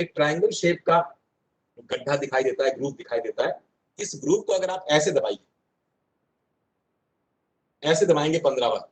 एक triangle shape का गड्ढा दिखाई देता है, ग्रूव दिखाई देता है। इस ग्रूव को अगर आप ऐसे दबाइए, ऐसे दबाएंगे 15 बार,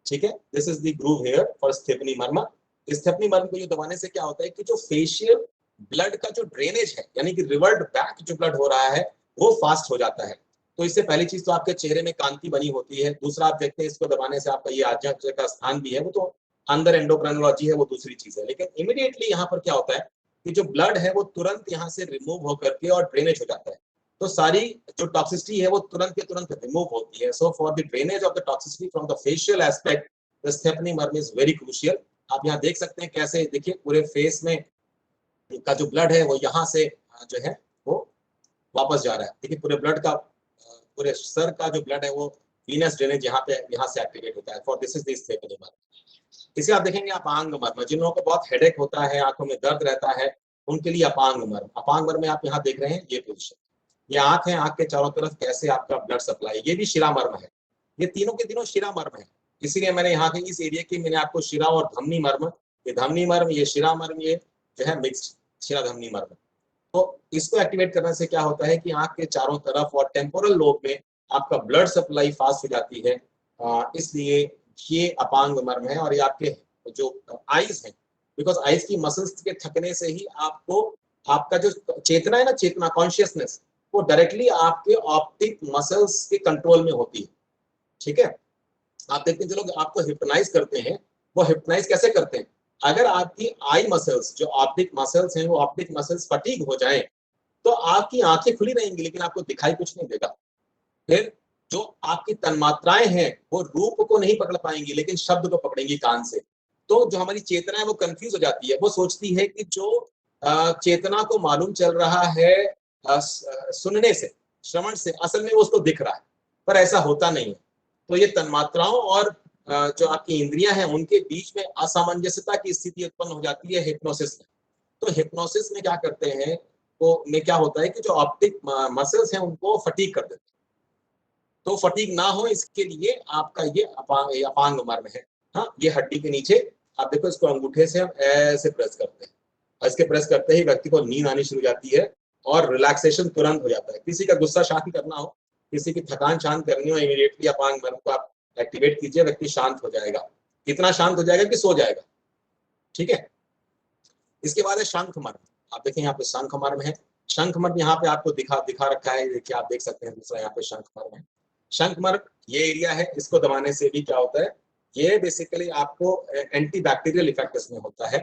ठीक है, this is the groove here for Sthapani marma. Sthapani marma को ये दबाने से क्या होता है कि जो फेशियल ब्लड का जो ड्रेनेज है, यानी कि रिवर्ट बैक जो ब्लड हो रहा है, वो फास्ट हो जाता है। तो इससे पहली चीज तो आपके चेहरे में कांति बनी होती है। दूसरा, आप देखते हैं इसको दबाने से आपका ये आज्ञा का स्थान भी है, वो तो अंदर एंडोक्राइनोलॉजी है, वो दूसरी चीज है। लेकिन इमीडिएटली यहाँ पर क्या होता है कि जो ब्लड है वो तुरंत यहाँ से रिमूव होकर के और ड्रेनेज हो जाता है। तो सारी जो टॉक्सिसिटी है वो तुरंत के तुरंत रिमूव होती है। So for the drainage of the toxicity from the facial aspect, the Sthapani marma is very crucial. आप यहाँ देख सकते हैं कैसे, देखिए पूरे फेस में का जो ब्लड है वो यहाँ से जो है वो वापस जा रहा है। देखिए पूरे ब्लड का, पूरे सर का जो ब्लड है वो वीनस ड्रेनेज यहाँ से एक्टिवेट होता है। For this is the Sthapani marma. इसे आप देखेंगे अपांग मर्म, जिन लोगों को बहुत हेडेक होता है, आंखों में दर्द रहता है, उनके लिए अपांग मर्म। अपांग मर्म में आप यहाँ देख रहे हैं ये पोजिशन, ये आंख है, आंख के चारों तरफ कैसे आपका ब्लड सप्लाई, ये भी शिरा मर्म है। ये तीनों के तीनों शिरा मर्म है। इसीलिए मैंने यहाँ के इस एरिया की मैंने आपको शिरा और धमनी मर्म, ये धमनी मर्म, ये शिरा मर्म, ये जो है मिक्स्ड शिरा धमनी मर्म। तो इसको एक्टिवेट करने से क्या होता है कि आंख के चारों तरफ और टेम्पोरल लोब में आपका ब्लड सप्लाई फास्ट हो जाती है। इसलिए ये अपांग मर्म है। और ये आपके जो आईज है, बिकॉज आईज की मसल्स के थकने से ही आपको आपका जो चेतना है ना, चेतना कॉन्शियसनेस, वो डायरेक्टली आपके ऑप्टिक मसल्स के कंट्रोल में होती है। ठीक है, आप देखते हैं जो लोग आपको हिप्नोटाइज करते हैं, वो हिप्नोटाइज कैसे करते हैं? अगर आपकी आई मसल्स, जो ऑप्टिक मसल्स हैं, वो ऑप्टिक मसल्स फटीग हो जाएं, तो आपकी आंखें खुली रहेंगी लेकिन आपको दिखाई कुछ नहीं देगा। फिर जो आपकी तन्मात्राएं हैं वो रूप को नहीं पकड़ पाएंगी लेकिन शब्द को पकड़ेंगी कान से। तो जो हमारी चेतना है वो कंफ्यूज हो जाती है, वो सोचती है कि जो चेतना को मालूम चल रहा है सुनने से, श्रवण से, असल में वो उसको दिख रहा है, पर ऐसा होता नहीं है। तो ये तन्मात्राओं और जो आपकी इंद्रियां हैं उनके बीच में असामंजस्यता की स्थिति उत्पन्न हो जाती है हिप्नोसिस में। तो हिप्नोसिस में क्या करते हैं, वो में क्या होता है कि जो ऑप्टिक मसल्स हैं उनको फटीग कर देते हैं। तो फटीग ना हो इसके लिए आपका ये अपांग मर्म है। हाँ, ये हड्डी के नीचे आप देखो, इसको अंगूठे से हम ऐसे प्रेस करते हैं और इसके प्रेस करते ही व्यक्ति को नींद आनी शुरू हो जाती है और रिलैक्सेशन तुरंत हो जाता है। किसी का गुस्सा शांत करना हो, किसी की थकान शांत करनी हो, इमीडिएटली अपांग मर्म को आप एक्टिवेट कीजिए, व्यक्ति शांत हो जाएगा। इतना शांत हो जाएगा कि सो जाएगा। ठीक है, इसके बाद है शंख मर्म। आप देखें यहाँ पे शंख मर्म है। शंख मर्म यहाँ पे आपको दिखा रखा है, देखिए आप देख सकते हैं, दूसरा यहाँ पे शंख मर्म है। शंख मर्म ये एरिया है, इसको दबाने से भी क्या होता है, ये बेसिकली आपको एंटी बैक्टीरियल इफेक्ट इसमें होता है।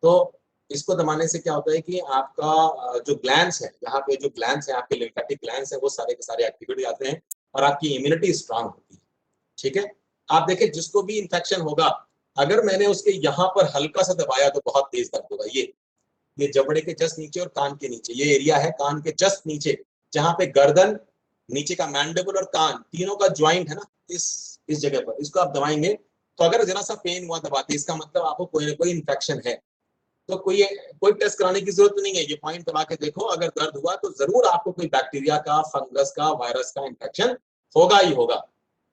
तो इसको दबाने से क्या होता है कि आपका जो ग्लैंड्स है, यहाँ पे जो ग्लैंड्स है, आपके लिम्फेटिक ग्लैंड्स है, वो सारे के सारे एक्टिवेट हो जाते हैं और आपकी इम्यूनिटी स्ट्रांग होती है। ठीक है, आप देखें जिसको भी इंफेक्शन होगा, अगर मैंने उसके यहाँ पर हल्का सा दबाया तो बहुत तेज दर्द होगा। ये जबड़े के जस्ट नीचे और कान के नीचे, ये एरिया है कान के जस्ट नीचे, जहां पे गर्दन, नीचे का मैंडिबल और कान तीनों का ज्वाइंट है ना, इस जगह पर इसको आप दबाएंगे तो अगर जरा सा पेन हुआ दबाते, इसका मतलब आपको कोई ना कोई इन्फेक्शन है। तो कोई टेस्ट कराने की जरूरत नहीं है, ये पॉइंट दबा के देखो, अगर दर्द हुआ तो जरूर आपको कोई बैक्टीरिया का, फंगस का, वायरस का इन्फेक्शन होगा ही होगा।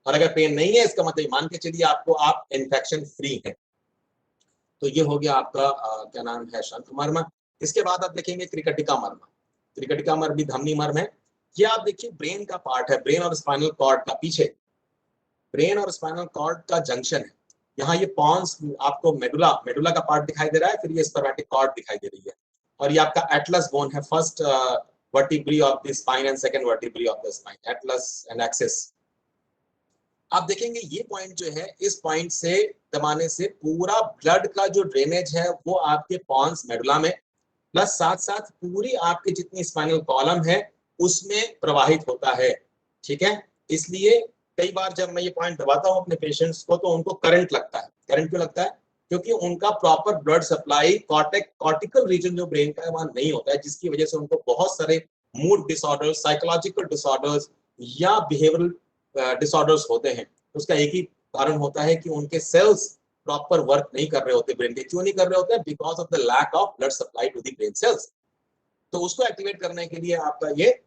और अगर पेन नहीं है, इसका मतलब मान के चलिए आपको आप इन्फेक्शन फ्री है। तो ये हो गया आपका क्या नाम है, शंख मर्म। इसके बाद आप देखेंगे क्रिकटिका मर्म। क्रिकटिका मर्म भी धमनी मर्म है। ये आप देखिए ब्रेन का पार्ट है, ब्रेन और स्पाइनल कॉर्ड का पीछे, ब्रेन और स्पाइनल कॉर्ड का जंक्शन है। यहाँ ये पॉन्स, आपको मेडुला का पार्ट दिखाई दे रहा है, फिर ये स्पर्मेटिक कॉर्ड दिखाई दे रही है, और ये आपका एटलस बोन है, first vertebrae of the spine and second vertebrae of the spine, Atlas and axis. आप देखेंगे ये पॉइंट जो है, इस पॉइंट से दबाने से पूरा ब्लड का जो ड्रेनेज है वो आपके पॉन्स मेडुला में, प्लस साथ साथ पूरी आपकी जितनी स्पाइनल कॉलम है उसमें प्रवाहित होता है। ठीक है, इसलिए कई बार जब मैं ये पॉइंट दबाता हूँ अपने पेशेंट्स को तो उनको करंट लगता है। करंट क्यों लगता है? क्योंकि उनका proper blood supply cortical region जो ब्रेन का है वहां नहीं होता है, जिसकी वजह से उनको बहुत सारे मूड डिसऑर्डर्स, साइकोलॉजिकल डिसऑर्डर्स या बिहेवियरल डिसऑर्डर्स होते हैं। उसका एक ही कारण होता है कि उनके सेल्स प्रॉपर वर्क नहीं कर रहे होते ब्रेन के। क्यों नहीं कर रहे होते? Because of the lack of blood supply to the brain cells. तो उसको एक्टिवेट करने के लिए आपका ये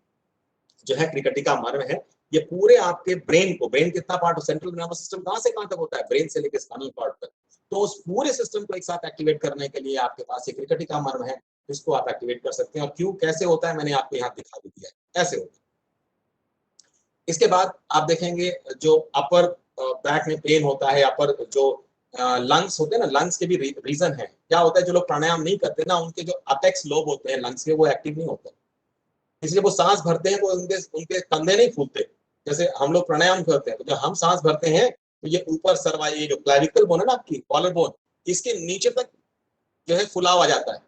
जो है क्रिकटिका मर्म है, ये पूरे आपके ब्रेन को, ब्रेन कितना पार्ट, सेंट्रल नर्वस सिस्टम कहां से कहां तक होता है, ब्रेन से लेकर स्पाइनल कॉर्ड तक, तो उस पूरे सिस्टम को एक साथ एक्टिवेट करने के लिए आपके पास एक क्रिकटिका मर्म है। इसको आप एक्टिवेट कर सकते हैं। और क्यों कैसे होता है मैंने आपको यहाँ दिखा भी दिया है, ऐसे होता है। इसके बाद आप देखेंगे जो अपर बैक में पेन होता है, अपर जो लंग्स होते हैं ना, लंग्स के भी रीजन है। क्या होता है, जो लोग प्राणायाम नहीं करते ना, उनके जो अपेक्स लोब होते हैं लंग्स के, वो एक्टिव नहीं होते, इसलिए वो सांस भरते हैं तो उनके उनके कंधे नहीं फूलते। जैसे हम लोग प्राणायाम करते हैं तो जब हम सांस भरते हैं तो ये ऊपर सरवाई, ये जो क्लैविकल बोन है ना आपकी, कॉलर बोन, इसके नीचे तक जो है फुलाव आ जाता है।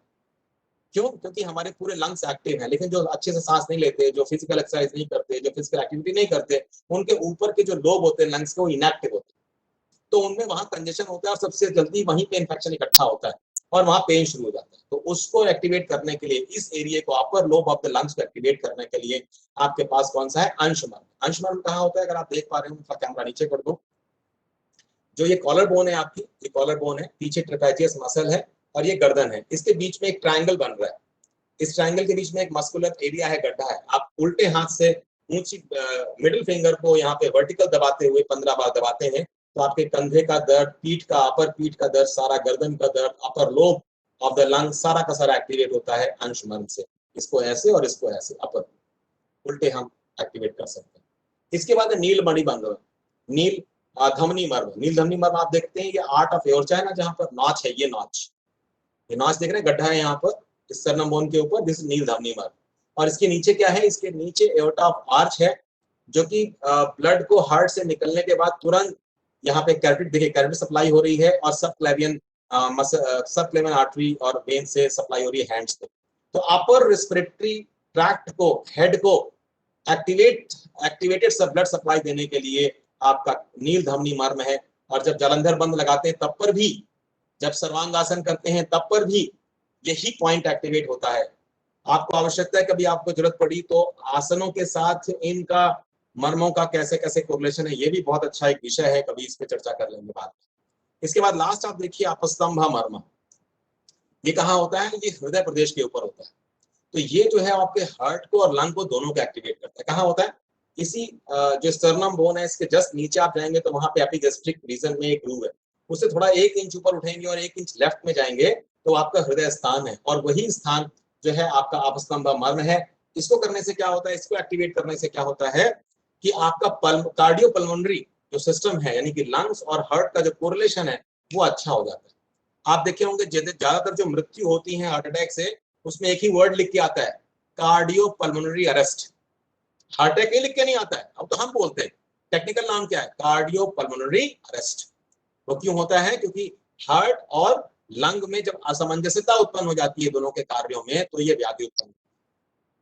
क्यों? क्योंकि हमारे पूरे लंग्स एक्टिव हैं। लेकिन जो अच्छे से सांस नहीं लेते, जो फिजिकल एक्सरसाइज नहीं करते, जो फिजिकल एक्टिविटी नहीं करते, उनके ऊपर के जो लोब होते हैं लंग्स के, वो इनएक्टिव होते हैं, तो उनमें वहां कंजेशन होता है और सबसे जल्दी वहीं पे इन्फेक्शन इकट्ठा होता है और वहां पेन शुरू हो जाता है। तो उसको एक्टिवेट करने के लिए, इस एरिया को, upper lobe of the lungs को एक्टिवेट करने के लिए आपके पास कौन सा है, अंशमर्म। अंशमर्म कहाँ होता है, अगर आप देख पा रहे हो, कैमरा नीचे कर दो। जो ये कॉलर बोन है आपकी, ये कॉलर बोन है, पीछे ट्रेपेजियस मसल है और ये गर्दन है, इसके बीच में एक ट्रायंगल बन रहा है। इस ट्रायंगल के बीच में एक मस्कुलर एरिया है, गड्ढा है। आप उल्टे हाथ से ऊंची मिडिल फिंगर को यहाँ पे वर्टिकल दबाते हुए 15 बार दबाते हैं तो आपके कंधे का दर्द, पीठ का, अपर पीठ का दर्द, सारा गर्दन का दर्द, upper lobe of the lung, सारा का सारा एक्टिवेट होता है अंशमर्म से। इसको ऐसे और इसको ऐसे, अपर उल्टे हम एक्टिवेट कर सकते हैं। इसके बाद नील मणिबंध, नील धमनी मर्म। नील धमनी मर्म आप देखते हैं, ये आर्ट ऑफ एओर्चा है ना, जहां पर नॉच है, ये नॉच देख रहे हैं, गड्ढा है यहाँ पर इस sternum बोन के ऊपर, दिस नील धमनी मर्म। और इसके नीचे क्या है, इसके नीचे एओर्टा ऑफ आर्च है, जो कि ब्लड को हार्ट से निकलने के बाद तुरंत यहाँ पे कैरोटिड, देखिए कैरोटिड सप्लाई हो रही है और सब क्लेवियन आर्टरी और वेन से सप्लाई हो रही है हैंड्स को। तो अपर रेस्पिरेटरी ट्रैक्ट को, हेड को एक्टिवेटेड सब ब्लड सप्लाई देने के लिए आपका नील धमनी मर्म है। और जब जलंधर बंद लगाते हैं तब पर भी, जब सर्वांगासन करते हैं तब पर भी यही पॉइंट एक्टिवेट होता है। आपको आवश्यकता है, कभी आपको जरूरत पड़ी तो आसनों के साथ इनका मर्मों का कैसे कैसे कोरिलेशन है, ये भी बहुत अच्छा एक विषय है, कभी इस पे चर्चा कर लेंगे बाद में। इसके बाद लास्ट आप देखिए अपस्तंभ मर्म, ये कहाँ होता है, ये हृदय प्रदेश के ऊपर होता है। तो ये जो है आपके हार्ट को और लंग को दोनों को एक्टिवेट करता है। कहाँ होता है, इसी जो स्टर्नम बोन है, इसके जस्ट नीचे आप जाएंगे तो वहां पे एपिगैस्ट्रिक रीजन में एक ग्रूव है, उससे थोड़ा 1 इंच ऊपर उठेंगे और 1 इंच लेफ्ट में जाएंगे तो आपका हृदय स्थान है, और वही स्थान जो है आपका अपस्तंभ मर्म है। इसको करने से क्या होता है, इसको एक्टिवेट करने से क्या होता है कि आपका कार्डियो पल्मोनरी जो सिस्टम है, यानी कि लंग्स और हार्ट का जो कोरिलेशन है, वो अच्छा हो जाता है। आप देखे होंगे ज्यादातर जो मृत्यु होती है हार्ट अटैक से, उसमें एक ही वर्ड लिख के आता है, cardio pulmonary arrest. Heart attack लिख के नहीं आता है, अब तो हम बोलते हैं, टेक्निकल नाम क्या है, कार्डियो पल्मोनरी अरेस्ट। वो क्यों होता है, क्योंकि हार्ट और लंग में जब असमंजसता उत्पन्न हो जाती है दोनों के कार्यों में, तो ये व्याधि उत्पन्न,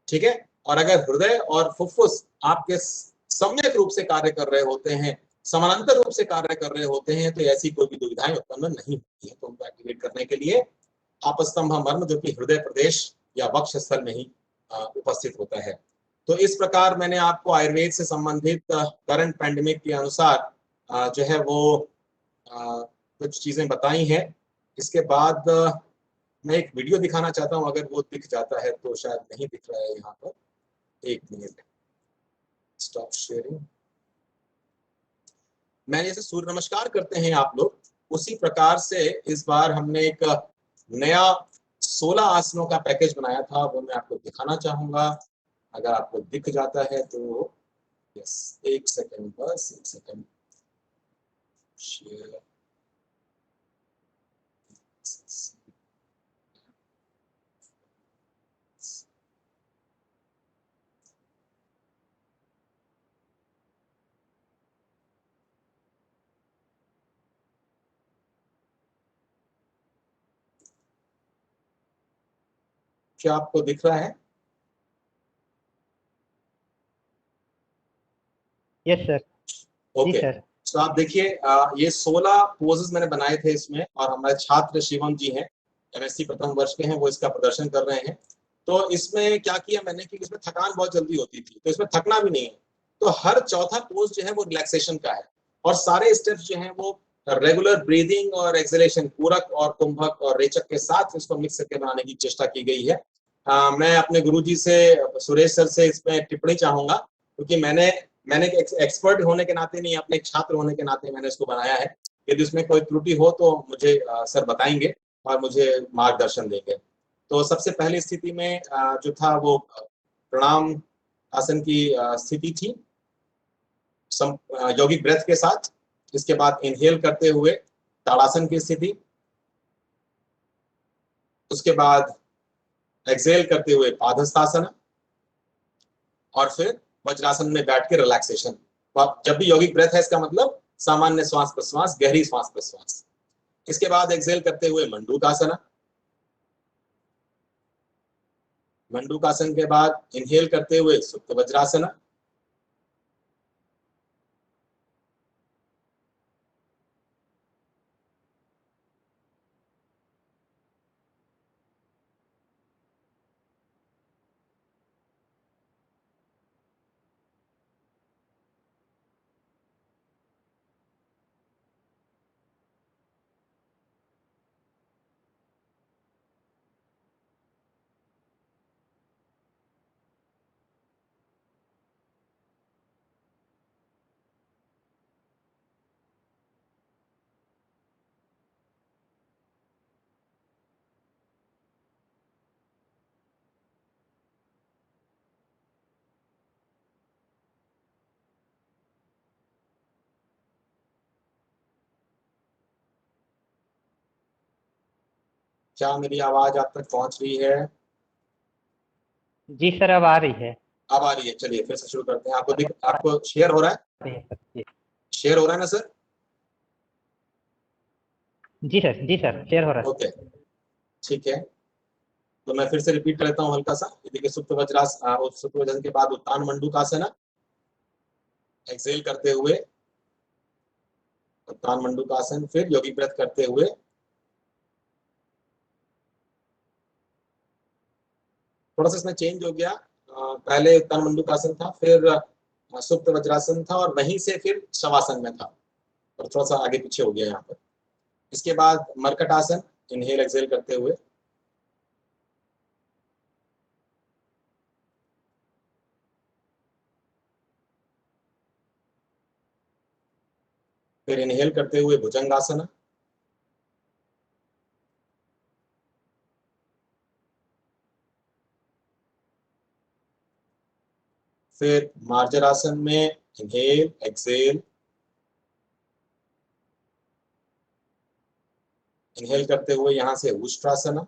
ठीक है। और अगर हृदय और फुफ्फुस आपके सम्यक रूप से कार्य कर रहे होते हैं, समानांतर रूप से कार्य कर रहे होते हैं, तो ऐसी कोई भी दुविधाएं उत्पन्न नहीं होती है। तो उनको एक्टिवेट करने के लिए अपस्तंभ मर्म, जो कि हृदय प्रदेश या वक्ष स्थल में ही उपस्थित होता है। तो इस प्रकार मैंने आपको आयुर्वेद से संबंधित करंट पैंडेमिक के अनुसार जो है वो कुछ चीजें बताई हैं। इसके बाद मैं एक वीडियो दिखाना चाहता हूं, अगर वो दिख जाता है तो, शायद नहीं दिख रहा है यहाँ पर, 1 मिनट, स्टॉप शेयरिंग। मैं जैसे सूर्य नमस्कार करते हैं आप लोग, उसी प्रकार से इस बार हमने एक नया 16 आसनों का पैकेज बनाया था, वो मैं आपको दिखाना चाहूंगा। अगर आपको दिख जाता है तो यस, 1 सेकंड, बस 1 सेकंड, शेयर। क्या आपको दिख रहा है? Yes sir. ओके, तो आप देखिए ये 16 पोजेस मैंने बनाए थे इसमें, और हमारे छात्र शिवम जी हैं, एमएससी प्रथम वर्ष के हैं, वो इसका प्रदर्शन कर रहे हैं। तो इसमें क्या किया मैंने कि इसमें थकान बहुत जल्दी होती थी, तो इसमें थकना भी नहीं है। तो हर चौथा पोज जो है वो रिलैक्सेशन का है, और सारे स्टेप्स जो हैं वो रेगुलर ब्रीदिंग और एक्सलेशन, पूरक और कुंभक और रेचक के साथ इसको मिक्स करके बनाने की चेष्टा की गई है। मैं अपने गुरुजी से, सुरेश सर से इसमें टिप्पणी चाहूंगा, क्योंकि मैंने एक एक्सपर्ट होने के नाते नहीं, अपने एक छात्र होने के नाते मैंने इसको बनाया है। यदि उसमें कोई त्रुटि हो तो मुझे सर बताएंगे और मुझे मार्गदर्शन देंगे। तो सबसे पहली स्थिति में जो था वो प्रणाम आसन की स्थिति थी यौगिक ब्रेथ के साथ। इसके बाद इनहेल करते हुए ताड़ासन की स्थिति, उसके बाद एक्सेल करते हुए पादहस्तासन, और फिर वज्रासन में बैठ के रिलैक्सेशन। तो आप जब भी यौगिक ब्रेथ है इसका मतलब सामान्य श्वास प्रश्वास, गहरी श्वास प्रश्वास। इसके बाद एक्सेल करते हुए मंडूकासन, मंडूकासन के बाद इनहेल करते हुए सुप्त वज्रासन, क्या मेरी आवाज आप तक पहुंच रही है? जी सर, अब आ रही है। अब आ रही है, चलिए फिर से शुरू करते हैं। आपको शेयर हो रहा है? शेयर हो रहा है ना सर? जी सर, जी सर, शेयर हो रहा है। ओके, ठीक है। तो मैं फिर से रिपीट कर लेता हूँ हल्का सा। देखिए, सुप्त वज्रासन के बाद उत्तान मंडूकासन, एक्सेल करते हुए उत्तान मंडूकासन, फिर योगी ब्रेथ करते हुए थोड़ा सा इसमें चेंज हो गया। पहले उत्तान मंडूकासन था, फिर सुप्त वज्रासन था, और वहीं से फिर शवासन में था, और थोड़ा सा आगे पीछे हो गया यहाँ पर। इसके बाद मरकट आसन, इनहेल एक्सेल करते हुए, फिर इनहेल करते हुए भुजंगासन, फिर मार्जरासन में इनहेल एक्सेल, इनहेल करते हुए यहां से उष्ट्रासन,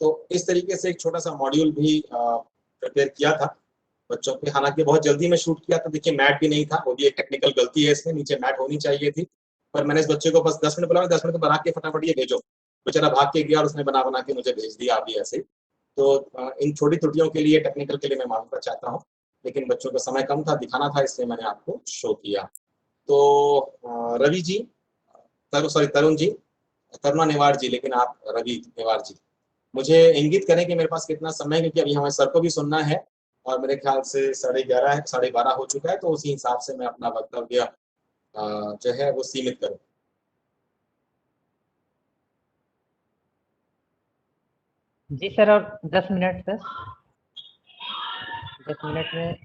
तो इस तरीके से एक छोटा सा मॉड्यूल भी प्रिपेयर किया था बच्चों पे। हालांकि बहुत जल्दी में शूट किया था, देखिए मैट भी नहीं था, वो भी एक टेक्निकल गलती है इसमें, नीचे मैट होनी चाहिए थी। पर मैंने इस बच्चे को बस 10 मिनट बोला, 10 मिनट बना के फटाफट ये भेजो। बेचारा भाग के गया और उसने बना बना के मुझे भेज दिया अभी ऐसे। तो इन छोटी त्रुटियों के लिए, टेक्निकल के लिए मैं माफी चाहता हूँ, लेकिन बच्चों का समय कम था, दिखाना था, इसलिए मैंने आपको शो किया। तो रवि जी, तरुण जी, तरुणा नेवार जी, लेकिन आप रवि नेवार जी, मुझे इंगित करें कि मेरे पास कितना समय है, क्योंकि अभी हमारे सर को भी सुनना है, और मेरे ख्याल से 11:30 12:30 हो चुका है, तो उसी हिसाब से मैं अपना वक्तव्य जो है वो सीमित करूं। जी सर, और 10 मिनट सर, 10 मिनट में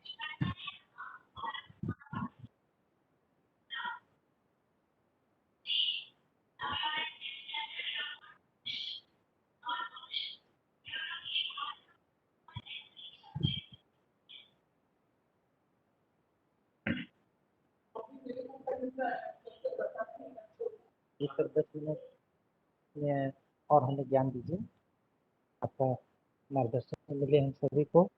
जी सर, 10 मिनट में और हमें ज्ञान दीजिए। आपका मार्गदर्शन मिले हम सभी को।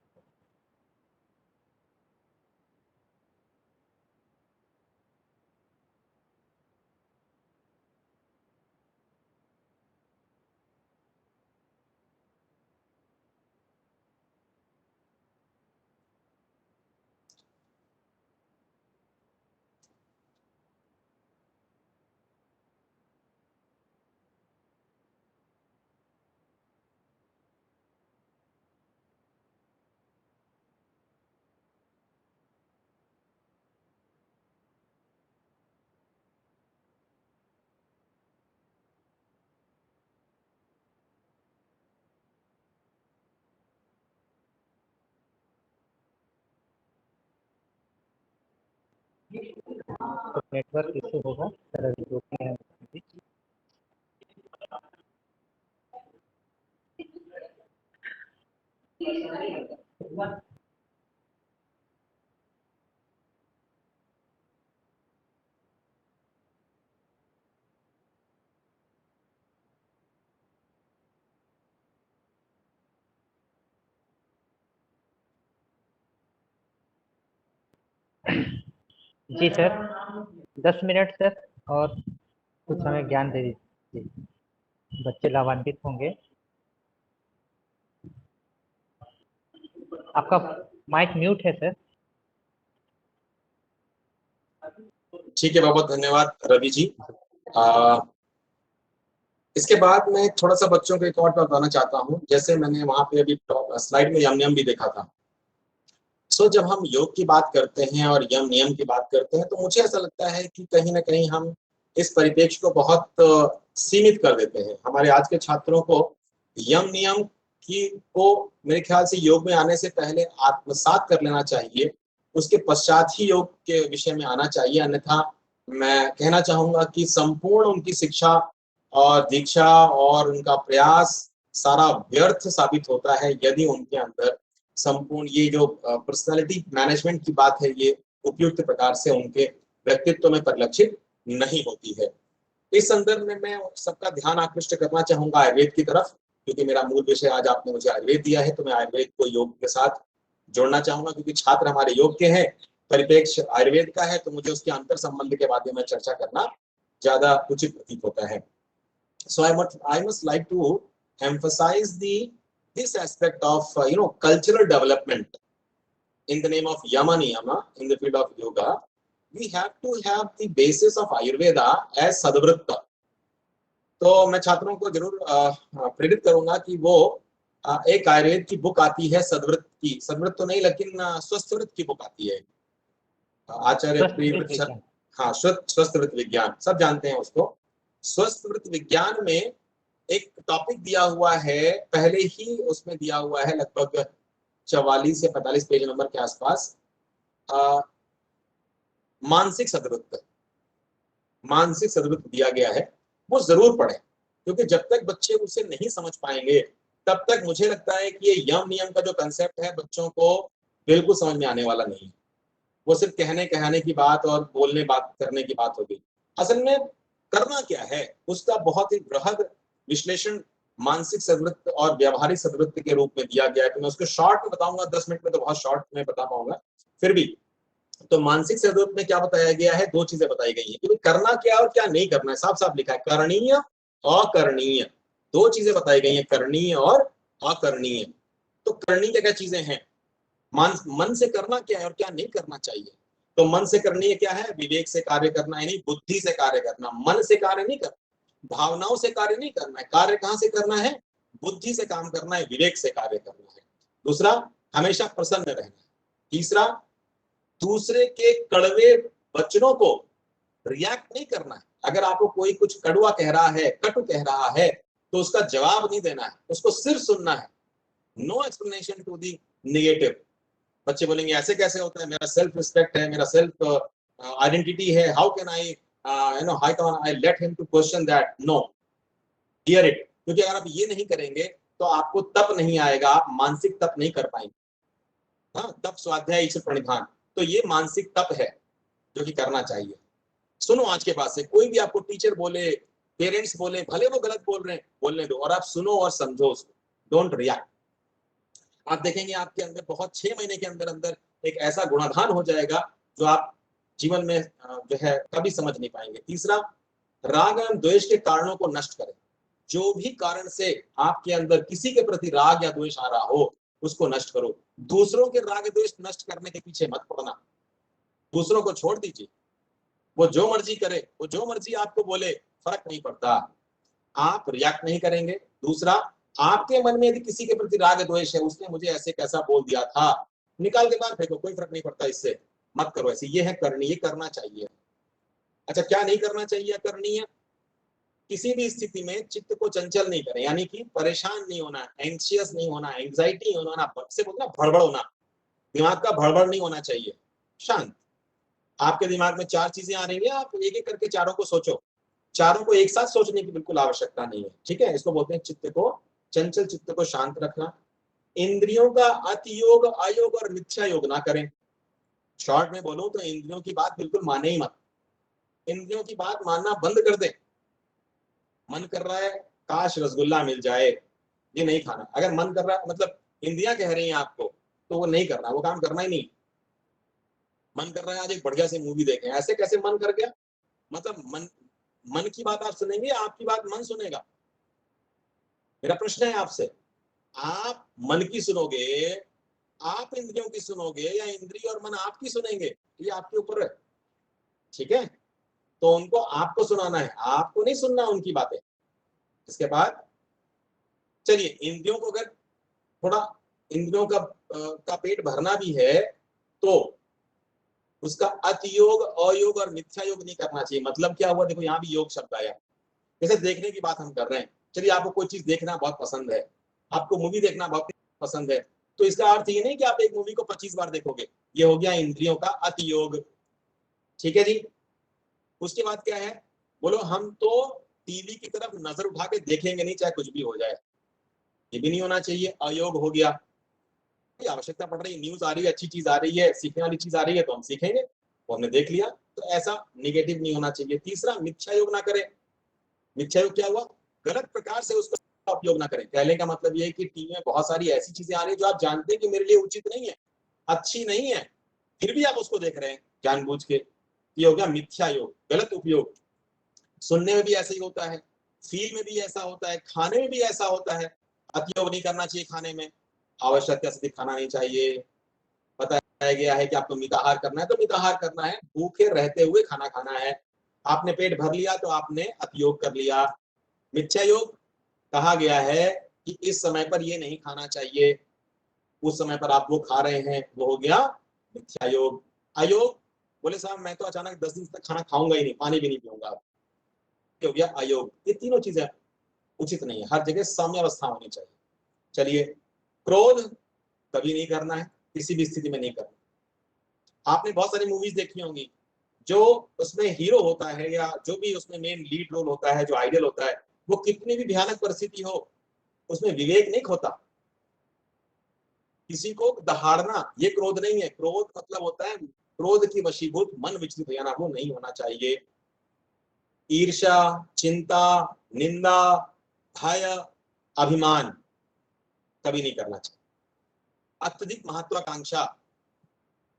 तो नेटवर्क इशू होगा, सर अभी रुके हैं अभी। जी सर, 10 मिनट सर, और कुछ हमें ज्ञान दे दीजिए, बच्चे लाभान्वित होंगे। आपका माइक म्यूट है सर। ठीक है, बहुत बहुत धन्यवाद रवि जी। इसके बाद मैं थोड़ा सा बच्चों को एक और बताना चाहता हूँ। जैसे मैंने वहां पे अभी स्लाइड में यम नियम भी देखा था। सो जब हम योग की बात करते हैं और यम नियम की बात करते हैं, तो मुझे ऐसा लगता है कि कहीं ना कहीं हम इस परिप्रेक्ष्य को बहुत सीमित कर देते हैं। हमारे आज के छात्रों को यम नियम की को मेरे ख्याल से योग में आने से पहले आत्मसात कर लेना चाहिए, उसके पश्चात ही योग के विषय में आना चाहिए। अन्यथा मैं कहना चाहूंगा कि संपूर्ण उनकी शिक्षा और दीक्षा और उनका प्रयास सारा व्यर्थ साबित होता है यदि उनके अंदर संपूर्ण ये जो पर्सनालिटी मैनेजमेंट की बात है, ये उपयुक्त प्रकार से उनके व्यक्तित्व में परिलक्षित नहीं होती है। इस संदर्भ में मैं सबका ध्यान आकृष्ट करना चाहूंगा आयुर्वेद की तरफ, क्योंकि मेरा मूल विषय आज आपने मुझे आयुर्वेद दिया है, तो मैं आयुर्वेद को योग के साथ जोड़ना चाहूंगा, क्योंकि छात्र हमारे योग के हैं, परिप्रेक्ष्य आयुर्वेद का है, तो मुझे उसके अंतर संबंध के बारे में चर्चा करना ज्यादा उचित प्रतीत होता है। So I must like to emphasize this aspect of cultural development in the name of yama niyama in the field of yoga. We have to have the basis of Ayurveda as sadvritta. तो मैं छात्रों को जरूर प्रेरित करूंगा कि वो एक आयुर्वेद की बुक आती है सद्वृत्त की, सद्वृत्त तो नहीं लेकिन स्वस्थवृत्त की बुक आती है, आचार्य हाँ स्वस्थवृत्त विज्ञान, सब जानते हैं उसको। स्वस्थवृत्त विज्ञान में एक टॉपिक दिया हुआ है, पहले ही उसमें दिया हुआ है लगभग 44 से 45 पेज नंबर के आसपास, मानसिक सद्वृत्त, मानसिक सद्वृत्त दिया गया है। वो जरूर पढ़ें, क्योंकि जब तक बच्चे उसे नहीं समझ पाएंगे तब तक मुझे लगता है कि ये यम नियम का जो कंसेप्ट है बच्चों को बिल्कुल समझ में आने वाला नहीं है। वो सिर्फ कहने की बात और बोलने बात करने की बात होगी। असल में करना क्या है उसका बहुत ही बृहद विश्लेषण मानसिक सद्वृत्त और व्यवहारिक सद्वृत्त के रूप में दिया गया है। तो मैं उसको शॉर्ट में बताऊंगा, 10 मिनट में तो बहुत शॉर्ट में बता पाऊंगा फिर भी। तो मानसिक सद्वृत्त में क्या बताया गया है, दो चीजें बताई गई है कि करना क्या और क्या नहीं करना है, साफ साफ लिखा है, करणीय अकरणीय, दो चीजें बताई गई है, करणीय और अकरणीय। तो करणीय क्या क्या चीजें हैं, मन से करना क्या है और क्या नहीं करना चाहिए। तो मन से करनी क्या है, विवेक से कार्य करना है, नहीं बुद्धि से कार्य करना, मन से कार्य नहीं करना, भावनाओं से कार्य नहीं करना है। कार्य कहां से करना है, बुद्धि से काम करना है, विवेक से कार्य करना है। दूसरा, हमेशा प्रसन्न रहना है। तीसरा, दूसरे के कड़वे वचनों को रिएक्ट नहीं करना है। अगर आपको कोई कुछ कड़वा कह रहा है, कटु कह रहा है, तो उसका जवाब नहीं देना है, उसको सिर्फ सुनना है। No explanation to the negative. बच्चे बोलेंगे ऐसे कैसे होता है, मेरा सेल्फ रिस्पेक्ट है, मेरा सेल्फ आइडेंटिटी है, how can I how can I let him to question that. No, hear it. क्योंकि अगर आप ये नहीं करेंगे तो आपको तप नहीं आएगा, आप मानसिक तप नहीं कर पाएंगे। हाँ, तप स्वाध्याय ईश्वर प्रणिधान, तो ये मानसिक तप है जो कि करना चाहिए। सुनो आज के बाद से, कोई भी आपको टीचर बोले, पेरेंट्स बोले, भले वो गलत बोल रहे हैं, बोलने दो और आप सुनो और समझो उसको, डोंट रिएक्ट। आप देखेंगे आपके अंदर बहुत 6 महीने के अंदर अंदर एक ऐसा गुणाधान हो जाएगा जो आप जीवन में जो है कभी समझ नहीं पाएंगे। तीसरा, राग एवं द्वेष के कारणों को नष्ट करें। जो भी कारण से आपके अंदर किसी के प्रति राग या द्वेष आ रहा हो उसको नष्ट करो। दूसरों के राग द्वेष नष्ट करने के पीछे मत पड़ना, दूसरों को छोड़ दीजिए, वो जो मर्जी करे, वो जो मर्जी आपको बोले, फर्क नहीं पड़ता, आप रिएक्ट नहीं करेंगे। दूसरा, आपके मन में यदि किसी के प्रति राग द्वेष है, उसने मुझे ऐसे कैसा बोल दिया था, निकाल के बाहर फेंको, कोई फर्क नहीं पड़ता, इससे मत करो ऐसे। ये है करणीय, करना चाहिए। अच्छा, क्या नहीं करना चाहिए करणीय? किसी भी स्थिति में चित्त को चंचल नहीं करें, यानी कि परेशान नहीं होना, एंशियस नहीं होना, एंग्जाइटी नहीं होना, से बोलना भड़बड़ होना, दिमाग का भड़बड़ नहीं होना चाहिए। शांत, आपके दिमाग में 4 चीजें आ रही है, आप एक एक करके चारों को सोचो। चारों को एक साथ सोचने की बिल्कुल आवश्यकता नहीं है, ठीक है। इसको बोलते हैं चित्त को चंचल, चित्त को शांत रखना। इंद्रियों का अतियोग, अयोग और मिथ्या योग ना करें। शॉर्ट में बोलूं तो इंद्रियों की बात बिल्कुल माने ही मत, इंद्रियों की बात मानना बंद कर दे। मन कर रहा है काश रसगुल्ला मिल जाए, ये नहीं खाना। अगर मन कर रहा है, मतलब इंद्रियां कह रही हैं आपको, तो वो नहीं करना, वो काम करना ही नहीं। मन कर रहा है आज एक बढ़िया सी मूवी देखें, ऐसे कैसे मन कर गया? मतलब मन की बात आप सुनेंगे, आपकी बात मन सुनेगा? मेरा प्रश्न है आपसे, आप मन की सुनोगे, आप इंद्रियों की सुनोगे, या इंद्रिय और मन आपकी सुनेंगे? ये आपके ऊपर है, ठीक है। तो उनको आपको सुनाना है, आपको नहीं सुनना उनकी बातें। इसके बाद चलिए, इंद्रियों को अगर थोड़ा इंद्रियों का पेट भरना भी है तो उसका अतियोग, अयोग और मिथ्या योग नहीं करना चाहिए। मतलब क्या हुआ? देखो, यहाँ भी योग शब्द आया। जैसे देखने की बात हम कर रहे हैं, चलिए आपको कोई चीज देखना बहुत पसंद है, आपको मूवी देखना बहुत पसंद है, तो इसका अर्थ ये नहीं कि आप एक मूवी को 25 बार देखोगे, ये हो गया इंद्रियों का अतियोग, ठीक है जी। उसके बाद क्या है? बोलो, हम तो टीवी की तरफ नजर उठा के देखेंगे नहीं, चाहे कुछ भी हो जाए, ये भी नहीं होना चाहिए, अयोग हो गया। आवश्यकता पड़ रही है, न्यूज आ रही है, अच्छी चीज आ रही है, सीखने वाली चीज आ रही है, तो हम सीखेंगे, वो हमने देख लिया, तो ऐसा निगेटिव नहीं होना चाहिए। तीसरा, मिथ्या योग ना करें। मिथ्या योग क्या हुआ? गलत प्रकार से उसका उपयोग ना करें। कहने का मतलब ये है कि टीवी में बहुत सारी ऐसी चीजें आ रही है जो आप जानते हैं कि मेरे लिए उचित नहीं है, अच्छी नहीं है, फिर भी आप उसको देख रहे हैं जानबूझ के, ये हो गया मिथ्या योग, गलत उपयोग। सुनने में भी ऐसा ही होता है, फील में भी ऐसा होता है, खाने में भी ऐसा होता है। अतियोग नहीं करना चाहिए खाने में, आवश्यकता से अधिक खाना नहीं चाहिए। बताया गया है कि आपको मिताहार करना है तो मिताहार करना है, भूखे रहते हुए खाना खाना है। आपने पेट भर लिया तो आपने अतियोग कर लिया। मिथ्या योग, कहा गया है कि इस समय पर ये नहीं खाना चाहिए, उस समय पर आप वो खा रहे हैं, वो हो गया मिथ्या योग। अयोग, बोले साहब मैं तो अचानक 10 दिन तक खाना खाऊंगा ही नहीं, पानी भी नहीं पीऊंगा, हो गया अयोग। ये तीनों चीजें उचित नहीं है, हर जगह साम्यावस्था होनी चाहिए। चलिए, क्रोध कभी नहीं करना है, किसी भी स्थिति में नहीं करना। आपने बहुत सारी मूवीज देखी होंगी, जो उसमें हीरो होता है या जो भी उसमें मेन लीड रोल होता है, जो आइडल होता है, वो कितनी भी भयानक परिस्थिति हो उसमें विवेक नहीं खोता। किसी को दहाड़ना ये क्रोध नहीं है। क्रोध मतलब होता है क्रोध की वशीभूत मन विचलित हो जाना, वो नहीं होना चाहिए। ईर्ष्या, चिंता, निंदा, भय, अभिमान कभी नहीं करना चाहिए। अत्यधिक महत्वाकांक्षा,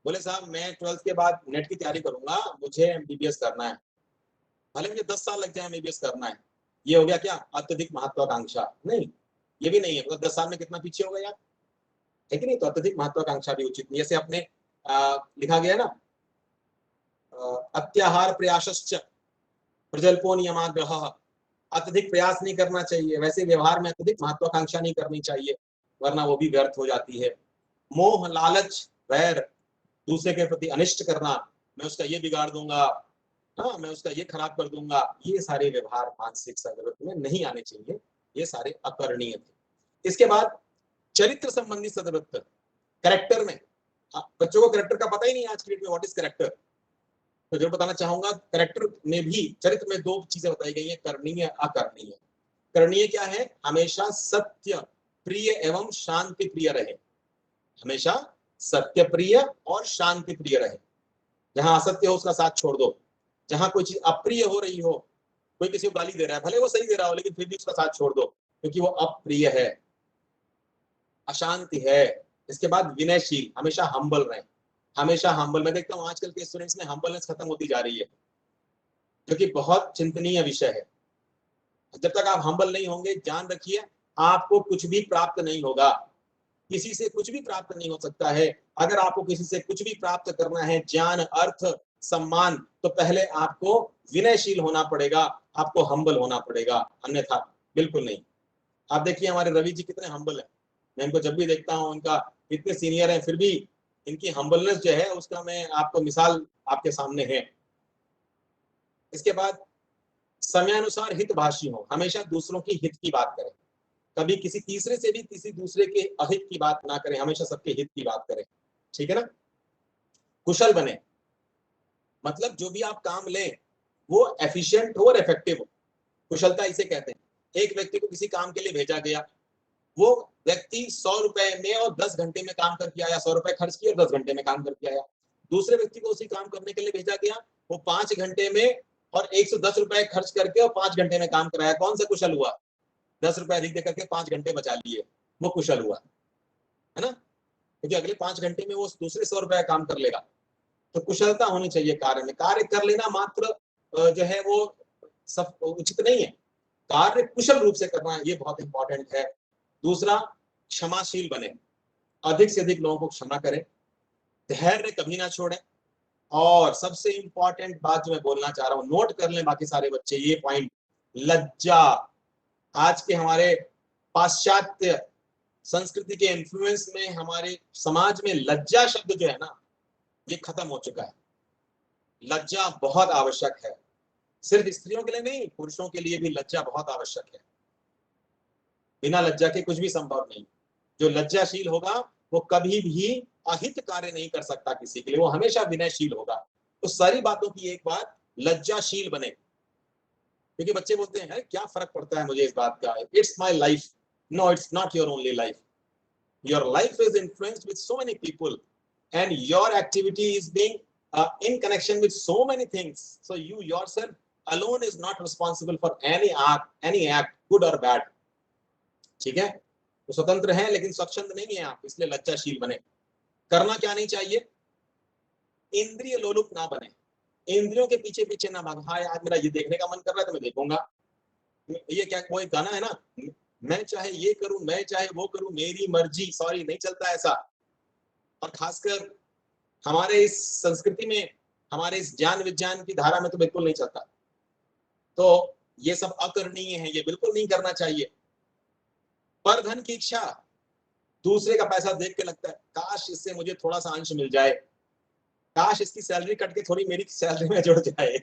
बोले साहब मैं 12th के बाद नेट की तैयारी करूंगा, मुझे एमबीबीएस करना है, भले मुझे 10 साल लग जाए एमबीबीएस करना है, ये हो गया क्या? अत्यधिक महत्वाकांक्षा। नहीं, ये भी नहीं है, मतलब 10 साल में कितना पीछे हो गए आप, है कि नहीं? तो अत्यधिक महत्वाकांक्षा भी उचित नहीं। जैसे अपने लिखा गया ना, अत्याहार प्रयासश्च प्रजल्पो नियमाग्रह, अत्यधिक प्रयास नहीं करना चाहिए। वैसे व्यवहार में अत्यधिक महत्वाकांक्षा नहीं करनी चाहिए, वरना वो भी व्यर्थ हो जाती है। मोह, लालच, वैर, दूसरे के प्रति अनिष्ट करना, मैं उसका ये बिगाड़ दूंगा, हाँ मैं उसका ये खराब कर दूंगा, ये सारे व्यवहार मानसिक सदवृत्त में नहीं आने चाहिए, ये सारे अकरणीय थे। इसके बाद चरित्र संबंधी सदवृत्त, कैरेक्टर में, बच्चों को कैरेक्टर का पता ही नहीं आज की डेट में, व्हाट इज कैरेक्टर, तो जरूर बताना चाहूंगा। कैरेक्टर में भी, चरित्र में 2 चीजें बताई गई है, करणीय, अकरणीय। करणीय क्या है? हमेशा सत्य प्रिय एवं शांति प्रिय रहे, हमेशा सत्य प्रिय और शांति प्रिय रहे। जहां असत्य हो उसका साथ छोड़ दो, जहां कोई चीज अप्रिय हो रही हो, कोई किसी को गाली दे रहा है, भले वो सही दे रहा हो, लेकिन फिर भी उसका साथ छोड़ दो, क्योंकि वो अप्रिय है। अशांति है। इसके बाद विनयशील, हमेशा हम्बल रहें, हमेशा हम्बल। मैं देखता हूँ आजकल के स्टूडेंट्स में हम्बलनेस खत्म होती जा रही है, जो कि बहुत चिंतनीय विषय है। जब तक आप हम्बल नहीं होंगे, जान रखिए आपको कुछ भी प्राप्त नहीं होगा, किसी से कुछ भी प्राप्त नहीं हो सकता है। अगर आपको किसी से कुछ भी प्राप्त करना है, ज्ञान, अर्थ, सम्मान, तो पहले आपको विनयशील होना पड़ेगा, आपको हम्बल होना पड़ेगा, अन्यथा बिल्कुल नहीं। आप देखिए हमारे रवि जी कितने हम्बल हैं, मैं इनको जब भी देखता हूँ, इनका इतने सीनियर हैं, फिर भी इनकी हम्बलनेस जो है उसका मैं आपको मिसाल आपके सामने है। इसके बाद समयानुसार हितभाषी हो, हमेशा दूसरों की हित की बात करें, कभी किसी तीसरे से भी किसी दूसरे के अहित की बात ना करें, हमेशा सबके हित की बात करें, ठीक है ना। कुशल बने, मतलब जो भी आप काम लें वो एफिशिएंट हो और इफेक्टिव हो, कुशलता इसे कहते हैं। एक व्यक्ति को किसी काम के लिए भेजा गया, वो व्यक्ति 100 रुपए में और 10 घंटे में काम करके आया, 100 रुपए खर्च किए और 10 घंटे में काम करके आया। दूसरे व्यक्ति को उसी काम करने के लिए भेजा गया, वो 5 घंटे में और 110 रुपए खर्च करके और 5 घंटे में काम कराया। कौन सा कुशल हुआ? 10 रुपए अधिक देकर के 5 घंटे बचा लिए, वो कुशल हुआ, है ना। क्योंकि अगले 5 घंटे में वो दूसरे 100 रुपए काम कर लेगा। तो कुशलता होनी चाहिए कार्य में। कार्य कर लेना मात्र जो है वो सब उचित नहीं है, कार्य कुशल रूप से करना, ये बहुत इंपॉर्टेंट है। दूसरा, क्षमाशील बने, अधिक से अधिक लोगों को क्षमा करें, धैर्य कभी ना छोड़ें। और सबसे इंपॉर्टेंट बात जो मैं बोलना चाह रहा हूं, नोट कर लें बाकी सारे बच्चे ये पॉइंट, लज्जा। आज के हमारे पाश्चात्य संस्कृति के इन्फ्लुएंस में हमारे समाज में लज्जा शब्द जो है ना, ये खत्म हो चुका है। लज्जा बहुत आवश्यक है, सिर्फ स्त्रियों के लिए नहीं, पुरुषों के लिए भी लज्जा बहुत आवश्यक है। बिना लज्जा के कुछ भी संभव नहीं। जो लज्जाशील होगा वो कभी भी अहित कार्य नहीं कर सकता किसी के लिए, वो हमेशा विनयशील होगा। तो सारी बातों की एक बात, लज्जाशील बने। क्योंकि बच्चे बोलते हैं क्या फर्क पड़ता है मुझे इस बात का, it's my life. No, it's not your only life. Your life is influenced with so many people and your activity is being in connection with so many things, so you yourself alone is not responsible for any act good or bad, ठीक है। तो स्वतंत्र हैं लेकिन स्वच्छंद नहीं है आप, इसलिए लज्जाशील बने। करना क्या नहीं चाहिए, इंद्रिय लोलुप ना बने, इंद्रियों के पीछे पीछे ना भाग। हाँ आज मेरा ये देखने का मन कर रहा है तो मैं देखूंगा, ये क्या वो एक गाना है ना, मैं चाहे ये करूं, मैं चाहे वो करूं, मेरी मर्जी, सॉरी नहीं चलता ऐसा। और खासकर हमारे इस संस्कृति में, हमारे इस ज्ञान विज्ञान की धारा में तो बिल्कुल नहीं चलता। तो ये सब अकरणीय है, ये बिल्कुल नहीं करना चाहिए। पर धन की इच्छा, दूसरे का पैसा देख के लगता है काश इससे मुझे थोड़ा सा अंश मिल जाए, काश इसकी सैलरी कट के थोड़ी मेरी सैलरी में जुड़ जाए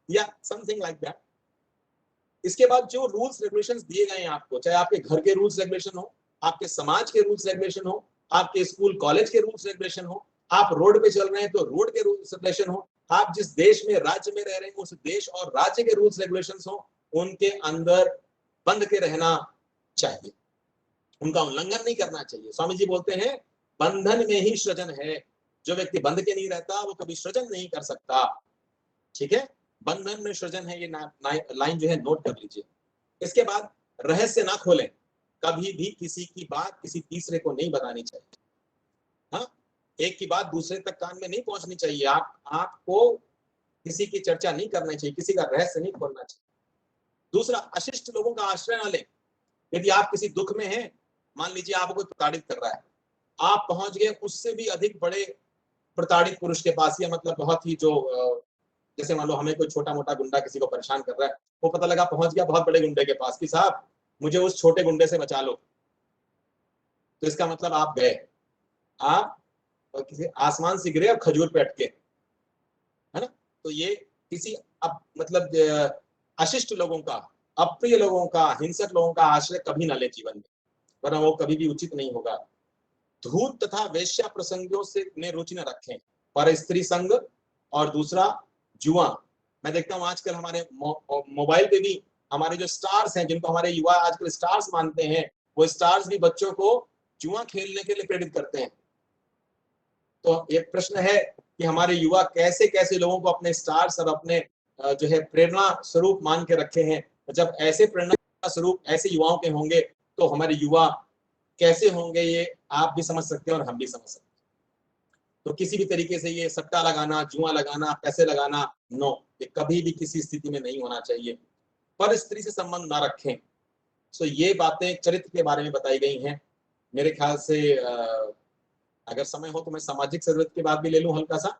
या समथिंग लाइक दैट। इसके बाद जो रूल्स रेगुलेशंस दिए गए हैं आपको, चाहे आपके घर के रूल्स रेगुलेशन हो, आपके समाज के रूल्स रेगुलेशन हो, आपके स्कूल कॉलेज के रूल्स रेगुलेशन हो, आप रोड पे चल रहे हैं तो रोड के रूल्स रेगुलेशन हो, आप जिस देश में राज्य में रह रहे हैं उस देश और राज्य के रूल्स रेगुलेशंस हो, उनके अंदर बंध के रहना चाहिए, उनका उल्लंघन नहीं करना चाहिए। स्वामी जी बोलते हैं बंधन में ही सृजन है, जो व्यक्ति बंध के नहीं रहता वो कभी सृजन नहीं कर सकता, ठीक है। बंधन में सृजन है, ये लाइन जो है नोट कर लीजिए। इसके बाद रहस्य ना खोलें, कभी भी किसी की बात किसी तीसरे को नहीं बतानी चाहिए। हाँ, एक की बात दूसरे तक कान में नहीं पहुंचनी चाहिए। आपको किसी की चर्चा नहीं करनी चाहिए, किसी का रहस्य नहीं खोलना चाहिए। दूसरा, अशिष्ट लोगों का आश्रय ना लें। यदि आप किसी दुख में हैं, मान लीजिए आपको कोई प्रताड़ित कर रहा है, आप पहुंच गए उससे भी अधिक बड़े प्रताड़ित पुरुष के पास, या मतलब बहुत ही जो जैसे मान लो हमें कोई छोटा मोटा गुंडा किसी को परेशान कर रहा है, वो पता लगा पहुंच गया बहुत बड़े गुंडे के पास कि साहब मुझे उस छोटे गुंडे से बचा लो, तो इसका मतलब आप गए, आप किसी आसमान से गिरे और खजूर पे अटके, है ना। तो ये किसी मतलब अशिष्ट लोगों का, अप्रिय लोगों का, हिंसक लोगों का आश्रय कभी ना ले जीवन में, वरना वो कभी भी उचित नहीं होगा। धूर्त तथा वेश्या प्रसंगों से में रुचि न रखें, पर स्त्री संग और दूसरा जुआ। मैं देखता हूँ आजकल हमारे मोबाइल पे भी हमारे जो स्टार्स हैं, जिनको हमारे युवा आजकल स्टार्स मानते हैं, वो स्टार्स भी बच्चों को जुआ खेलने के लिए प्रेरित करते हैं। तो एक प्रश्न है कि हमारे युवा कैसे कैसे लोगों को अपने स्टार्स और अपने जो है प्रेरणा स्वरूप मान के रखे हैं। जब ऐसे प्रेरणा स्वरूप ऐसे युवाओं के होंगे तो हमारे युवा कैसे होंगे ये आप भी समझ सकते हैं और हम भी समझ सकते हैं। तो किसी भी तरीके से ये सट्टा लगाना, जुआ लगाना, पैसे लगाना, नो, ये कभी भी किसी स्थिति में नहीं होना चाहिए। पर स्त्री से संबंध ना रखें। सो ये बातें चरित्र के बारे में बताई गई हैं। मेरे ख्याल से अगर समय हो तो मैं सामाजिक सदृढ़ की बात भी ले लूं हल्का सा,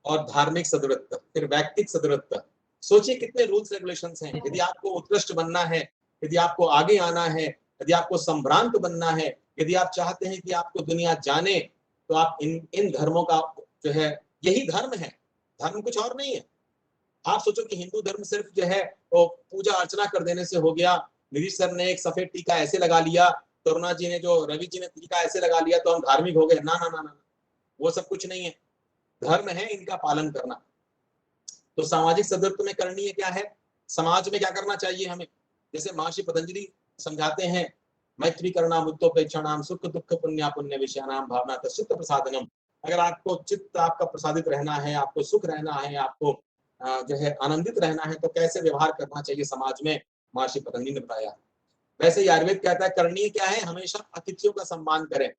और धार्मिक सदृढ़, फिर व्यक्तिक सदृढ़। सोचिए कितने रूल्स रेगुलेशंस हैं। यदि आपको उत्कृष्ट बनना है, यदि आपको आगे आना है, यदि आपको संभ्रांत बनना है, यदि आप चाहते हैं कि आपको दुनिया जाने, तो आप इन धर्मों का जो है, यही धर्म है, धर्म कुछ और नहीं है। आप सोचो कि हिंदू धर्म सिर्फ जो है वो पूजा अर्चना कर देने से हो गया, नीतीश सर ने एक सफेद टीका ऐसे लगा लिया, करुणा जी ने, जो रवि जी ने टीका ऐसे लगा लिया तो हम धार्मिक हो गए। ना ना ना ना, वो सब कुछ नहीं है। धर्म है इनका पालन करना। तो सामाजिक सदृढ़ में करणीय क्या है, समाज में क्या करना चाहिए हमें, जैसे महर्षि पतंजलि समझाते हैं, मैत्री करना मुक्तोपेक्षाणाम सुख दुख पुण्य पुण्य विषयानाम भावना चित्त प्रसादनम। अगर आपको चित्त आपका प्रसादित रहना है, आपको सुख रहना है, आपको जो है आनंदित रहना है, तो कैसे व्यवहार करना चाहिए समाज में, महर्षि पतंजलि ने बताया। वैसे ही आयुर्वेद कहता है करणीय क्या है, हमेशा अतिथियों का सम्मान करें।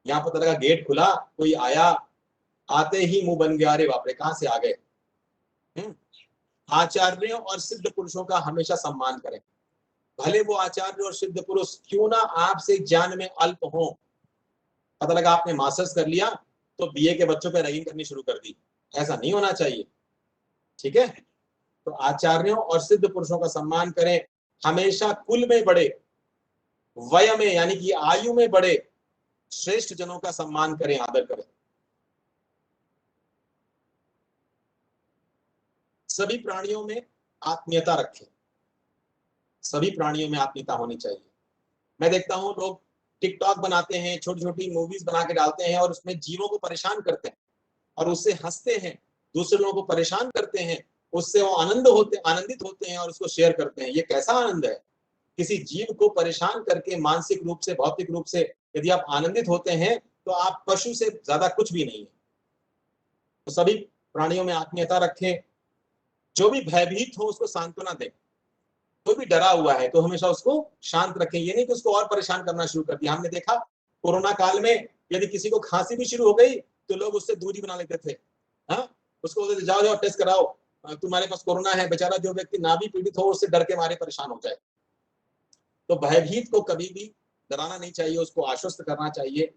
यहाँ पता लगा गेट खुला, कोई आया, आते ही मुंह बन गया, अरे बाप रे कहां से आ गए। आचार्यों और सिद्ध पुरुषों का हमेशा सम्मान करें, भले वो आचार्य और सिद्ध पुरुष क्यों ना आपसे ज्ञान में अल्प हो। पता लगा आपने मास्टर्स कर लिया तो बीए के बच्चों पर रैगिंग करनी शुरू कर दी, ऐसा नहीं होना चाहिए। ठीक है, तो आचार्यों और सिद्ध पुरुषों का सम्मान करें, हमेशा कुल में बड़े, वय में यानी कि आयु में बड़े श्रेष्ठ जनों का सम्मान करें, आदर करें। सभी प्राणियों में आत्मीयता रखें, सभी प्राणियों में आत्मीयता होनी चाहिए। मैं देखता हूं लोग टिकटॉक बनाते हैं, छोटी छोटी मूवीज बना के डालते हैं और उसमें जीवों को परेशान करते हैं और उससे हंसते हैं, दूसरे लोगों को परेशान करते हैं, उससे वो आनंदित होते हैं और उसको शेयर करते हैं। ये कैसा आनंद है? किसी जीव को परेशान करके मानसिक रूप से, भौतिक रूप से यदि आप आनंदित होते हैं तो आप पशु से ज्यादा कुछ भी नहीं है। तो सभी प्राणियों में आत्मीयता रखें, जो भी भयभीत हो उसको सांत्वना दें, कोई भी डरा हुआ है तो हमेशा उसको शांत रखें। ये नहीं कि उसको और परेशान करना शुरू कर दिया। हमने देखा कोरोना काल में यदि किसी को खांसी भी शुरू हो गई तो लोग उससे दूरी बना लेते थे। हाँ, उसको जाओ जाओ टेस्ट कराओ, तुम्हारे पास कोरोना है। बेचारा जो व्यक्ति ना भी पीड़ित हो उससे डर के मारे परेशान हो जाए। तो भयभीत को कभी भी डराना नहीं चाहिए, उसको आश्वस्त करना चाहिए।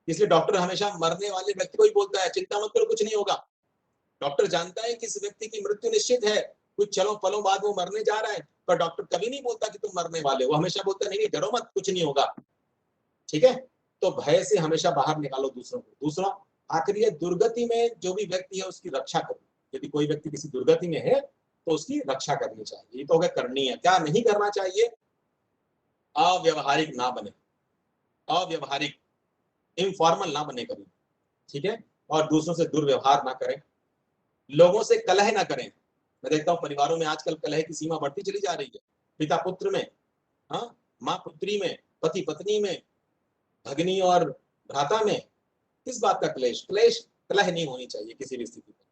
इसलिए डॉक्टर हमेशा मरने वाले व्यक्ति को ही बोलता है चिंता मत करो, कुछ नहीं होगा। डॉक्टर जानता है कि इस व्यक्ति की मृत्यु निश्चित है, कुछ चलो पलों बाद वो मरने जा रहा है, पर डॉक्टर कभी नहीं बोलता कि तुम मरने वाले हो। वो हमेशा बोलता नहीं डरो मत, कुछ नहीं होगा। ठीक है, तो भय से हमेशा बाहर निकालो दूसरों को। दूसरा आखिरी है, दुर्गति में जो भी व्यक्ति है उसकी रक्षा करो। यदि कोई व्यक्ति किसी दुर्गति में है तो उसकी रक्षा करनी चाहिए। ये तो अगर करनी है, क्या नहीं करना चाहिए, अव्यवहारिक ना बने, अव्यवहारिक इनफॉर्मल ना बने कभी। ठीक है, और दूसरों से दुर्व्यवहार ना करें, लोगों से कलह ना करें। मैं देखता हूं परिवारों में आजकल कलह की सीमा बढ़ती चली जा रही है, पिता पुत्र में, हाँ, माँ पुत्री में, पति पत्नी में, भगिनी और भ्राता में। किस बात का क्लेश? कलह नहीं होनी चाहिए किसी भी स्थिति में।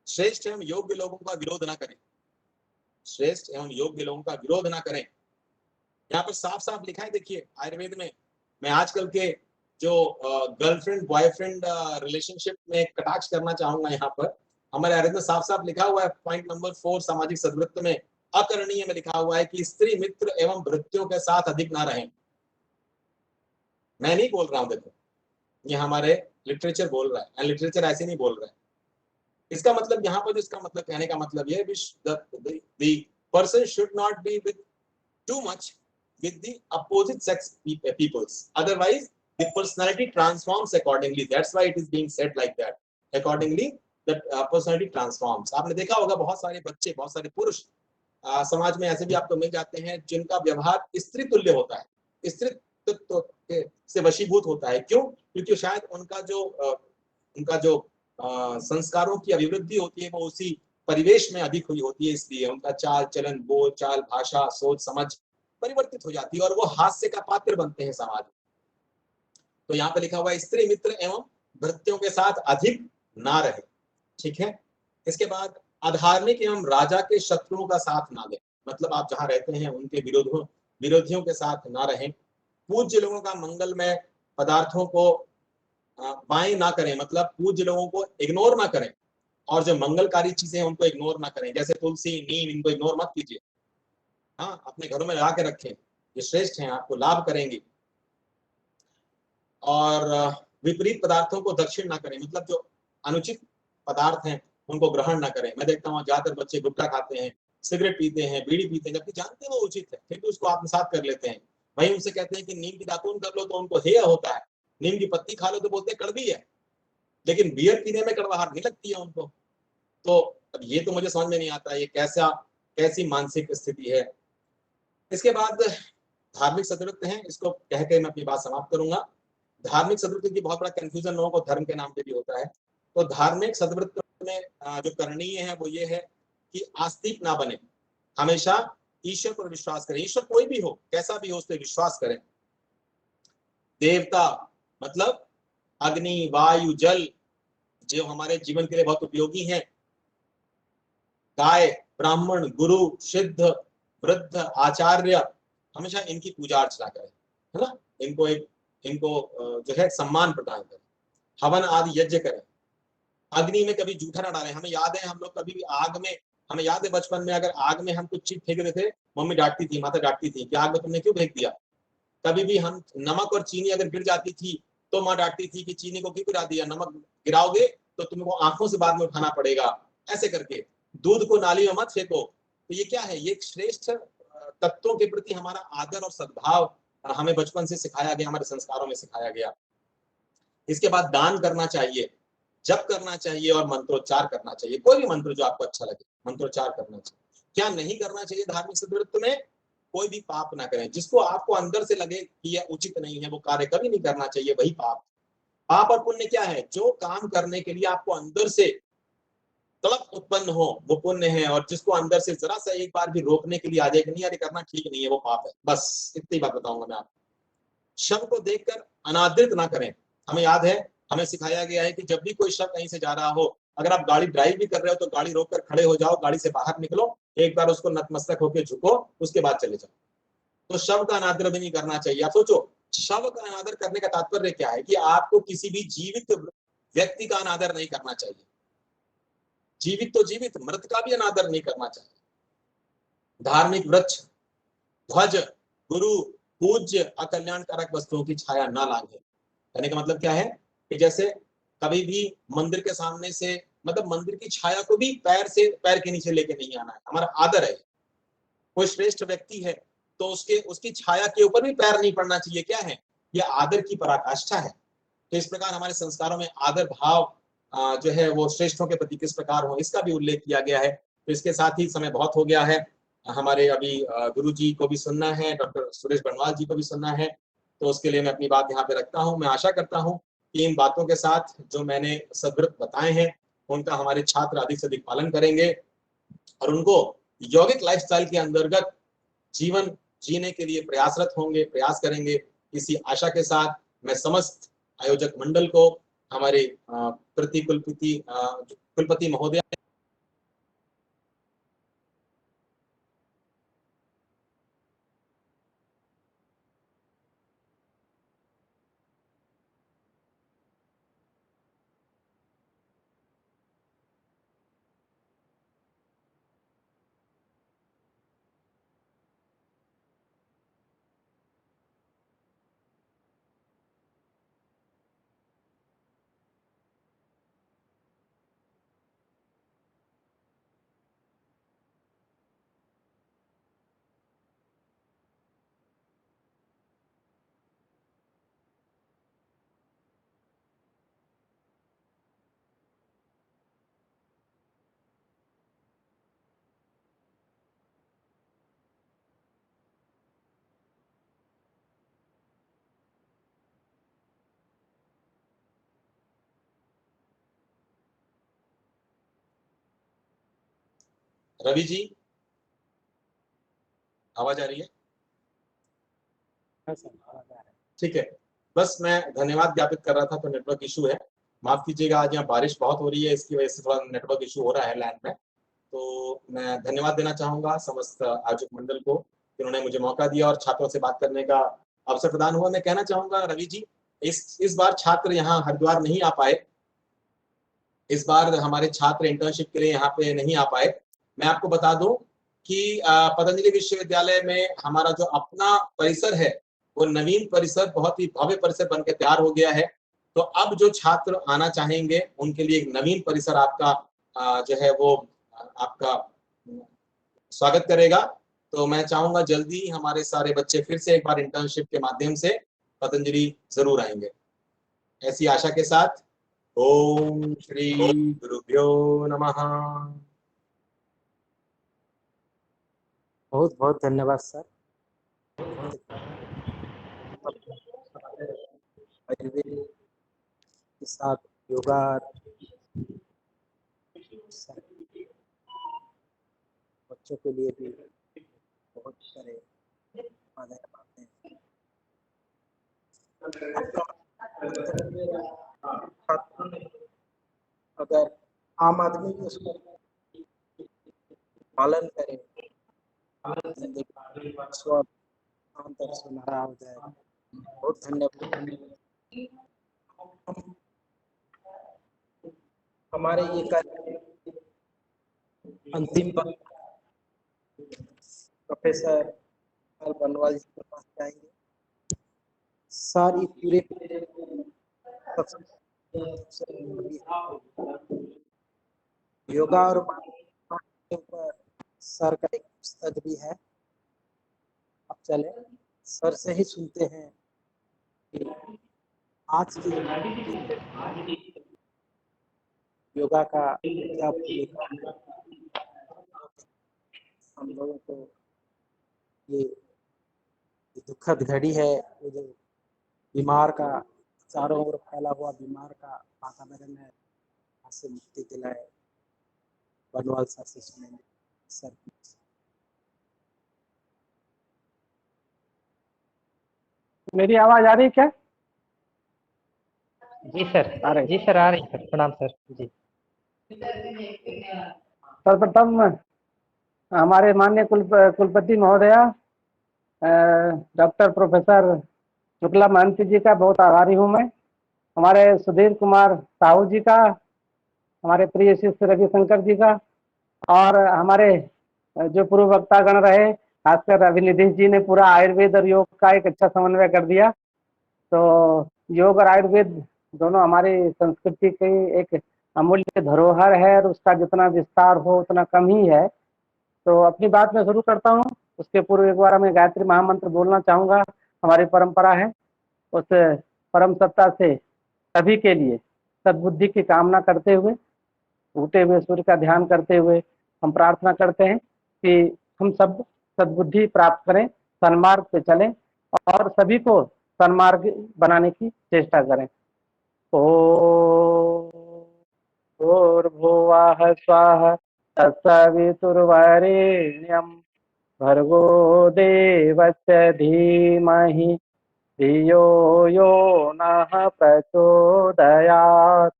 श्रेष्ठ एवं योग्य लोगों का विरोध ना करें, श्रेष्ठ एवं योग्य लोगों का विरोध ना करें। यहाँ पर साफ साफ लिखा है, देखिए आयुर्वेद में। मैं आजकल के जो गर्लफ्रेंड बॉयफ्रेंड रिलेशनशिप में कटाक्ष करना चाहूंगा यहाँ पर। हमारे आयुर्वेद में साफ साफ लिखा हुआ है, पॉइंट नंबर 4 सामाजिक सद्वृत्त में, अकरणीय में लिखा हुआ है कि स्त्री मित्र एवं भृत्यों के साथ अधिक ना रहें। मैं नहीं बोल रहा हूं, देखो ये हमारे लिटरेचर बोल रहा है, लिटरेचर ऐसे नहीं बोल रहा है। इसका मतलब यहाँ पर, इसका मतलब कहने का मतलब ये है, person should not be with too much with the opposite sex peoples, otherwise the personality transforms accordingly. That's why it is being said like that, accordingly the personality transforms. आपने देखा होगा बहुत सारे बच्चे, बहुत सारे पुरुष समाज में ऐसे भी आपको मिल जाते हैं जिनका व्यवहार स्त्री तुल्य होता है, स्त्रीत्व से वशीभूत होता है। क्यों? क्योंकि शायद उनका जो संस्कारों की अभिवृद्धि होती है वो उसी परिवेश में अधिक हुई होती है, इसलिए उनका चाल चलन, बोल चाल, भाषा, सोच समझ परिवर्तित हो जाती है और वो हास्य का पात्र बनते हैं समाज में। तो यहाँ पे लिखा हुआ है स्त्री मित्र एवं भृत्यों के साथ अधिक ना रहे। ठीक है, इसके बाद अधार्मिक एवं राजा के शत्रुओं का साथ ना दें। मतलब आप जहां रहते हैं उनके विरोधियों के साथ ना रहें। पूज्य लोगों का मंगलमय पदार्थों को बाएं ना करें, मतलब पूज्य लोगों को इग्नोर ना करें, और जो मंगलकारी चीजें हैं उनको इग्नोर ना करें, जैसे तुलसी, नीम, इनको इग्नोर मत कीजिए। हाँ, अपने घरों में लगा के रखें, ये श्रेष्ठ हैं, आपको लाभ करेंगे। और विपरीत पदार्थों को दक्षिण ना करें, मतलब जो अनुचित पदार्थ हैं उनको ग्रहण ना करें। मैं देखता हूँ ज्यादातर बच्चे गुटखा खाते हैं, सिगरेट पीते हैं, बीड़ी पीते हैं, जबकि जानते हैं वो उचित है, फिर भी उसको आत्मसात कर लेते हैं। वहीं उनसे कहते हैं कि नीम की दातून कर लो तो उनको हेय होता है, नीम की पत्ती खा लो तो बोलते हैं कड़वी है, लेकिन बियर पीने में कड़वाहट नहीं लगती है उनको। तो अब ये तो मुझे समझ में नहीं आता, ये कैसी मानसिक स्थिति है। इसके बाद धार्मिक सदवृत्त हैं, इसको कह के मैं अपनी बात समाप्त करूंगा। धार्मिक सदवृत्त की बहुत बड़ा कंफ्यूजन लोगों को धर्म के नाम पे भी होता है। तो धार्मिक सदवृत्त में जो करणीय है वो ये है कि आस्तिक ना बने, हमेशा ईश्वर पर विश्वास करें, ईश्वर कोई भी हो, कैसा भी हो, उस पर विश्वास करें। देवता मतलब अग्नि, वायु, जल, जो हमारे जीवन के लिए बहुत उपयोगी हैं, गाय, ब्राह्मण, गुरु, सिद्ध, वृद्ध, आचार्य, हमेशा इनकी पूजा अर्चना करें, है ना। इनको जो है सम्मान प्रदान करें, हवन आदि यज्ञ करें, अग्नि में कभी जूठा ना डालें। हमें याद है हम लोग कभी भी आग में, हमें याद है बचपन में अगर आग में हम कुछ चीज फेंक देते, मम्मी डांटती थी, माता डांटती थी कि आग में तुमने क्यों फेंक दिया। कभी भी हम नमक और चीनी अगर गिर जाती थी तो माँ डांटती थी कि चीनी को क्यों गिरा दिया, नमक गिराओगे तो तुमको आंखों से बाद में उठाना पड़ेगा, ऐसे करके। दूध को नाली में मत फेंको। तो ये क्या है, ये श्रेष्ठ तत्वों के प्रति हमारा आदर और सद्भाव हमें बचपन से सिखाया गया, हमारे संस्कारों में सिखाया गया। इसके बाद दान करना चाहिए, जप करना चाहिए और मंत्रोच्चार करना चाहिए, कोई भी मंत्र जो आपको अच्छा लगे मंत्रोच्चार करना चाहिए। क्या नहीं करना चाहिए धार्मिक सदवृत्त में, कोई भी पाप ना करें, जिसको आपको अंदर से लगे कि यह उचित नहीं है वो कार्य कभी नहीं करना चाहिए, वही पाप। पाप और पुण्य क्या है, जो काम करने के लिए आपको अंदर से तड़प उत्पन्न हो वो पुण्य है, और जिसको अंदर से जरा सा एक बार भी रोकने के लिए आ जाए कि नहीं यार करना ठीक नहीं है, वो पाप है। बस इतनी बात बताऊंगा मैं आपको। शव को देखकर अनादृत ना करें। हमें याद है, हमें सिखाया गया है कि जब भी कोई शव कहीं से जा रहा हो, अगर आप गाड़ी ड्राइव भी कर रहे हो तो गाड़ी रोककर खड़े हो जाओ, गाड़ी से बाहर निकलो, एक बार उसको नतमस्तक होकर झुको, उसके बाद चले जाओ। तो शव का अनादर भी नहीं करना चाहिए। आप सोचो, शव का अनादर करने का तात्पर्य क्या है कि आपको किसी भी जीवित व्यक्ति का अनादर नहीं करना चाहिए। जीवित तो जीवित, मृत का भी अनादर नहीं करना चाहिए। धार्मिक वृक्ष, ध्वज, गुरु, पूज्य, अकल्याणकारक वस्तुओं की छाया ना लांघे। कहने का मतलब क्या है कि जैसे कभी भी मंदिर के सामने से, मतलब मंदिर की छाया को भी पैर के नीचे लेके नहीं आना है, हमारा आदर है। कोई श्रेष्ठ व्यक्ति है तो उसकी छाया के ऊपर भी पैर नहीं पड़ना चाहिए। क्या है, यह आदर की पराकाष्ठा है। तो इस प्रकार हमारे संस्कारों में आदर भाव जो है वो श्रेष्ठों के प्रति किस प्रकार हो, इसका भी उल्लेख किया गया है। तो इसके साथ ही समय बहुत हो गया है, हमारे अभी गुरु जी को भी सुनना है, डॉक्टर सुरेश बंडवाल जी को भी सुनना है। तो उसके लिए मैं अपनी बात यहाँ पे रखता हूँ। मैं आशा करता हूँ कि इन बातों के साथ जो मैंने सद्वृत्त बताए हैं उनका हमारे छात्र अधिक से अधिक पालन करेंगे और उनको यौगिक लाइफस्टाइल के अंतर्गत जीवन जीने के लिए प्रयासरत होंगे, प्रयास करेंगे। इसी आशा के साथ मैं समस्त आयोजक मंडल को, हमारे कुलपति महोदय, रवि जी, आवाज आ रही है? ठीक है, बस मैं धन्यवाद ज्ञापित कर रहा था, तो नेटवर्क इशू है, माफ कीजिएगा। आज यहाँ बारिश बहुत हो रही है, इसकी वजह से थोड़ा नेटवर्क इशू हो रहा है लैंड में। तो मैं धन्यवाद देना चाहूंगा समस्त आयोजक मंडल को, जिन्होंने मुझे मौका दिया और छात्रों से बात करने का अवसर प्रदान हुआ। मैं कहना चाहूंगा रवि जी, इस बार छात्र यहाँ हरिद्वार नहीं आ पाए, इस बार हमारे छात्र इंटर्नशिप के लिए यहाँ पे नहीं आ पाए। मैं आपको बता दूं कि पतंजलि विश्वविद्यालय में हमारा जो अपना परिसर है वो नवीन परिसर, बहुत ही भव्य परिसर बनकर तैयार हो गया है। तो अब जो छात्र आना चाहेंगे उनके लिए एक नवीन परिसर आपका जो है वो आपका स्वागत करेगा। तो मैं चाहूंगा जल्दी ही हमारे सारे बच्चे फिर से एक बार इंटर्नशिप के माध्यम से पतंजलि जरूर आएंगे, ऐसी आशा के साथ। ओम श्री गुरुभ्यो नमः। बहुत बहुत धन्यवाद सर। आयुर्वेद के साथ योगा बच्चों के लिए भी बहुत सारे फायदे हैं। अगर आम आदमी भी उसको पालन करे, जिंदगी अंतर सुनहरा हो जाएगा। बहुत धन्यवाद। हमारे ये कार्य अंतिम बार प्रोफेसर बनवाल जी के पास जाएंगे। सारी पूरे योगा और के ऊपर सर का एक पुस्तक भी है। अब चले सर से ही सुनते हैं कि आज की योगा का क्या भूमिका हम लोगों को ये दुखद घड़ी है, वो जो बीमार का चारों ओर फैला हुआ बीमार का वातावरण है, से मुक्ति दिलाए। बनवाल सर से सुनेंगे। सर मेरी आवाज आ रही क्या? जी सर, आ रही, जी सर आ रही सर। प्रणाम सर जी। सर्वप्रथम हमारे माननीय कुलपति महोदया डॉक्टर प्रोफेसर शुक्ला महंती जी का बहुत आभारी हूँ मैं। हमारे सुधीर कुमार साहू जी का, हमारे प्रिय शिष्य रविशंकर जी का, और हमारे जो पूर्व वक्तागण रहे, खासकर अभिनिधि जी ने पूरा आयुर्वेद और योग का एक अच्छा समन्वय कर दिया। तो योग और आयुर्वेद दोनों हमारी संस्कृति की एक अमूल्य धरोहर है और उसका जितना विस्तार हो उतना कम ही है। तो अपनी बात मैं शुरू करता हूँ। उसके पूर्व एक बार मैं गायत्री महामंत्र बोलना चाहूँगा। हमारी परंपरा है, उस परम सत्ता से सभी के लिए सद्बुद्धि की कामना करते हुए, उगते हुए सूर्य का ध्यान करते हुए हम प्रार्थना करते हैं कि हम सब सद्बुद्धि प्राप्त करें, सन्मार्ग पे चलें और सभी को सन्मार्ग बनाने की चेष्टा करें। भूर्भुवः स्वः तत्सवितुर्वरेण्यं भर्गो देवस्य धीमहि धियो यो नः प्रचोदयात्।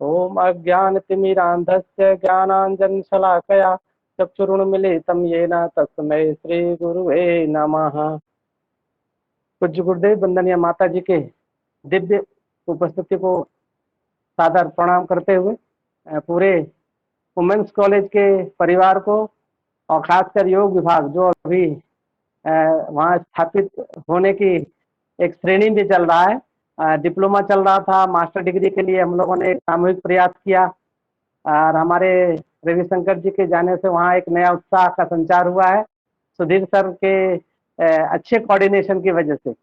ओम अज्ञानतिमिरान्धस्य ज्ञानाञ्जनशलाकया चक्षुरुन्मीलितं येन तस्मै श्रीगुरुवे नमः। पूज्य गुरुदेव वंदनीय माता जी के दिव्य उपस्थिति को सादर प्रणाम करते हुए पूरे वुमेन्स कॉलेज के परिवार को और खासकर योग विभाग जो अभी वहाँ स्थापित होने की एक श्रेणी में चल रहा है, डिप्लोमा चल रहा था, मास्टर डिग्री के लिए हम लोगों ने एक सामूहिक प्रयास किया और हमारे रविशंकर जी के जाने से वहाँ एक नया उत्साह का संचार हुआ है। सुधीर सर के अच्छे कोऑर्डिनेशन की वजह से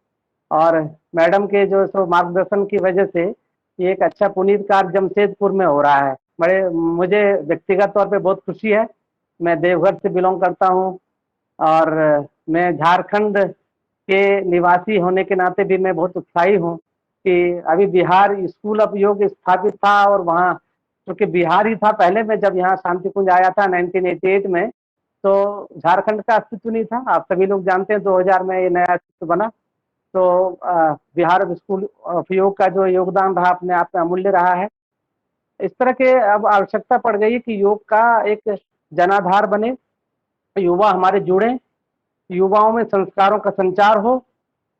और मैडम के जो सो मार्गदर्शन की वजह से ये एक अच्छा पुनीत कार्य जमशेदपुर में हो रहा है। मुझे व्यक्तिगत तौर पे बहुत खुशी है। मैं देवघर से बिलोंग करता हूँ और मैं झारखंड के निवासी होने के नाते भी मैं बहुत उत्साही हूँ कि अभी बिहार स्कूल ऑफ योग स्थापित था और वहाँ क्योंकि बिहार ही था पहले। मैं जब यहाँ शांति कुंज आया था 1988 में, तो झारखंड का अस्तित्व नहीं था। आप सभी लोग जानते हैं 2000 में ये नया अस्तित्व बना। तो बिहार स्कूल ऑफ योग का जो योगदान रहा अपने आप में अमूल्य रहा है। इस तरह के अब आवश्यकता पड़ गई है कि योग का एक जनाधार बने, युवा हमारे जुड़े, युवाओं में संस्कारों का संचार हो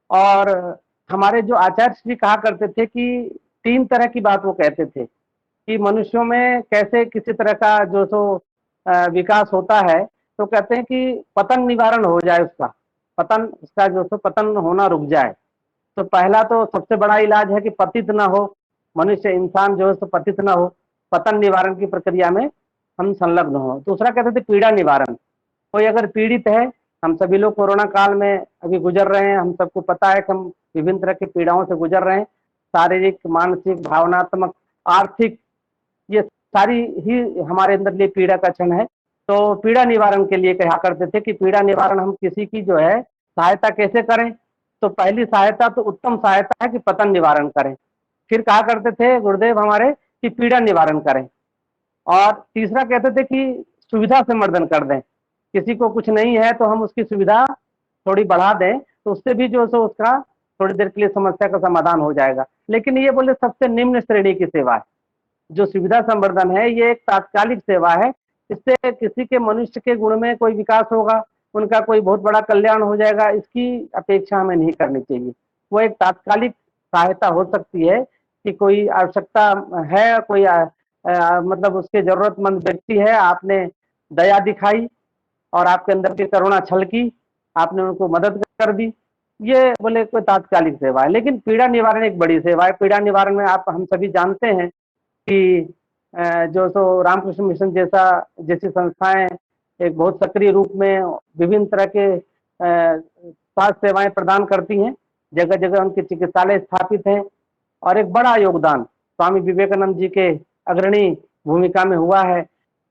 और हमारे जो आचार्य श्री कहा करते थे कि 3 तरह की बात वो कहते थे कि मनुष्यों में कैसे किसी तरह का जो सो विकास होता है, तो कहते हैं कि पतन निवारण हो जाए, उसका जो सो पतन होना रुक जाए। तो पहला तो सबसे बड़ा इलाज है कि पतित ना हो, मनुष्य इंसान जो है सो पतित ना हो, पतन निवारण की प्रक्रिया में हम संलग्न हो। दूसरा कहते थे पीड़ा निवारण, कोई अगर पीड़ित है, हम सभी लोग कोरोना काल में अभी गुजर रहे हैं, हम सबको पता है कि हम विभिन्न तरह की पीड़ाओं से गुजर रहे हैं, शारीरिक, मानसिक, भावनात्मक, आर्थिक, ये सारी ही हमारे अंदर लिए पीड़ा का क्षण है। तो पीड़ा निवारण के लिए कहा करते थे कि पीड़ा निवारण हम किसी की जो है सहायता कैसे करें। तो पहली सहायता तो उत्तम सहायता है कि पतन निवारण करें। फिर कहा करते थे गुरुदेव हमारे कि पीड़ा निवारण करें। और तीसरा कहते थे कि सुविधा संवर्धन कर दें, किसी को कुछ नहीं है तो हम उसकी सुविधा थोड़ी बढ़ा दें, तो उससे भी जो सो उसका थोड़ी देर के लिए समस्या का समाधान हो जाएगा। लेकिन ये बोले सबसे निम्न श्रेणी की सेवा है, जो सुविधा संवर्धन है ये एक तात्कालिक सेवा है, इससे किसी के मनुष्य के गुण में कोई विकास होगा, उनका कोई बहुत बड़ा कल्याण हो जाएगा, इसकी अपेक्षा हमें नहीं करनी चाहिए। वो एक तात्कालिक सहायता हो सकती है कि कोई आवश्यकता है, कोई मतलब उसके जरूरतमंद व्यक्ति है, आपने दया दिखाई और आपके अंदर की करुणा छलकी, आपने उनको मदद कर दी, ये बोले कोई तात्कालिक सेवा है। लेकिन पीड़ा निवारण एक बड़ी सेवा है। पीड़ा निवारण में आप हम सभी जानते हैं कि जो सो रामकृष्ण मिशन जैसी संस्थाएं एक बहुत सक्रिय रूप में विभिन्न तरह के स्वास्थ्य सेवाएं प्रदान करती हैं, जगह जगह उनके चिकित्सालय स्थापित हैं, और एक बड़ा योगदान स्वामी विवेकानंद जी के अग्रणी भूमिका में हुआ है।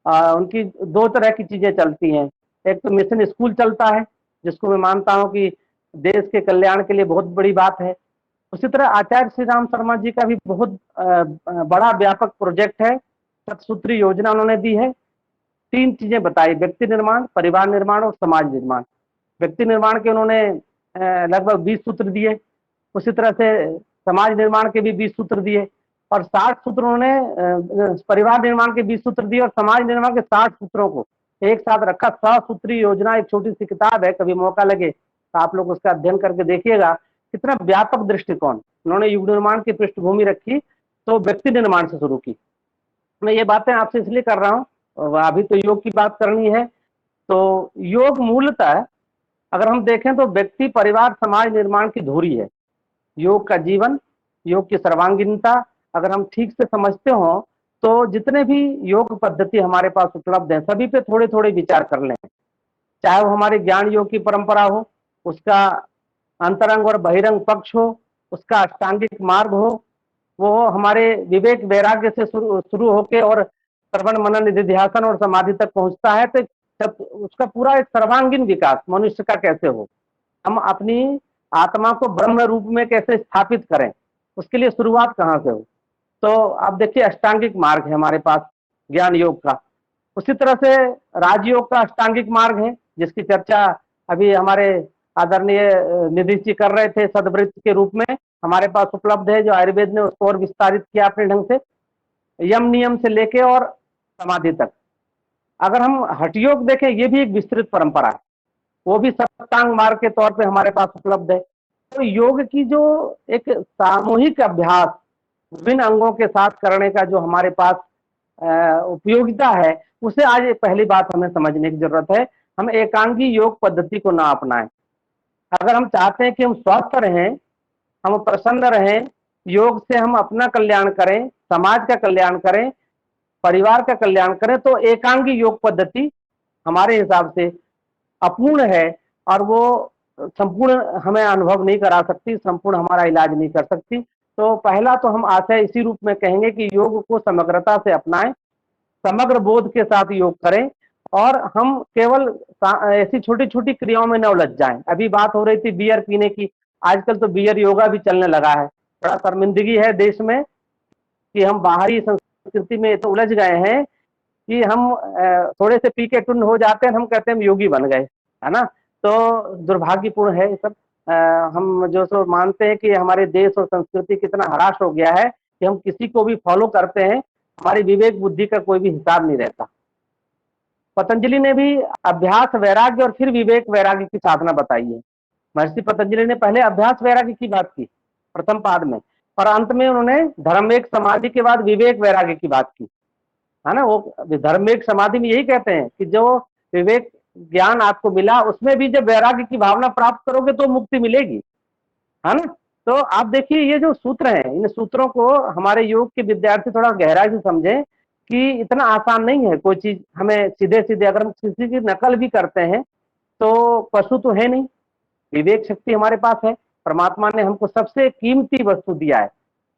उनकी 2 तरह की चीजें चलती हैं, एक तो मिशन स्कूल चलता है, जिसको मैं मानता हूं कि देश के कल्याण के लिए बहुत बड़ी बात है। उसी तरह आचार्य श्री राम शर्मा जी का भी बहुत बड़ा व्यापक प्रोजेक्ट है, शतसूत्री योजना उन्होंने दी है। 3 चीजें बताई, व्यक्ति निर्माण, परिवार निर्माण और समाज निर्माण। व्यक्ति निर्माण के उन्होंने लगभग 20 सूत्र दिए, उसी तरह से समाज निर्माण के भी 20 सूत्र दिए, और 60 सूत्र उन्होंने परिवार निर्माण के 20 सूत्र दिए और समाज निर्माण के 60 सूत्रों को एक साथ रखा। 100 सूत्री योजना एक छोटी सी किताब है, कभी मौका लगे तो आप लोग उसका अध्ययन करके देखिएगा, कितना व्यापक दृष्टिकोण उन्होंने युग निर्माण की पृष्ठभूमि रखी, तो व्यक्ति निर्माण से शुरू की। मैं ये बातें आपसे इसलिए कर रहा हूँ, अभी तो योग की बात करनी है। तो योग मूलतः अगर हम देखें तो व्यक्ति, परिवार, समाज निर्माण की धुरी है। योग का जीवन, योग की सर्वांगीणता अगर हम ठीक से समझते हो तो जितने भी योग पद्धति हमारे पास उपलब्ध है सभी पे थोड़े थोड़े विचार कर लें। चाहे वो हमारे ज्ञान योग की परंपरा हो, उसका अंतरंग और बहिरंग पक्ष हो, उसका अष्टांगिक मार्ग हो, वो हमारे विवेक वैराग्य से शुरू होके और श्रवण मनन निधिध्यासन और समाधि तक पहुंचता है। तो उसका पूरा एक सर्वांगीण विकास मनुष्य का कैसे हो, हम अपनी आत्मा को ब्रह्म रूप में कैसे स्थापित करें, उसके लिए शुरुआत कहाँ से हो। तो आप देखिए अष्टांगिक मार्ग है हमारे पास ज्ञान योग का, उसी तरह से राजयोग का अष्टांगिक मार्ग है, जिसकी चर्चा अभी हमारे आदरणीय निधि जी कर रहे थे, सदवृत्त के रूप में हमारे पास उपलब्ध है, जो आयुर्वेद ने उसको और विस्तारित किया अपने ढंग से, यम नियम से लेके और समाधि तक। अगर हम हठयोग देखें, ये भी एक विस्तृत परंपरा है, वो भी सप्तांग मार्ग के तौर पे हमारे पास उपलब्ध है। तो योग की जो एक सामूहिक अभ्यास विभिन्न अंगों के साथ करने का जो हमारे पास उपयोगिता है, उसे आज पहली बात हमें समझने की जरूरत है। हम एकांगी योग पद्धति को ना अपनाएं। अगर हम चाहते हैं कि हम स्वस्थ रहें, हम प्रसन्न रहें, योग से हम अपना कल्याण करें, समाज का कल्याण करें, परिवार का कल्याण करें, तो एकांगी योग पद्धति हमारे हिसाब से अपूर्ण है और वो संपूर्ण हमें अनुभव नहीं करा सकती, संपूर्ण हमारा इलाज नहीं कर सकती। तो पहला तो हम आशय इसी रूप में कहेंगे कि योग को समग्रता से अपनाएं, समग्र बोध के साथ योग करें, और हम केवल ऐसी छोटी छोटी क्रियाओं में न उलझ जाएं। अभी बात हो रही थी बियर पीने की, आजकल तो बियर योगा भी चलने लगा है। बड़ा शर्मिंदगी है देश में कि हम बाहरी संस्कृति में तो उलझ गए हैं कि हम थोड़े से पी के टुन्न हो जाते हैं, हम कहते हैं हम योगी बन गए, है ना। तो दुर्भाग्यपूर्ण है ये सब। हम जो सो मानते हैं कि हमारे देश और संस्कृति कितना हराश हो गया है कि हम किसी को भी फॉलो करते हैं, हमारी विवेक बुद्धि का कोई भी हिसाब नहीं रहता। पतंजलि ने भी अभ्यास वैराग्य और फिर विवेक वैराग्य की साधना बताई है। महर्षि पतंजलि ने पहले अभ्यास वैराग्य की बात की प्रथम पाद में, और अंत में उन्होंने धर्मेक समाधि के बाद विवेक वैराग्य की बात की, है ना। वो धर्मेक समाधि में यही कहते हैं कि जो विवेक ज्ञान आपको मिला उसमें भी जब वैराग्य की भावना प्राप्त करोगे तो मुक्ति मिलेगी, है ना। तो आप देखिए ये जो सूत्र हैं, इन सूत्रों को हमारे योग के विद्यार्थी थोड़ा गहराई से समझें कि इतना आसान नहीं है कोई चीज हमें सीधे सीधे, अगर हम किसी की नकल भी करते हैं तो पशु तो है नहीं, विवेक शक्ति हमारे पास है। परमात्मा ने हमको सबसे कीमती वस्तु दिया है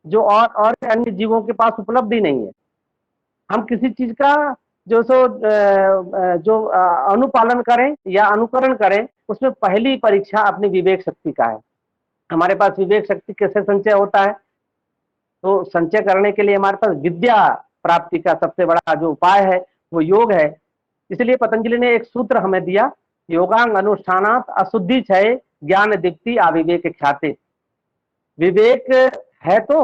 जो और अन्य जीवों के पास उपलब्ध ही नहीं है। हम किसी चीज का जो अनुपालन करें या अनुकरण करें, उसमें पहली परीक्षा अपनी विवेक शक्ति का है। हमारे पास विवेक शक्ति कैसे संचय होता है? तो संचय करने के लिए हमारे पास विद्या प्राप्ति का सबसे बड़ा जो उपाय है वो योग है। इसलिए पतंजलि ने एक सूत्र हमें दिया, योगांग अनुष्ठानात अशुद्धि क्षय ज्ञान दीप्ति अविवेक ख्याते। विवेक है तो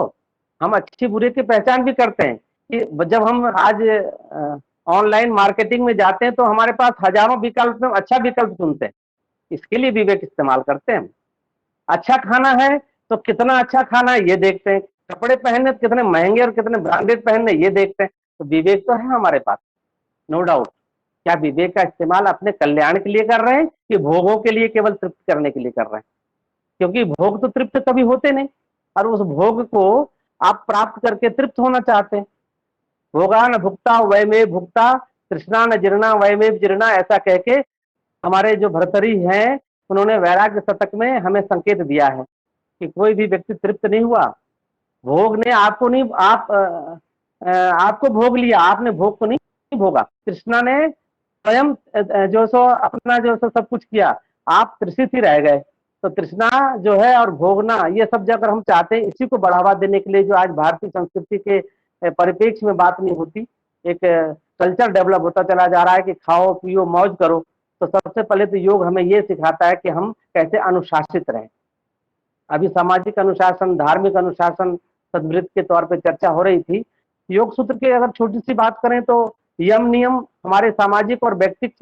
हम अच्छी बुरे की पहचान भी करते हैं कि जब हम आज ऑनलाइन मार्केटिंग में जाते हैं तो हमारे पास हजारों विकल्प में अच्छा विकल्प चुनते हैं, इसके लिए विवेक इस्तेमाल करते हैं। अच्छा खाना है तो कितना अच्छा खाना है ये देखते हैं, कपड़े पहनने तो कितने महंगे और कितने ब्रांडेड पहनने ये देखते हैं। तो विवेक तो है हमारे पास, नो डाउट। क्या विवेक का इस्तेमाल अपने कल्याण के लिए कर रहे हैं कि भोगों के लिए केवल तृप्त करने के लिए कर रहे हैं? क्योंकि भोग तो तृप्त कभी होते नहीं, और उस भोग को आप प्राप्त करके तृप्त होना चाहते हैं। भोगा न भुक्ता वैमेव भुक्ता, तृष्णा न जीर्णा वैमेव जीर्णा, ऐसा कह के हमारे जो भर्तृहरि हैं उन्होंने वैराग्य शतक में हमें संकेत दिया है कि कोई भी व्यक्ति तृप्त नहीं हुआ, भोग ने आपको नहीं आपको भोग लिया, आपने भोग को नहीं भोगा। कृष्णा ने स्वयं जो सो अपना जो सो सब कुछ किया, आप तृषित ही रह गए। तो तृष्णा जो है और भोगना, ये सब जगह हम चाहते हैं, इसी को बढ़ावा देने के लिए जो आज भारतीय संस्कृति के परिप्रेक्ष्य में बात नहीं होती, एक कल्चर डेवलप होता चला जा रहा है कि खाओ पियो मौज करो। तो सबसे पहले तो योग हमें ये सिखाता है कि हम कैसे अनुशासित रहें। अभी सामाजिक अनुशासन, धार्मिक अनुशासन, सद्वृत्त के तौर पे चर्चा हो रही थी। योग सूत्र की अगर छोटी सी बात करें तो यम नियम हमारे सामाजिक और व्यक्तिक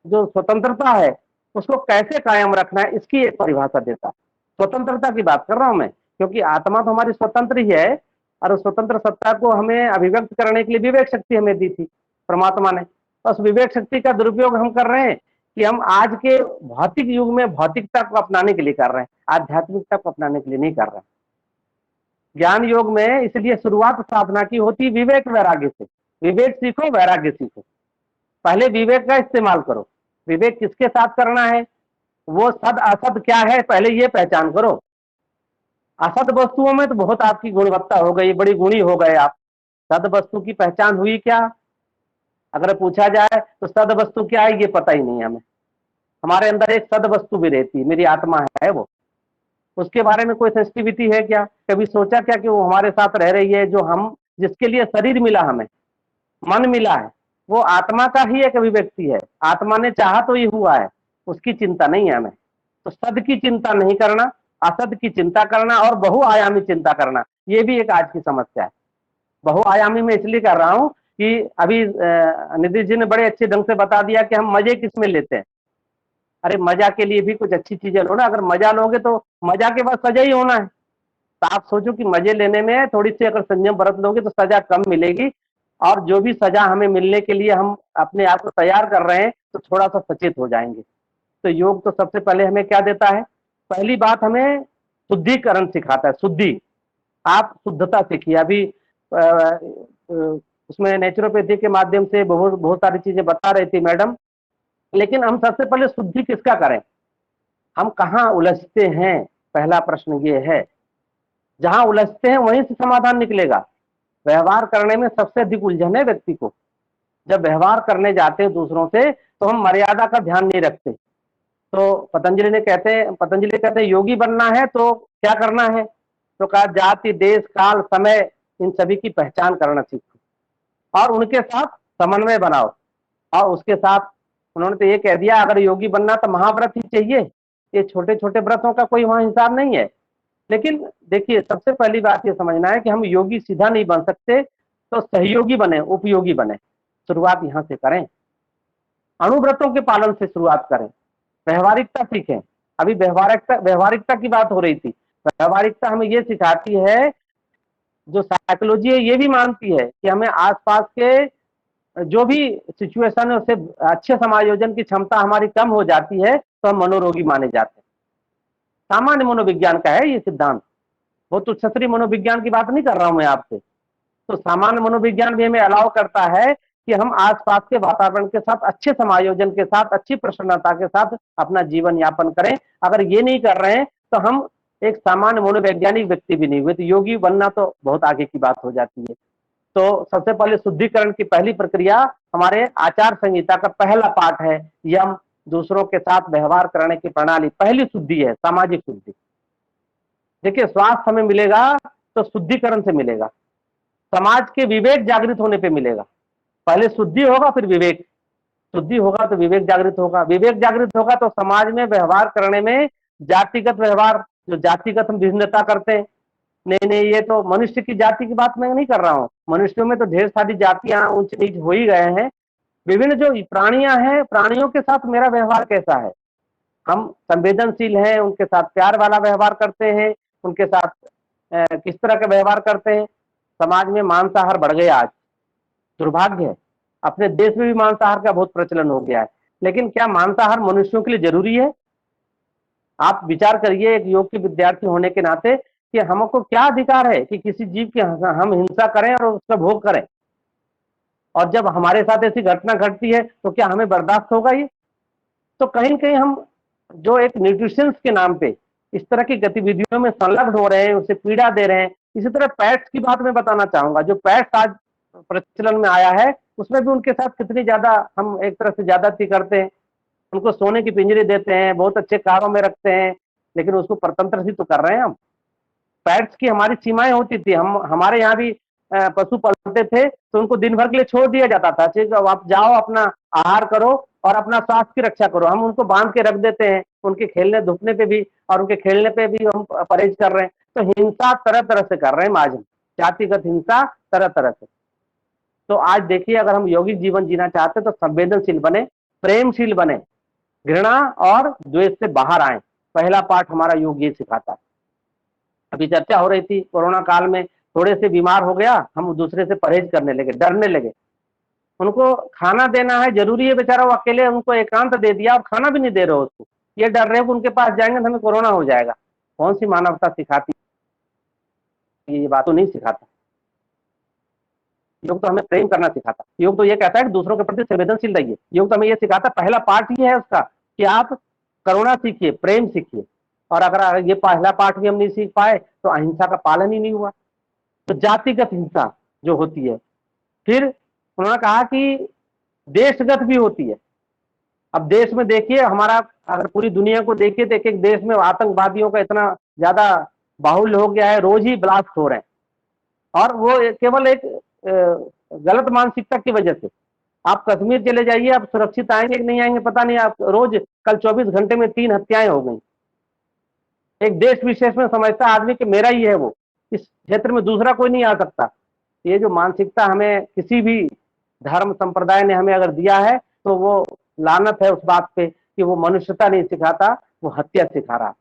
जो स्वतंत्रता है उसको कैसे कायम रखना है, इसकी एक परिभाषा देता है। स्वतंत्रता की बात कर रहा हूं मैं, क्योंकि आत्मा तो हमारी स्वतंत्र ही है, और उस स्वतंत्र सत्ता को हमें अभिव्यक्त करने के लिए विवेक शक्ति हमें दी थी परमात्मा ने। उस विवेक शक्ति का दुरुपयोग हम कर रहे हैं कि हम आज के भौतिक युग में भौतिकता को अपनाने के लिए कर रहे हैं, आध्यात्मिकता को अपनाने के लिए नहीं कर रहे हैं। ज्ञान योग में इसलिए शुरुआत साधना की होती विवेक वैराग्य से। विवेक सीखो, वैराग्य सीखो। पहले विवेक का इस्तेमाल करो। विवेक किसके साथ करना है, वो सद असद क्या है पहले ये पहचान करो। असद वस्तुओं में तो बहुत आपकी गुणवत्ता हो गई, बड़ी गुणी हो गए आप। सद वस्तु की पहचान हुई क्या? अगर पूछा जाए तो सद वस्तु क्या है ये पता ही नहीं हमें। हमारे अंदर एक सद वस्तु भी रहती है, मेरी आत्मा है वो, उसके बारे में कोई सेंसिटिविटी है क्या? कभी सोचा क्या कि वो हमारे साथ रह रही है? जो हम जिसके लिए शरीर मिला, हमें मन मिला है, वो आत्मा का ही एक अभिव्यक्ति है। आत्मा ने चाहा तो ये हुआ है, उसकी चिंता नहीं है हमें। तो सद की चिंता नहीं करना, असद की चिंता करना और बहुआयामी चिंता करना, ये भी एक आज की समस्या है। बहुआयामी में इसलिए कर रहा हूं कि अभी निधि जी ने बड़े अच्छे ढंग से बता दिया कि हम मजे किसमें लेते हैं। अरे मजा के लिए भी कुछ अच्छी चीजें लो ना। अगर मजा लोगे तो मजा के बाद सजा ही होना है। तो आप सोचो कि मजे लेने में थोड़ी सी अगर संयम बरत लोगे तो सजा कम मिलेगी, और जो भी सजा हमें मिलने के लिए हम अपने आप को तैयार कर रहे हैं तो थोड़ा सा सचेत हो जाएंगे। तो योग तो सबसे पहले हमें क्या देता है? पहली बात हमें शुद्धिकरण सिखाता है। शुद्धि, आप शुद्धता सीखिए। अभी उसमें नेचुरोपैथी के माध्यम से बहुत सारी चीजें बता रही थी मैडम, लेकिन हम सबसे पहले शुद्धि किसका करें? हम कहाँ उलझते हैं, पहला प्रश्न ये है। जहां उलझते हैं वहीं से समाधान निकलेगा। व्यवहार करने में सबसे अधिक उलझन है व्यक्ति को। जब व्यवहार करने जाते हैं दूसरों से तो हम मर्यादा का ध्यान नहीं रखते। तो पतंजलि कहते हैं योगी बनना है तो क्या करना है? तो कहा जाति देश काल समय इन सभी की पहचान करना सीखो और उनके साथ समन्वय बनाओ। और उसके साथ उन्होंने तो ये कह दिया अगर योगी बनना तो महाव्रत ही चाहिए, ये छोटे छोटे व्रतों का कोई वहां हिसाब नहीं है। लेकिन देखिए सबसे पहली बात ये समझना है कि हम योगी सीधा नहीं बन सकते, तो सहयोगी बने, उपयोगी बने। शुरुआत यहां से करें, अणुव्रतों के पालन से शुरुआत करें, व्यवहारिकता सीखें। अभी व्यवहारिकता की बात हो रही थी। व्यवहारिकता हमें ये सिखाती है, जो साइकोलॉजी है ये भी मानती है कि हमें आसपास के जो भी सिचुएशन है उससे अच्छे समायोजन की क्षमता हमारी कम हो जाती है तो हम मनोरोगी माने जाते हैं। सामान्य मनोविज्ञान का है ये सिद्धांत, वो तो क्षत्रिय मनोविज्ञान की बात नहीं कर रहा हूं मैं आपसे। तो सामान्य मनोविज्ञान भी हमें अलाउ करता है कि हम आसपास के वातावरण के साथ अच्छे समायोजन के साथ, अच्छी प्रसन्नता के साथ अपना जीवन यापन करें। अगर ये नहीं कर रहे हैं तो हम एक सामान्य मनोवैज्ञानिक व्यक्ति भी नहीं हुए, तो योगी बनना तो बहुत आगे की बात हो जाती है। तो सबसे पहले शुद्धिकरण की पहली प्रक्रिया हमारे आचार संहिता का पहला पाठ है, यम, दूसरों के साथ व्यवहार करने की प्रणाली। पहली शुद्धि है सामाजिक शुद्धि। देखिए, स्वास्थ्य हमें मिलेगा तो शुद्धिकरण से मिलेगा, समाज के विवेक जागृत होने पे मिलेगा। पहले शुद्धि होगा फिर विवेक, शुद्धि होगा तो विवेक जागृत होगा, विवेक जागृत होगा तो समाज में व्यवहार करने में जातिगत व्यवहार, जो जातिगत हम भिन्नता करते हैं, नहीं ये तो मनुष्य की जाति की बात मैं नहीं कर रहा हूँ, मनुष्यों में तो ढेर सारी जातियां ऊंच नीच हो ही गए हैं। विभिन्न जो प्राणियां हैं, प्राणियों के साथ मेरा व्यवहार कैसा है, हम संवेदनशील हैं, उनके साथ प्यार वाला व्यवहार करते हैं, उनके साथ किस तरह का व्यवहार करते हैं। समाज में मांसाहार बढ़ गया आज, दुर्भाग्य है। अपने देश में भी मांसाहार का बहुत प्रचलन हो गया है, लेकिन क्या मांसाहार मनुष्यों के लिए जरूरी है? आप विचार करिए एक योग के विद्यार्थी होने के नाते कि हमको क्या अधिकार है कि किसी जीव की हम हिंसा करें और उसका भोग करें, और जब हमारे साथ ऐसी घटना घटती है तो क्या हमें बर्दाश्त होगा ये? तो कहीं कहीं हम जो एक न्यूट्रिशंस के नाम पे इस तरह की गतिविधियों में संलग्न हो रहे हैं, उसे पीड़ा दे रहे हैं। इसी तरह पैट्स की बात मैं बताना चाहूंगा, जो पैट्स आज प्रचलन में आया है उसमें भी उनके साथ कितनी ज्यादा हम एक तरह से ज्यादती करते हैं। उनको सोने की पिंजरे देते हैं, बहुत अच्छे कारों में रखते हैं, लेकिन उसको परतंत्र ही तो कर रहे हैं हम। पैट्स की हमारी सीमाएं होती थी, हम हमारे यहाँ भी पशु पालते थे तो उनको दिन भर के लिए छोड़ दिया जाता था, ठीक है आप जाओ अपना आहार करो और अपना स्वास्थ्य की रक्षा करो। हम उनको बांध के रख देते हैं, उनके खेलने धूपने पे भी और उनके खेलने पे भी हम परहेज कर रहे हैं। तो हिंसा तरह तरह से कर रहे हैं आज हम, जातिगत हिंसा तरह तरह से। तो आज देखिए, अगर हम यौगिक जीवन जीना चाहते हैं तो संवेदनशील बने, प्रेमशील बने, घृणा और द्वेष से बाहर आए। पहला पाठ हमारा योग ये सिखाता है। अभी चर्चा हो रही थी, कोरोना काल में थोड़े से बीमार हो गया, हम दूसरे से परहेज करने लगे, डरने लगे। उनको खाना देना है जरूरी है, बेचारा वो अकेले, उनको एकांत दे दिया और खाना भी नहीं दे रहे हो उसको, ये डर रहे हो उनके पास जाएंगे तो हमें कोरोना हो जाएगा। कौन सी मानवता सिखाती ये बात तो नहीं सिखाता। योग तो हमें प्रेम करना सिखाता, योग तो ये कहता है कि दूसरों के प्रति संवेदनशील रहिए। योग तो हमें ये सिखाता, पहला पाठ ही है उसका कि आप करुणा सीखिए, प्रेम सीखिए। और अगर ये पहला पाठ भी हम नहीं सीख पाए तो अहिंसा का पालन ही नहीं हुआ। तो जातिगत हिंसा जो होती है, फिर उन्होंने कहा कि देशगत भी होती है। अब देश में देखिए, हमारा अगर पूरी दुनिया को देखिए तो एक एक देश में आतंकवादियों का इतना ज्यादा बाहुल्य हो गया है, रोज ही ब्लास्ट हो रहे हैं, और वो केवल एक गलत मानसिकता की वजह से। आप कश्मीर चले जाइए, आप सुरक्षित आएंगे कि नहीं आएंगे पता नहीं, आप रोज कल 24 घंटे में 3 हत्याएं हो गई। एक देश विशेष में समझता आदमी कि मेरा ही है वो, इस क्षेत्र में दूसरा कोई नहीं आ सकता। ये जो मानसिकता हमें किसी भी धर्म संप्रदाय ने हमें अगर दिया है तो वो लानत है उस बात पे कि वो मनुष्यता नहीं सिखाता, वो हत्या सिखा रहा।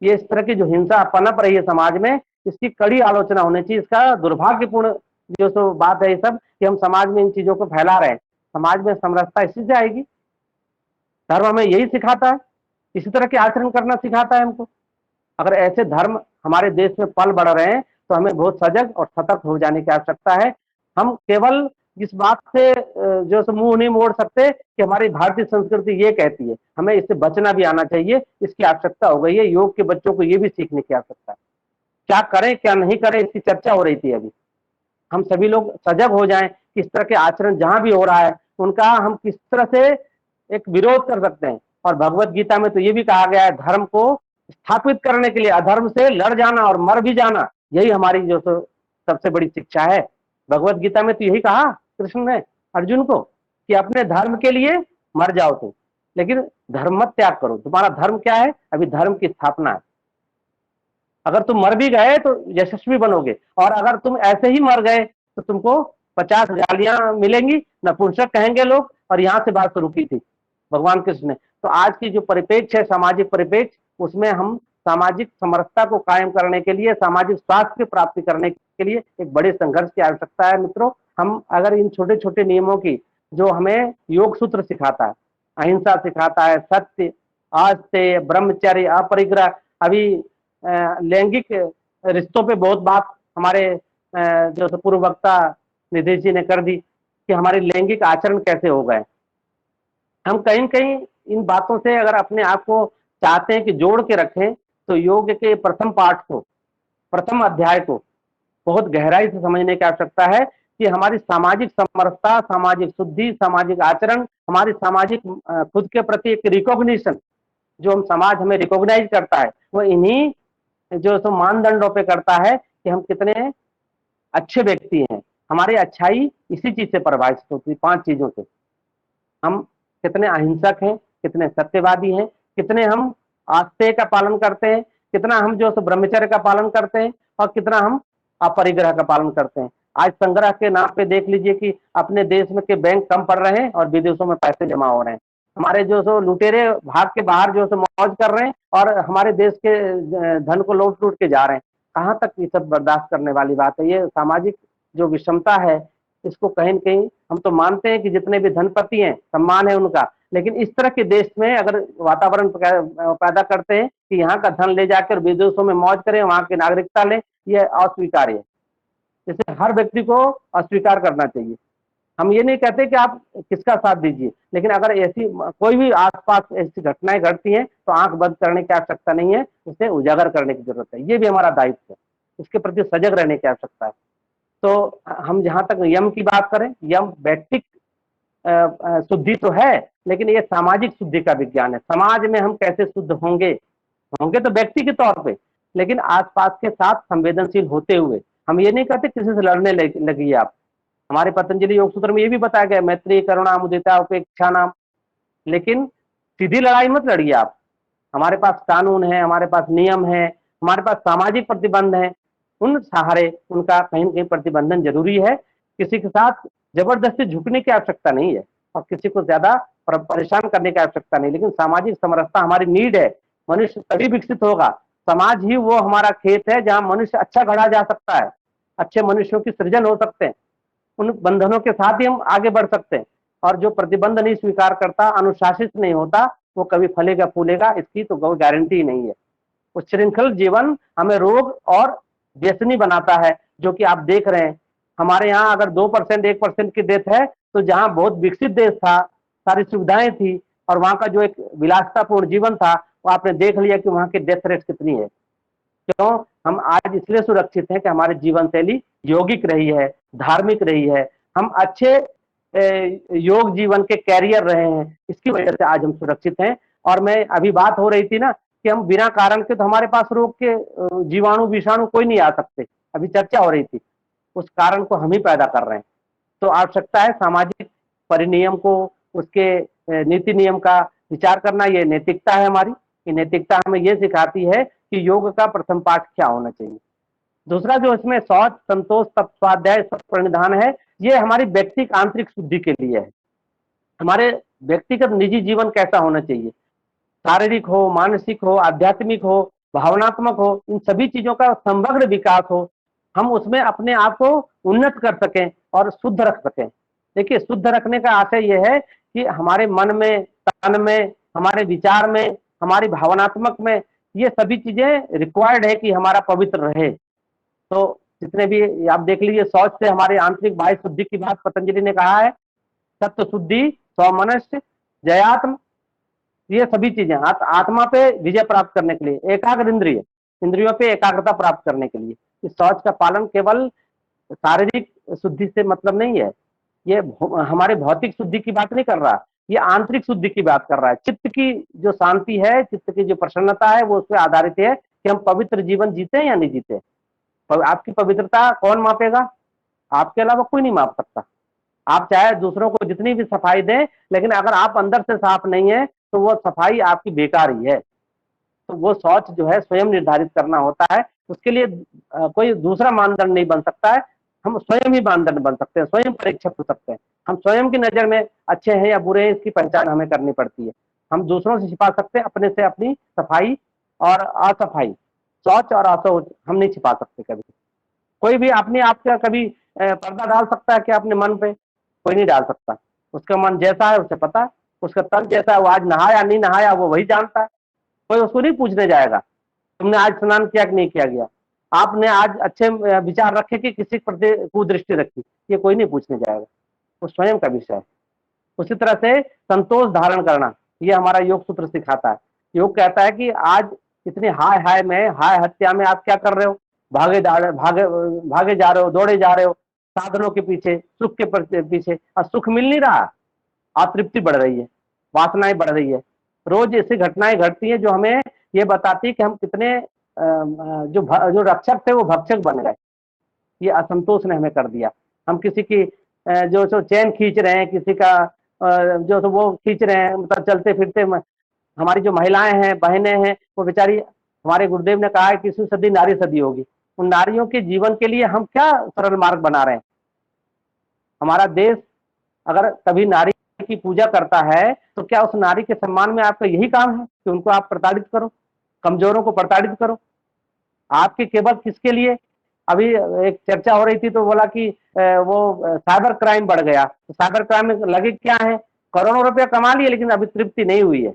ये इस तरह की जो हिंसा पनप रही है समाज में, इसकी कड़ी आलोचना होनी चाहिए। इसका दुर्भाग्यपूर्ण जो सो बात है ये सब कि हम समाज में इन चीजों को फैला रहे हैं। समाज में समरसता इसी से आएगी। धर्म हमें यही सिखाता है, इसी तरह के आचरण करना सिखाता है हमको। अगर ऐसे धर्म हमारे देश में पल बढ़ रहे हैं तो हमें बहुत सजग और सतर्क हो जाने की आवश्यकता है। हम केवल इस बात से जो मुंह नहीं मोड़ सकते कि हमारी भारतीय संस्कृति ये कहती है, हमें इससे बचना भी आना चाहिए। इसकी आवश्यकता हो गई है, योग के बच्चों को ये भी सीखने की आवश्यकता है। क्या करें क्या नहीं करें इसकी चर्चा हो रही थी अभी। हम सभी लोग सजग हो जाएं कि इस तरह के आचरण जहां भी हो रहा है उनका हम किस तरह से एक विरोध कर सकते हैं। और भगवत गीता में तो ये भी कहा गया है, धर्म को स्थापित करने के लिए अधर्म से लड़ जाना और मर भी जाना, यही हमारी जो सबसे बड़ी शिक्षा है। भगवत गीता में तो यही कहा कृष्ण ने अर्जुन को कि अपने धर्म के लिए मर जाओ तुम, लेकिन धर्म मत त्याग करो। तुम्हारा धर्म क्या है? अभी धर्म की स्थापना है। अगर तुम मर भी गए तो यशस्वी बनोगे, और अगर तुम ऐसे ही मर गए तो तुमको 50 गालियां मिलेंगी, नपुंसक कहेंगे लोग, और यहां से बात शुरू की थी भगवान कृष्ण ने। तो आज की जो परिप्रेक्ष्य है, सामाजिक परिप्रेक्ष्य, उसमें हम सामाजिक समरसता को कायम करने के लिए, सामाजिक स्वास्थ्य की प्राप्ति करने के लिए एक बड़े संघर्ष की आवश्यकता है। मित्रों, हम अगर इन छोटे छोटे नियमों की, जो हमें योग सूत्र सिखाता है, अहिंसा सिखाता है, सत्य, आस्तेय, ब्रह्मचर्य, अपरिग्रह, अभी लैंगिक रिश्तों पे बहुत बात हमारे जो पूर्व वक्ता निधि जी ने कर दी कि हमारे लैंगिक आचरण कैसे हो गए। हम कहीं कहीं इन बातों से अगर अपने आप को चाहते हैं कि जोड़ के रखें, तो योग के प्रथम पाठ को, प्रथम अध्याय को बहुत गहराई से समझने की आवश्यकता है कि हमारी सामाजिक समरसता, सामाजिक शुद्धि, सामाजिक आचरण, हमारी सामाजिक खुद के प्रति एक रिकॉग्निशन, जो हम समाज हमें रिकॉग्नाइज करता है, वो इन्हीं जो सो मानदंडों पे करता है कि हम कितने अच्छे व्यक्ति हैं। हमारी अच्छाई इसी चीज से प्रभावित होती है, 5 चीजों से। हम कितने अहिंसक हैं, कितने सत्यवादी हैं, कितने हम आस्तेय का पालन करते हैं, कितना हम जो सो ब्रह्मचर्य का पालन करते हैं, और कितना हम अपरिग्रह का पालन करते हैं। आज संग्रह के नाम पे देख लीजिए कि अपने देश में के बैंक कम पड़ रहे हैं और विदेशों में पैसे जमा हो रहे हैं। हमारे जो सो लुटेरे भाग के बाहर जो सो मौज कर रहे हैं और हमारे देश के धन को लूट लूट के जा रहे हैं। कहाँ तक ये सब बर्दाश्त करने वाली बात है? ये सामाजिक जो विषमता है, इसको कहीं न कहीं हम तो मानते हैं कि जितने भी धनपति हैं, सम्मान है उनका, लेकिन इस तरह के देश में अगर वातावरण पैदा करते हैं कि यहाँ का धन ले जाकर विदेशों में मौज करें, वहाँ की नागरिकता लें, यह अस्वीकार्य है। इसे हर व्यक्ति को अस्वीकार करना चाहिए। हम ये नहीं कहते कि आप किसका साथ दीजिए, लेकिन अगर ऐसी कोई भी आसपास ऐसी घटनाएं घटती हैं तो आंख बंद करने की आवश्यकता नहीं है, उसे उजागर करने की जरूरत है। ये भी हमारा दायित्व है, इसके प्रति सजग रहने की आवश्यकता है। तो हम जहां तक यम की बात करें, यम व्यक्तिक शुद्धि तो है, लेकिन ये सामाजिक शुद्धि का विज्ञान है। समाज में हम कैसे शुद्ध होंगे तो व्यक्ति के तौर पे, लेकिन आसपास के साथ संवेदनशील होते हुए। हम ये नहीं कहते किसी से लड़ने लगी आप। हमारे पतंजलि योग सूत्र में ये भी बताया गया, मैत्री, करुणा, मुदिता, उपेक्षा नाम। लेकिन सीधी लड़ाई मत लड़िए आप। हमारे पास कानून है, हमारे पास नियम है, हमारे पास सामाजिक प्रतिबंध है, उन सहारे उनका कहीं न कहीं प्रतिबंधन जरूरी है। किसी के साथ जबरदस्ती झुकने की आवश्यकता नहीं है और किसी को ज्यादा परेशान करने की आवश्यकता नहीं, लेकिन सामाजिक समरसता हमारी नीड है। मनुष्य तभी विकसित होगा, समाज ही वो हमारा खेत है जहां मनुष्य अच्छा गढ़ा जा सकता है, अच्छे मनुष्यों की सृजन हो सकते हैं। उन बंधनों के साथ ही हम आगे बढ़ सकते हैं। और जो प्रतिबंध नहीं स्वीकार करता, अनुशासित नहीं होता, वो कभी फलेगा फूलेगा, इसकी तो कोई गारंटी नहीं है। उच्छृंखल जीवन हमें रोग और व्यसनी बनाता है, जो कि आप देख रहे हैं। हमारे यहाँ अगर 2%, 1% की डेथ है, तो जहाँ बहुत विकसित देश था, सारी सुविधाएं थी और वहाँ का जो एक विलासतापूर्ण जीवन था, वो आपने देख लिया कि वहाँ की डेथ रेट कितनी है। क्यों? हम आज इसलिए सुरक्षित हैं कि हमारी जीवन शैली यौगिक रही है, धार्मिक रही है। हम अच्छे योग जीवन के कैरियर रहे हैं, इसकी वजह से आज हम सुरक्षित हैं। और मैं अभी बात हो रही थी ना कि हम बिना कारण के तो हमारे पास रोग के जीवाणु विषाणु कोई नहीं आ सकते, अभी चर्चा हो रही थी। उस कारण को हम ही पैदा कर रहे हैं। तो आवश्यकता है सामाजिक परिनियम को, उसके नीति नियम का विचार करना। ये नैतिकता है हमारी। ये नैतिकता हमें ये सिखाती है कि योग का प्रथम पाठ क्या होना चाहिए। दूसरा जो इसमें शौच, संतोष, तप, स्वाध्याय, सब प्रणिधान है, ये हमारी व्यक्तिगत आंतरिक शुद्धि के लिए है। हमारे व्यक्तिगत निजी जीवन कैसा होना चाहिए, शारीरिक हो, मानसिक हो, आध्यात्मिक हो, भावनात्मक हो, इन सभी चीजों का समग्र विकास हो। हम उसमें अपने आप को उन्नत कर सकें और शुद्ध रख सकें। देखिए, शुद्ध रखने का आशय यह है कि हमारे मन में, तन में, हमारे विचार में, हमारी भावनात्मक में, ये सभी चीजें रिक्वायर्ड है कि हमारा पवित्र रहे। तो जितने भी आप देख लीजिए, शौच से हमारे आंतरिक बाह्य शुद्धि की बात पतंजलि ने कहा है। सत्व शुद्धि, स्वमनस्य, जयात्म, ये सभी चीजें आत्मा पे विजय प्राप्त करने के लिए, एकाग्र इंद्रियों पे एकाग्रता प्राप्त करने के लिए। इस शौच का पालन केवल शारीरिक शुद्धि से मतलब नहीं है, ये हमारे भौतिक शुद्धि की बात नहीं कर रहा, ये आंतरिक शुद्धि की बात कर रहा है। चित्त की जो शांति है, चित्त की जो प्रसन्नता है, वो उस पर आधारित है कि हम पवित्र जीवन जीते हैं या नहीं जीते। आपकी पवित्रता कौन मापेगा? आपके अलावा कोई नहीं माप सकता। आप चाहे दूसरों को जितनी भी सफाई दें, लेकिन अगर आप अंदर से साफ नहीं है तो वो सफाई आपकी बेकार ही है। तो वो शौच जो है स्वयं निर्धारित करना होता है। उसके लिए कोई दूसरा मानदंड नहीं बन सकता है। हम स्वयं ही मानदंड बन सकते हैं, स्वयं परीक्षक हो सकते हैं। हम स्वयं की नजर में अच्छे हैं या बुरे हैं, इसकी पहचान हमें करनी पड़ती है। हम दूसरों से छिपा सकते हैं, अपने से अपनी सफाई और असफाई, शौच और अशौच हम नहीं छिपा सकते कभी। कोई भी अपने आप का कभी पर्दा डाल सकता है क्या अपने मन पे? कोई नहीं डाल सकता। उसका मन जैसा है उसे पता है, उसका तन जैसा है, वो आज नहाया नहीं नहाया वो वही जानता है। कोई उसको नहीं पूछने जाएगा तुमने आज स्नान किया कि नहीं किया गया, आपने आज अच्छे विचार रखे कि किसी प्रति कुदृष्टि रखी, ये कोई नहीं पूछने जाएगा, वो स्वयं का विषय है। उसी तरह से संतोष धारण करना, ये हमारा योग सूत्र सिखाता है। योग कहता है कि आज इतनी हाय हाय में, हाय हत्या में आप क्या कर रहे हो? भागे जा रहे हो, दौड़े जा रहे हो साधनों के पीछे, सुख के पीछे, और सुख मिल नहीं रहा, अतृप्ति बढ़ रही है, वासनाएं बढ़ रही है। रोज ऐसी घटनाएं घटती हैं जो हमें ये बताती है कि हम कितने जो रक्षक थे वो भक्षक बन गए। ये असंतोष ने हमें कर दिया। हम किसी की जो चैन खींच रहे हैं, किसी का जो वो खींच रहे हैं, मतलब चलते फिरते हमारी जो महिलाएं हैं, बहनें हैं, वो बेचारी, हमारे गुरुदेव ने कहा है कि 20वीं सदी नारी सदी होगी। उन नारियों के जीवन के लिए हम क्या सरल मार्ग बना रहे हैं? हमारा देश अगर कभी नारी की पूजा करता है तो क्या उस नारी के सम्मान में आपका यही काम है कि उनको आप प्रताड़ित करो, कमजोरों को प्रताड़ित करो? आपके केवल किसके लिए? अभी एक चर्चा हो रही थी तो बोला कि वो साइबर क्राइम बढ़ गया, तो साइबर क्राइम में लगे क्या है, करोड़ों रुपया कमा लिए लेकिन अभी तृप्ति नहीं हुई है।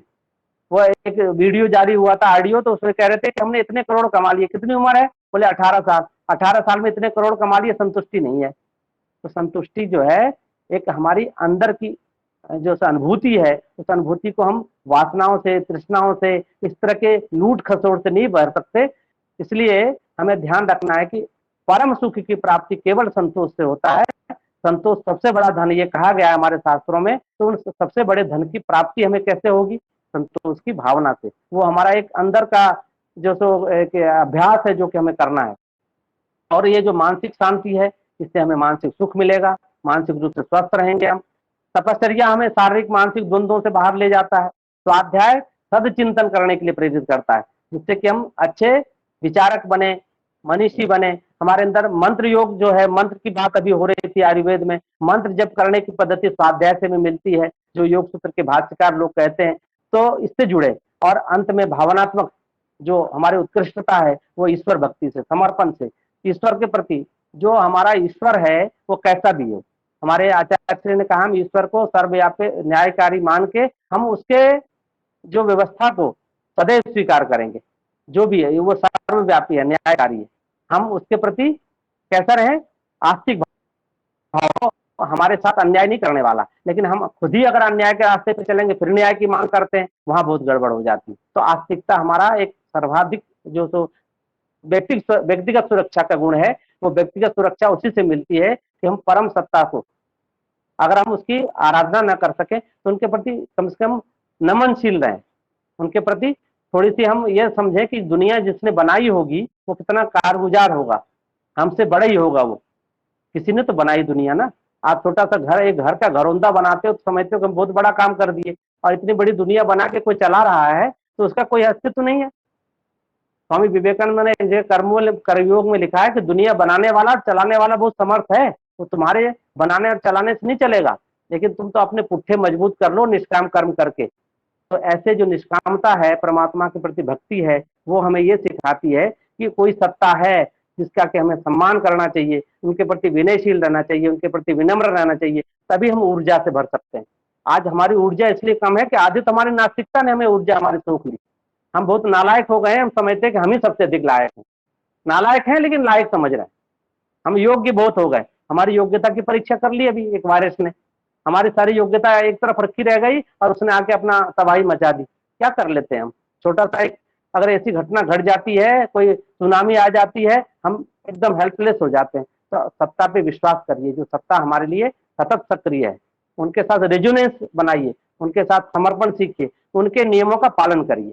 वो एक वीडियो जारी हुआ था, ऑडियो, तो उसमें कह रहे थे कि हमने इतने करोड़ कमा लिए। कितनी उम्र है? बोले 18 साल। 18 साल में इतने करोड़ कमा लिए, संतुष्टि नहीं है। तो संतुष्टि जो है एक हमारी अंदर की जो अनुभूति है, उस अनुभूति को हम वासनाओं से, तृष्णाओं से, इस तरह के लूट खसोट से नहीं भर सकते। इसलिए हमें ध्यान रखना है कि परम सुख की प्राप्ति केवल संतोष से होता है। संतोष सबसे बड़ा धन, ये कहा गया है हमारे शास्त्रों में। तो उन सबसे बड़े धन की प्राप्ति हमें कैसे होगी? संतोष की भावना से। वो हमारा एक अंदर का जो एक अभ्यास है जो कि हमें करना है। और ये जो मानसिक शांति है, इससे हमें मानसिक सुख मिलेगा, मानसिक रूप से स्वस्थ रहेंगे हम। तपश्चर्या हमें शारीरिक मानसिक द्वंद्वों से बाहर ले जाता है। स्वाध्याय सदचिंतन करने के लिए प्रेरित करता है, जिससे कि हम अच्छे विचारक बने, मनीषी बने। हमारे अंदर मंत्र योग जो है, मंत्र की बात अभी हो रही थी आयुर्वेद में, मंत्र जप करने की पद्धति स्वाध्याय से में मिलती है, जो योग सूत्र के भाष्यकार लोग कहते हैं। तो इससे जुड़े, और अंत में भावनात्मक जो हमारी उत्कृष्टता है वो ईश्वर भक्ति से, समर्पण से, ईश्वर के प्रति जो हमारा ईश्वर है वो कैसा भी हो। हमारे आचार्य ने कहा हम ईश्वर को सर्वव्यापी न्यायकारी मान के हम उसके जो व्यवस्था को सदैव स्वीकार करेंगे। जो भी है वो सर्वव्यापी है, न्यायकारी है। हम उसके प्रति कैसा रहे? आस्तिक भाव, हमारे साथ अन्याय नहीं करने वाला। लेकिन हम खुद ही अगर अन्याय के रास्ते पे चलेंगे, फिर न्याय की मांग करते हैं, वहां बहुत गड़बड़ हो जाती है। तो आस्तिकता हमारा एक सर्वाधिक जो तो व्यक्तिगत सुरक्षा का गुण है। वो व्यक्तिगत सुरक्षा उसी से मिलती है कि हम परम सत्ता को, अगर हम उसकी आराधना न कर सके तो उनके प्रति कम से कम नमनशील रहें। उनके प्रति थोड़ी सी हम ये समझें कि दुनिया जिसने बनाई होगी वो कितना कारगुजार होगा, हमसे बड़ा ही होगा वो। किसी ने तो बनाई दुनिया ना। आप छोटा सा घर, एक घर का घरौंदा बनाते हो तो समझते हो कि हम बहुत बड़ा काम कर दिए, और इतनी बड़ी दुनिया बना के कोई चला रहा है तो उसका कोई अस्तित्व नहीं है। स्वामी विवेकानंद ने कर्मयोग में लिखा है कि दुनिया बनाने वाला, चलाने वाला बहुत समर्थ है, वो तुम्हारे बनाने और चलाने से नहीं चलेगा, लेकिन तुम तो अपने पुट्ठे मजबूत कर लो निष्काम कर्म करके। तो ऐसे जो निष्कामता है, परमात्मा के प्रति भक्ति है, वो हमें ये सिखाती है कि कोई सत्ता है जिसका कि हमें सम्मान करना चाहिए, उनके प्रति विनयशील रहना चाहिए, उनके प्रति विनम्र रहना चाहिए, तभी हम ऊर्जा से भर सकते हैं। आज हमारी ऊर्जा इसलिए कम है कि आदि हमारी नास्तिकता ने हमें ऊर्जा हमारी सोख ली। हम बहुत नालायक हो गए हैं, हम समझते हैं कि हम ही सबसे अधिक लायक हैं। नालायक हैं लेकिन लायक समझ रहे हैं। हम योग्य बहुत हो गए। हमारी योग्यता की परीक्षा कर ली अभी एक वायरस ने, हमारी सारी योग्यता एक तरफ रखी रह गई और उसने आके अपना तबाही मचा दी। क्या कर लेते हैं हम? छोटा सा एक अगर ऐसी घटना घट जाती है, कोई सुनामी आ जाती है, हम एकदम हेल्पलेस हो जाते हैं। तो सत्ता पे विश्वास करिए, जो सत्ता हमारे लिए सतत सक्रिय है, उनके साथ रेजोनेंस बनाइए, उनके साथ समर्पण सीखिए, उनके नियमों का पालन करिए।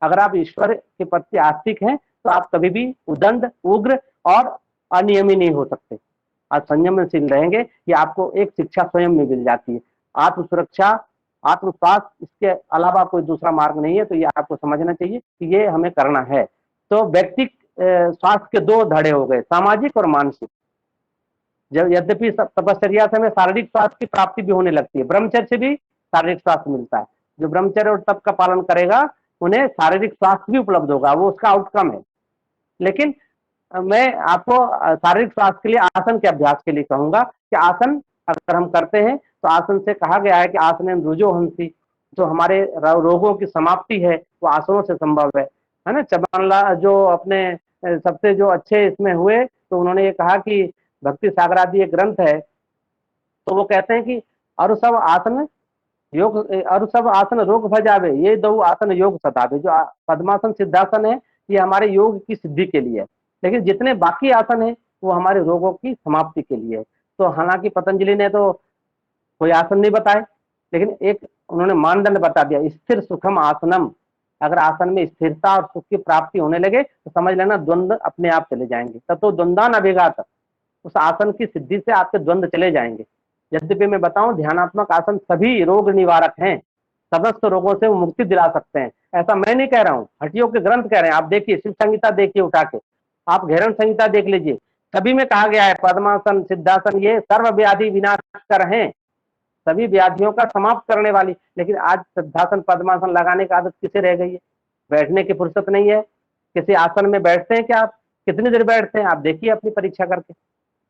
अगर आप ईश्वर के प्रति आस्तिक हैं तो आप कभी भी उदंड, उग्र और अनियमी नहीं हो सकते। आज संयमशील रहेंगे, ये आपको एक शिक्षा स्वयं में मिल जाती है। आत्म सुरक्षा, आत्मविश्वास, इसके अलावा कोई दूसरा मार्ग नहीं है। तो ये आपको समझना चाहिए कि ये हमें करना है। तो व्यक्ति स्वास्थ्य के दो धड़े हो गए, सामाजिक और मानसिक। जब यद्यपि तपश्चर्या से हमें शारीरिक स्वास्थ्य की प्राप्ति भी होने लगती है, ब्रह्मचर्य से भी शारीरिक स्वास्थ्य मिलता है, जो ब्रह्मचर्य और तप का पालन करेगा उन्हें शारीरिक स्वास्थ्य भी उपलब्ध होगा, वो उसका आउटकम है। लेकिन मैं आपको शारीरिक स्वास्थ्य के लिए आसन के अभ्यास के लिए कहूंगा कि आसन अगर हम करते हैं तो आसन से कहा गया है कि आसन रुजो हंसी, जो हमारे रोगों की समाप्ति है वो आसनों से संभव है ना। चबानला जो अपने सबसे जो अच्छे इसमें हुए तो उन्होंने ये कहा कि भक्ति सागर आदि एक ग्रंथ है, तो वो कहते हैं कि और सब आसन योग और सब आसन रोग भजावे, ये दो आसन योग सतावे। जो पद्मासन सिद्धासन है ये हमारे योग की सिद्धि के लिए है, लेकिन जितने बाकी आसन है वो हमारे रोगों की समाप्ति के लिए है। तो हालांकि पतंजलि ने तो कोई आसन नहीं बताए, लेकिन एक उन्होंने मानदंड बता दिया, स्थिर सुखम आसनम। अगर आसन में स्थिरता और सुख की प्राप्ति होने लगे तो समझ लेना द्वंद्व अपने आप चले जाएंगे। तब तो द्वंद्वान अभिघात, उस आसन की सिद्धि से आपके द्वंद्व चले जाएंगे। यद्यपि मैं बताऊं ध्यानात्मक आसन सभी रोग निवारक हैं, समस्त रोगों से वो मुक्ति दिला सकते हैं। ऐसा मैं नहीं कह रहा हूँ, हटियों के ग्रंथ कह रहे हैं। आप देखिए शिव संहिता देखिए उठा के, आप घेरण संहिता देख लीजिए, सभी में कहा गया है पद्मासन सिद्धासन ये सर्व व्याधि विनाशकर हैं, सभी व्याधियों का समाप्त करने वाली। लेकिन आज सिद्धासन पद्मासन लगाने की आदत किसे रह गई है? बैठने की फुर्सत नहीं है। किसी आसन में बैठते हैं क्या आप? कितनी देर बैठते हैं? आप देखिए अपनी परीक्षा करके।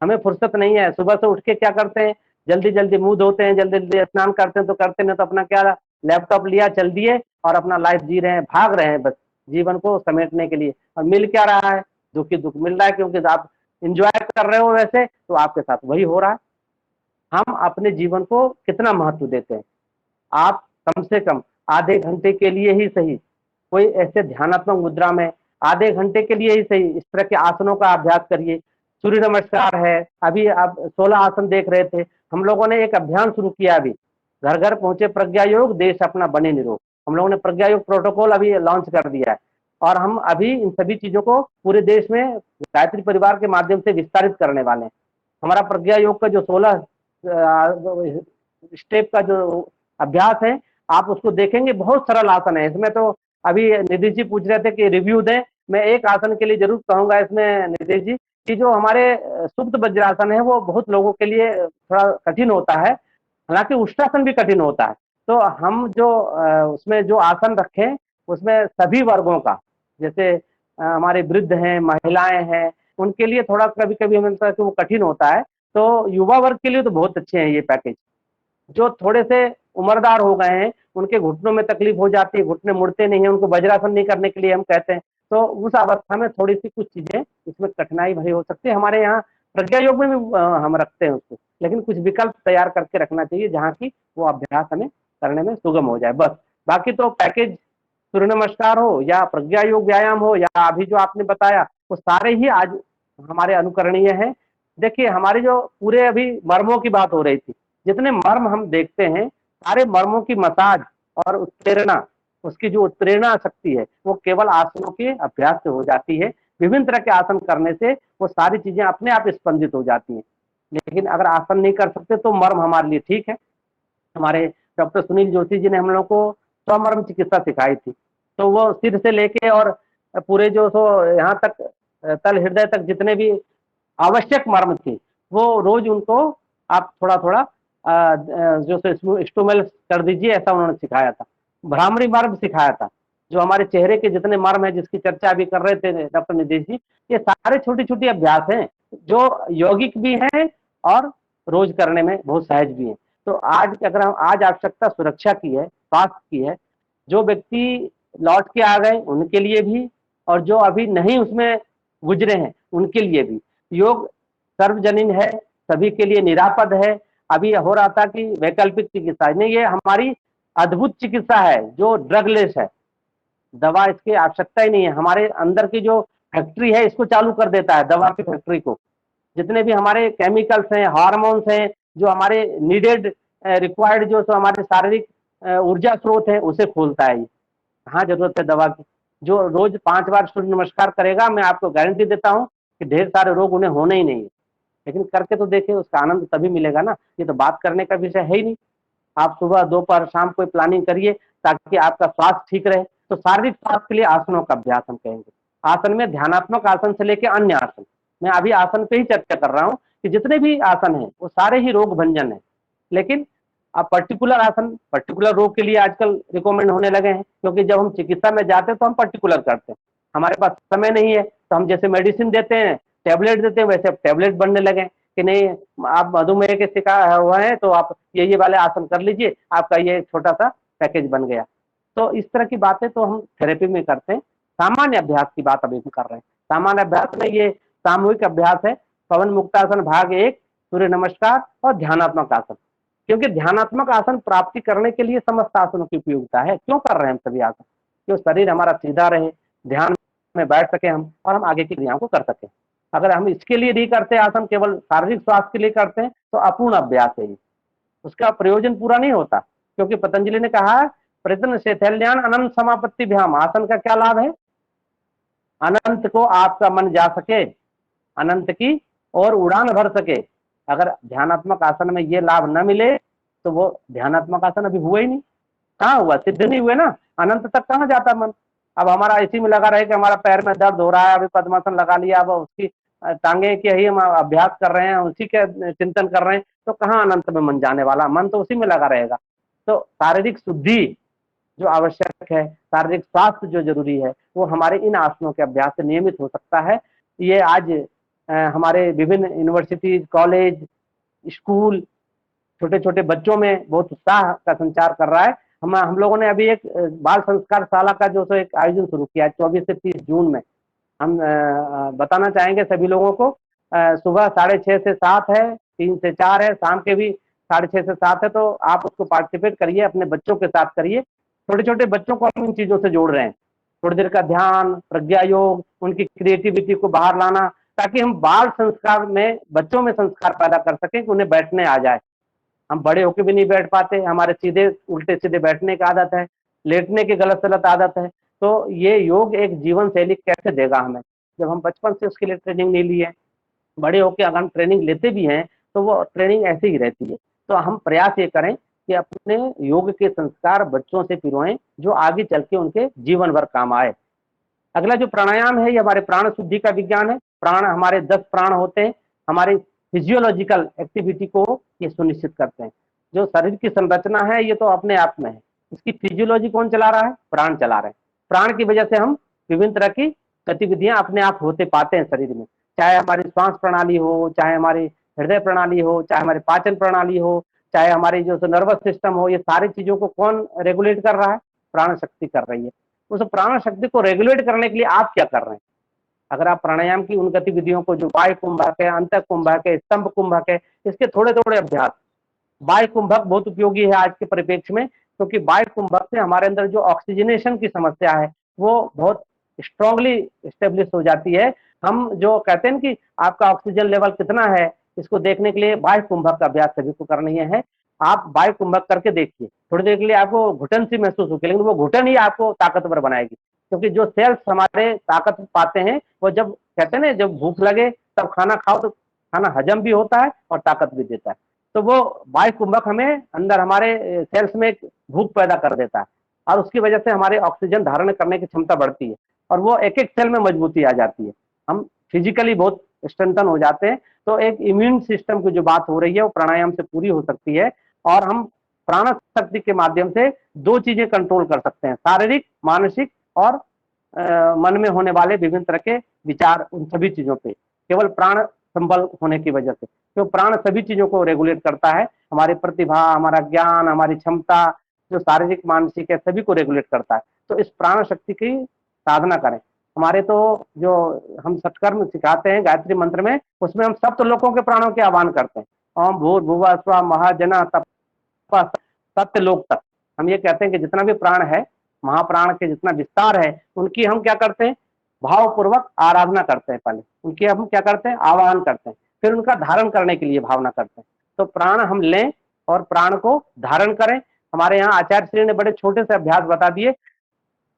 हमें फुर्सत नहीं है। सुबह से उठ के क्या करते हैं, जल्दी जल्दी मुंह धोते हैं, जल्दी जल्दी स्नान करते हैं, तो करते नहीं तो अपना क्या लैपटॉप लिया चल दिए और अपना लाइफ जी रहे हैं, भाग रहे हैं बस जीवन को समेटने के लिए। और मिल क्या रहा है? दुख ही दुख मिल रहा है, क्योंकि आप इंजॉय कर रहे हो वैसे तो आपके साथ वही हो रहा है। हम अपने जीवन को कितना महत्व देते हैं? आप कम से कम आधे घंटे के लिए ही सही कोई ऐसे ध्यानात्मक मुद्रा में आधे घंटे के लिए ही सही इस तरह के आसनों का अभ्यास करिए। सूर्य नमस्कार है, अभी आप 16 आसन देख रहे थे। हम लोगों ने एक अभियान शुरू किया, अभी घर घर पहुंचे प्रज्ञा योग, देश अपना बने निरोग। हम लोगों ने प्रज्ञा योग प्रोटोकॉल अभी लॉन्च कर दिया है और हम अभी इन सभी चीजों को पूरे देश में गायत्री परिवार के माध्यम से विस्तारित करने वाले हैं। हमारा प्रज्ञा योग का जो 16 स्टेप का जो अभ्यास है आप उसको देखेंगे, बहुत सरल आसन है। इसमें तो अभी निधि जी पूछ रहे थे कि रिव्यू दें, मैं एक आसन के लिए जरूर कहूंगा इसमें निधि जी कि जो हमारे सुप्त वज्रासन है वो बहुत लोगों के लिए थोड़ा कठिन होता है, हालांकि उष्टासन भी कठिन होता है। तो हम जो उसमें जो आसन रखें उसमें सभी वर्गों का, जैसे हमारे वृद्ध हैं, महिलाएं हैं, उनके लिए थोड़ा कभी कभी हमें लगता है कि वो कठिन होता है। तो युवा वर्ग के लिए तो बहुत अच्छे हैं ये पैकेज। जो थोड़े से उम्रदार हो गए हैं उनके घुटनों में तकलीफ हो जाती है, घुटने मुड़ते नहीं है, उनको वज्रासन नहीं करने के लिए हम कहते हैं, तो उस अवस्था में थोड़ी सी कुछ चीजें इसमें कठिनाई भरी हो सकती है। हमारे यहाँ प्रज्ञा योग में भी हम रखते हैं उसको, लेकिन कुछ विकल्प तैयार करके रखना चाहिए जहाँ की वो अभ्यास हमें करने में सुगम हो जाए बस। बाकी तो पैकेज सूर्य नमस्कार हो या प्रज्ञा योग व्यायाम हो या अभी जो आपने बताया वो सारे ही आज हमारे अनुकरणीय हैं। देखिए हमारे जो पूरे अभी मर्मों की बात हो रही थी, जितने मर्म हम देखते हैं सारे मर्मों की मसाज और उत्प्रेरणा, उसकी जो उत्प्रेरणा शक्ति है वो केवल आसनों के अभ्यास से हो जाती है। विभिन्न तरह के आसन करने से वो सारी चीजें अपने आप स्पंदित हो जाती हैं। लेकिन अगर आसन नहीं कर सकते तो मर्म हमारे लिए ठीक है। हमारे डॉक्टर सुनील जोशी जी ने हम लोग को स्वमर्म चिकित्सा सिखाई थी, तो वो सिर से लेके और पूरे जो सो यहाँ तक तल हृदय तक जितने भी आवश्यक मर्म थी वो रोज उनको आप थोड़ा थोड़ा जो स्टूमेल कर दीजिए, ऐसा उन्होंने सिखाया था। भ्रामरी मर्म सिखाया था। जो हमारे चेहरे के जितने मर्म है जिसकी चर्चा अभी कर रहे थे डॉक्टर निदेश जी, ये सारे छोटी छोटी अभ्यास हैं जो यौगिक भी हैं और रोज करने में बहुत सहज भी हैं। तो आज अगर हम आज आवश्यकता सुरक्षा की है, स्वास्थ्य की है, जो व्यक्ति लौट के आ गए उनके लिए भी और जो अभी नहीं उसमें गुजरे हैं उनके लिए भी योग सर्वजनीन है, सभी के लिए निरापद है। अभी हो रहा था कि वैकल्पिक चिकित्सा नहीं, ये हमारी अद्भुत चिकित्सा है जो ड्रगलेस है, दवा इसकी आवश्यकता ही नहीं है। हमारे अंदर की जो फैक्ट्री है इसको चालू कर देता है, दवा की फैक्ट्री को। जितने भी हमारे केमिकल्स हैं, हार्मोन्स हैं, जो हमारे नीडेड रिक्वायर्ड जो तो हमारे शारीरिक ऊर्जा स्रोत है उसे खोलता है। कहाँ जरूरत है दवा की? जो रोज 5 बार सूर्य नमस्कार करेगा, मैं आपको गारंटी देता हूँ कि ढेर सारे रोग उन्हें होने ही नहीं है। लेकिन करके तो देखें, उसका आनंद तभी मिलेगा ना। ये तो बात करने का विषय है ही नहीं। आप सुबह दोपहर शाम कोई प्लानिंग करिए ताकि आपका स्वास्थ्य ठीक रहे। तो शारीरिक स्वास्थ्य के लिए आसनों का अभ्यास हम कहेंगे। आसन में ध्यानात्मक आसन से लेकर अन्य आसन, मैं अभी आसन पे ही चर्चा कर रहा हूँ कि जितने भी आसन हैं वो सारे ही रोग भंजन है। लेकिन अब पर्टिकुलर आसन पर्टिकुलर रोग के लिए आजकल रिकमेंड होने लगे हैं, क्योंकि जब हम चिकित्सा में जाते हैं तो हम पर्टिकुलर करते हैं, हमारे पास समय नहीं है तो हम जैसे मेडिसिन देते हैं, टैबलेट देते हैं, वैसे अब टैबलेट बनने लगे कि नहीं आप मधुमेह के शिकार हुए हैं तो आप ये वाले आसन कर लीजिए, आपका ये छोटा सा पैकेज बन गया। तो इस तरह की बातें तो हम थेरेपी में करते हैं। सामान्य अभ्यास की बात अभी हम कर रहे हैं। सामान्य अभ्यास में ये सामूहिक अभ्यास है, पवन मुक्तासन भाग 1, सूर्य नमस्कार और ध्यानात्मक आसन। क्योंकि ध्यानात्मक आसन प्राप्ति करने के लिए समस्त आसनों की उपयोगिता है। क्यों कर रहे हैं हम सभी आसन? क्यों शरीर हमारा सीधा रहे, ध्यान में बैठ सके हम, और हम आगे की क्रियाओं को कर सके। अगर हम इसके लिए नहीं करते आसन, केवल शारीरिक स्वास्थ्य के लिए करते हैं, तो अपूर्ण अभ्यास है ये, उसका प्रयोजन पूरा नहीं होता। क्योंकि पतंजलि ने कहा प्रयत्न शैथल्यान अनंत समापत्ति भ्याम, आसन का क्या लाभ है? अनंत को आपका मन जा सके, अनंत की और उड़ान भर सके। अगर ध्यानात्मक आसन में ये लाभ न मिले तो वो ध्यानात्मक आसन अभी हुआ ही नहीं। कहाँ हुआ? सिद्ध नहीं हुए ना, अनंत तक कहाँ जाता मन। अब हमारा इसी में लगा रहे कि हमारा पैर में दर्द हो रहा है, अभी पद्मासन लगा लिया, अब उसकी टांगे के ही हम अभ्यास कर रहे हैं, उसी के चिंतन कर रहे हैं, तो कहाँ अनंत में मन जाने वाला? मन तो उसी में लगा रहेगा। तो शारीरिक शुद्धि जो आवश्यक है, शारीरिक स्वास्थ्य जो जरूरी है, वो हमारे इन आसनों के अभ्यास से नियमित हो सकता है। ये आज हमारे विभिन्न यूनिवर्सिटीज, कॉलेज, स्कूल छोटे छोटे बच्चों में बहुत उत्साह का संचार कर रहा है। हम लोगों ने अभी एक बाल संस्कार शाला का जो एक आयोजन शुरू किया है 24 से 30 जून में। हम बताना चाहेंगे सभी लोगों को, सुबह 6:30 से 7 है, 3 से 4 है, शाम के भी 6:30 से 7 है। तो आप उसको पार्टिसिपेट करिए, अपने बच्चों के साथ करिए। छोटे छोटे बच्चों को हम इन चीजों से जोड़ रहे हैं, थोड़ी देर का ध्यान, प्रज्ञा योग, उनकी क्रिएटिविटी को बाहर लाना, ताकि हम बाल संस्कार में बच्चों में संस्कार पैदा कर सकें कि उन्हें बैठने आ जाए। हम बड़े होकर भी नहीं बैठ पाते, हमारे सीधे उल्टे सीधे बैठने की आदत है, लेटने की गलत सलत आदत है। तो ये योग एक जीवन शैली कैसे देगा हमें, जब हम बचपन से उसके लिए ट्रेनिंग नहीं ली है। बड़े होकर अगर हम ट्रेनिंग लेते भी हैं तो वो ट्रेनिंग ऐसे ही रहती है। तो हम प्रयास ये करें कि अपने योग के संस्कार बच्चों से पिरोएं, जो आगे चल के उनके जीवन भर काम आए। अगला जो प्राणायाम है, ये हमारे प्राण शुद्धि का विज्ञान है। प्राण, हमारे 10 प्राण होते हैं, हमारी फिजियोलॉजिकल एक्टिविटी को ये सुनिश्चित करते हैं। जो शरीर की संरचना है ये तो अपने आप में है, इसकी फिजियोलॉजी कौन चला रहा है? प्राण चला रहे हैं। प्राण की वजह से हम विभिन्न तरह की गतिविधियां अपने आप होते पाते हैं शरीर में, चाहे हमारी श्वास प्रणाली हो, चाहे हमारी हृदय प्रणाली हो, चाहे हमारी पाचन प्रणाली हो, चाहे हमारी जो नर्वस सिस्टम हो। ये सारी चीजों को कौन रेगुलेट कर रहा है? प्राण शक्ति कर रही है। उस प्राण शक्ति को रेगुलेट करने के लिए आप क्या कर रहे हैं? अगर आप प्राणायाम की उन गतिविधियों को, जो बाह्य कुंभक है, अंत कुंभक है, स्तंभ कुंभक है, इसके थोड़े थोड़े अभ्यास। बाह्य कुंभक बहुत उपयोगी है आज के परिप्रेक्ष्य में, क्योंकि बाह्य कुंभक से हमारे अंदर जो ऑक्सीजनेशन की समस्या है वो बहुत स्ट्रांगली स्टेब्लिश हो जाती है। हम जो कहते हैं कि आपका ऑक्सीजन लेवल कितना है, इसको देखने के लिए बाह्य कुंभक का अभ्यास सभी को करनी है। आप बाह्य कुंभक करके देखिए, थोड़ी देर के लिए आपको घुटन सी महसूस होगी, लेकिन वो घुटन ही आपको ताकतवर बनाएगी। क्योंकि जो सेल्स हमारे ताकत पाते हैं वो जब कहते हैं ना, जब भूख लगे तब खाना खाओ तो खाना हजम भी होता है और ताकत भी देता है। तो वो बाह्य कुंभक हमें अंदर हमारे सेल्स में एक भूख पैदा कर देता है, और उसकी वजह से हमारे ऑक्सीजन धारण करने की क्षमता बढ़ती है, और वो एक एक सेल में मजबूती आ जाती है, हम फिजिकली बहुत स्ट्रेंथन हो जाते हैं। तो एक इम्यून सिस्टम की जो बात हो रही है वो प्राणायाम से पूरी हो सकती है, और हम प्राण शक्ति के माध्यम से 2 चीजें कंट्रोल कर सकते हैं, शारीरिक, मानसिक और मन में होने वाले विभिन्न तरह के विचार, उन सभी चीजों पे केवल प्राण संबल होने की वजह से। तो प्राण सभी चीजों को रेगुलेट करता है, हमारी प्रतिभा, हमारा ज्ञान, हमारी क्षमता, जो शारीरिक मानसिक है, सभी को रेगुलेट करता है। तो इस प्राण शक्ति की साधना करें। हमारे तो जो हम सत्कर्म सिखाते हैं गायत्री मंत्र में, उसमें हम सप्त लोकों के प्राणों के आह्वान करते हैं। ओम भूर्भुवः स्वः महाजना तप सत्य लोक तक। हम ये कहते हैं कि जितना भी प्राण है, महाप्राण के जितना विस्तार है, उनकी हम क्या करते हैं? भावपूर्वक आराधना करते हैं। पहले उनकी हम क्या करते हैं? आवाहन करते हैं, फिर उनका धारण करने के लिए भावना करते हैं। तो प्राण हम लें और प्राण को धारण करें। हमारे यहाँ आचार्य श्री ने बड़े छोटे से अभ्यास बता दिए,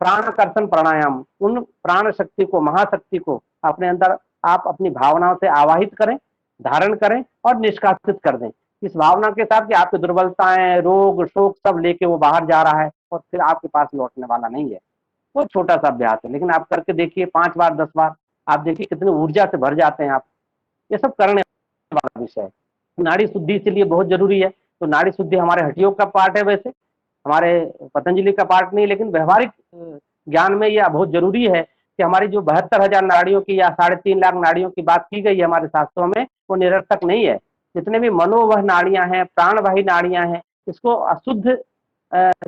प्राणाकर्षण प्राणायाम। उन प्राण शक्ति को, महाशक्ति को अपने अंदर आप अपनी भावनाओं से आवाहित करें, धारण करें और निष्कासित कर दें, इस भावना के साथ कि आपकी दुर्बलताएं, रोग, शोक सब लेके वो बाहर जा रहा है और फिर आपके पास लौटने वाला नहीं है। वो छोटा सा अभ्यास है, लेकिन आप करके देखिए 5 बार 10 बार, आप देखिए कितनी ऊर्जा से भर जाते हैं आप। ये सब करने वाला विषय है। नाड़ी शुद्धि इसलिए बहुत जरूरी है, तो नाड़ी शुद्धि हमारे हठ योग का पार्ट है, वैसे हमारे पतंजलि का पार्ट नहीं, लेकिन व्यवहारिक ज्ञान में यह बहुत जरूरी है कि हमारी जो 72,000 नाड़ियों की या 3.5 लाख नाड़ियों की बात की गई है हमारे शास्त्रों में, वो निरर्थक नहीं है। जितने भी मनोवह नाड़ियां हैं, प्राणवाही नाड़ियां हैं, इसको अशुद्ध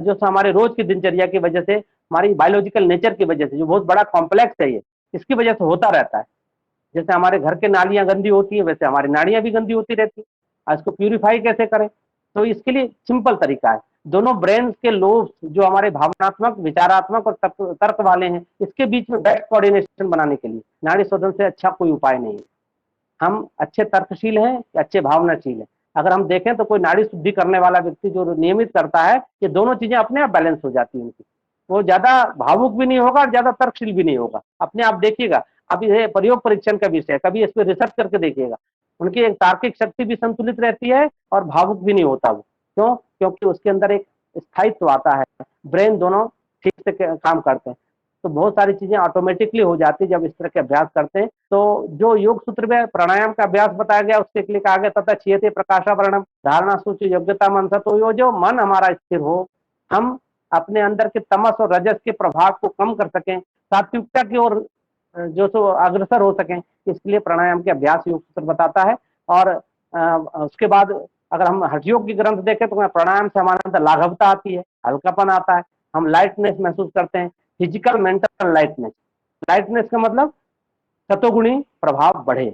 जो हमारे रोज की दिनचर्या की वजह से, हमारी बायोलॉजिकल नेचर की वजह से, जो बहुत बड़ा कॉम्प्लेक्स है ये, इसकी वजह से होता रहता है। जैसे हमारे घर के नालियां गंदी होती है, वैसे हमारी नाड़ियां भी गंदी होती रहती है। इसको प्यूरिफाई कैसे करें? तो इसके लिए सिंपल तरीका है, दोनों ब्रेन के लोब्स जो हमारे भावनात्मक, विचारात्मक और तर्क वाले हैं, इसके बीच में बेस्ट कोऑर्डिनेशन बनाने के लिए नाड़ी शोधन से अच्छा कोई उपाय नहीं है। हम अच्छे तर्कशील हैं या अच्छे भावनाशील हैं? अगर हम देखें तो कोई नाड़ी शुद्धि करने वाला व्यक्ति जो नियमित करता है, ये दोनों चीजें अपने आप बैलेंस हो जाती है उनकी। वो ज्यादा भावुक भी नहीं होगा और ज्यादा तर्कशील भी नहीं होगा। अपने आप देखिएगा, अब ये प्रयोग परीक्षण का विषय है, कभी इस पर रिसर्च करके देखिएगा। उनकी एक तार्किक शक्ति भी संतुलित रहती है और भावुक भी नहीं होता वो। क्यों? क्योंकि उसके अंदर एक स्थायित्व आता है, ब्रेन दोनों ठीक से काम करते हैं। तो बहुत सारी चीजें ऑटोमेटिकली हो जाती है जब इस तरह के अभ्यास करते हैं। तो जो योग सूत्र में प्राणायाम का अभ्यास बताया गया, उसके लिए कहा गया तथा छियते प्रकाशावरणम धारणा सूची योग्यता मनसा। तो यो जो मन हमारा स्थिर हो, हम अपने अंदर के तमस और रजस के प्रभाव को कम कर सकें, सात्विकता की ओर जो सो अग्रसर हो सकें, इसके लिए प्राणायाम के अभ्यास योग सूत्र बताता है। और उसके बाद अगर हम हठ योग की ग्रंथ देखें तो प्राणायाम से हमारे अंदर लाघवता आती है, हल्कापन आता है, हम लाइटनेस महसूस करते हैं, फिजिकल मेंटल लाइटनेस। लाइटनेस का मतलब सतोगुणी प्रभाव बढ़े,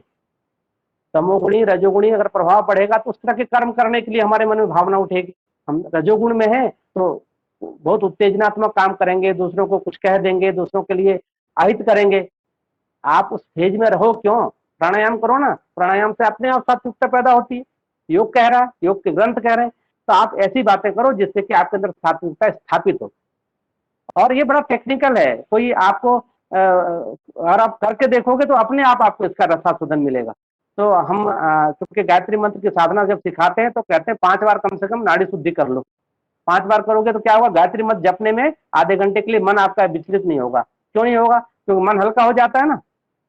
तमोगुणी रजोगुणी अगर प्रभाव बढ़ेगा तो उस तरह के कर्म करने के लिए हमारे मन में भावना उठेगी। हम रजोगुण में हैं तो बहुत उत्तेजनात्मक काम करेंगे, दूसरों को कुछ कह देंगे, दूसरों के लिए अहित करेंगे। आप उस फेज में रहो क्यों? प्राणायाम करो ना, प्राणायाम से अपने आप सात्विकता पैदा होती है। योग कह रहा है, योग के ग्रंथ कह रहे हैं, तो आप ऐसी बातें करो जिससे कि आपके अंदर सात्विकता स्थापित हो। और ये बड़ा टेक्निकल है, कोई आपको अगर आप करके देखोगे तो अपने आप आपको इसका रसास्वादन मिलेगा। तो हम क्योंकि गायत्री मंत्र की साधना जब सिखाते हैं तो कहते हैं 5 बार कम से कम नाड़ी शुद्धि कर लो। 5 बार करोगे तो क्या होगा? गायत्री मंत्र जपने में आधे घंटे के लिए मन आपका विचलित नहीं होगा। क्यों नहीं होगा? क्योंकि मन हल्का हो जाता है ना,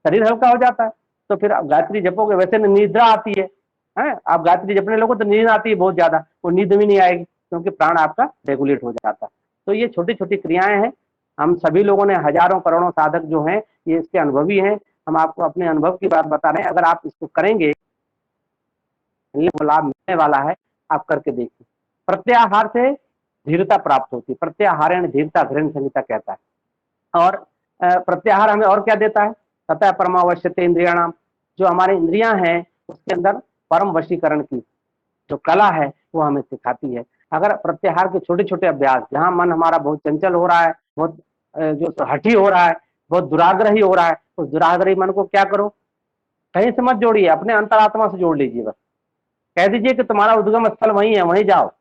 शरीर हल्का हो जाता है। तो फिर आप गायत्री जपोगे, वैसे निद्रा आती है, आप गायत्री जपने लोगों तो नींद आती है बहुत ज्यादा, वो नींद भी नहीं आएगी क्योंकि प्राण आपका रेगुलेट हो जाता है। तो ये छोटी छोटी क्रियाएं हैं, हम सभी लोगों ने, हजारों करोड़ों साधक जो हैं ये इसके अनुभवी हैं। हम आपको अपने अनुभव की बात बता रहे हैं, अगर आप इसको करेंगे लाभ मिलने वाला है, आप करके देखिए। प्रत्याहार से धीरता प्राप्त होती है, प्रत्याहारेण धीरता घृण संहिता कहता है। और प्रत्याहार हमें और क्या देता है? तथा परमावश्यते इंद्रियाणाम, जो हमारे इंद्रियां हैं उसके अंदर परम वशीकरण की जो कला है वो हमें सिखाती है। अगर प्रत्याहार के छोटे छोटे अभ्यास, जहां मन हमारा बहुत चंचल हो रहा है, बहुत जो हठी हो रहा है, बहुत दुराग्रही हो रहा है, उस दुराग्रही मन को क्या करो, कहीं से मत जोड़िए, अपने अंतरात्मा से जोड़ लीजिए। बस कह दीजिए कि तुम्हारा उद्गम स्थल वहीं है, वहीं जाओ।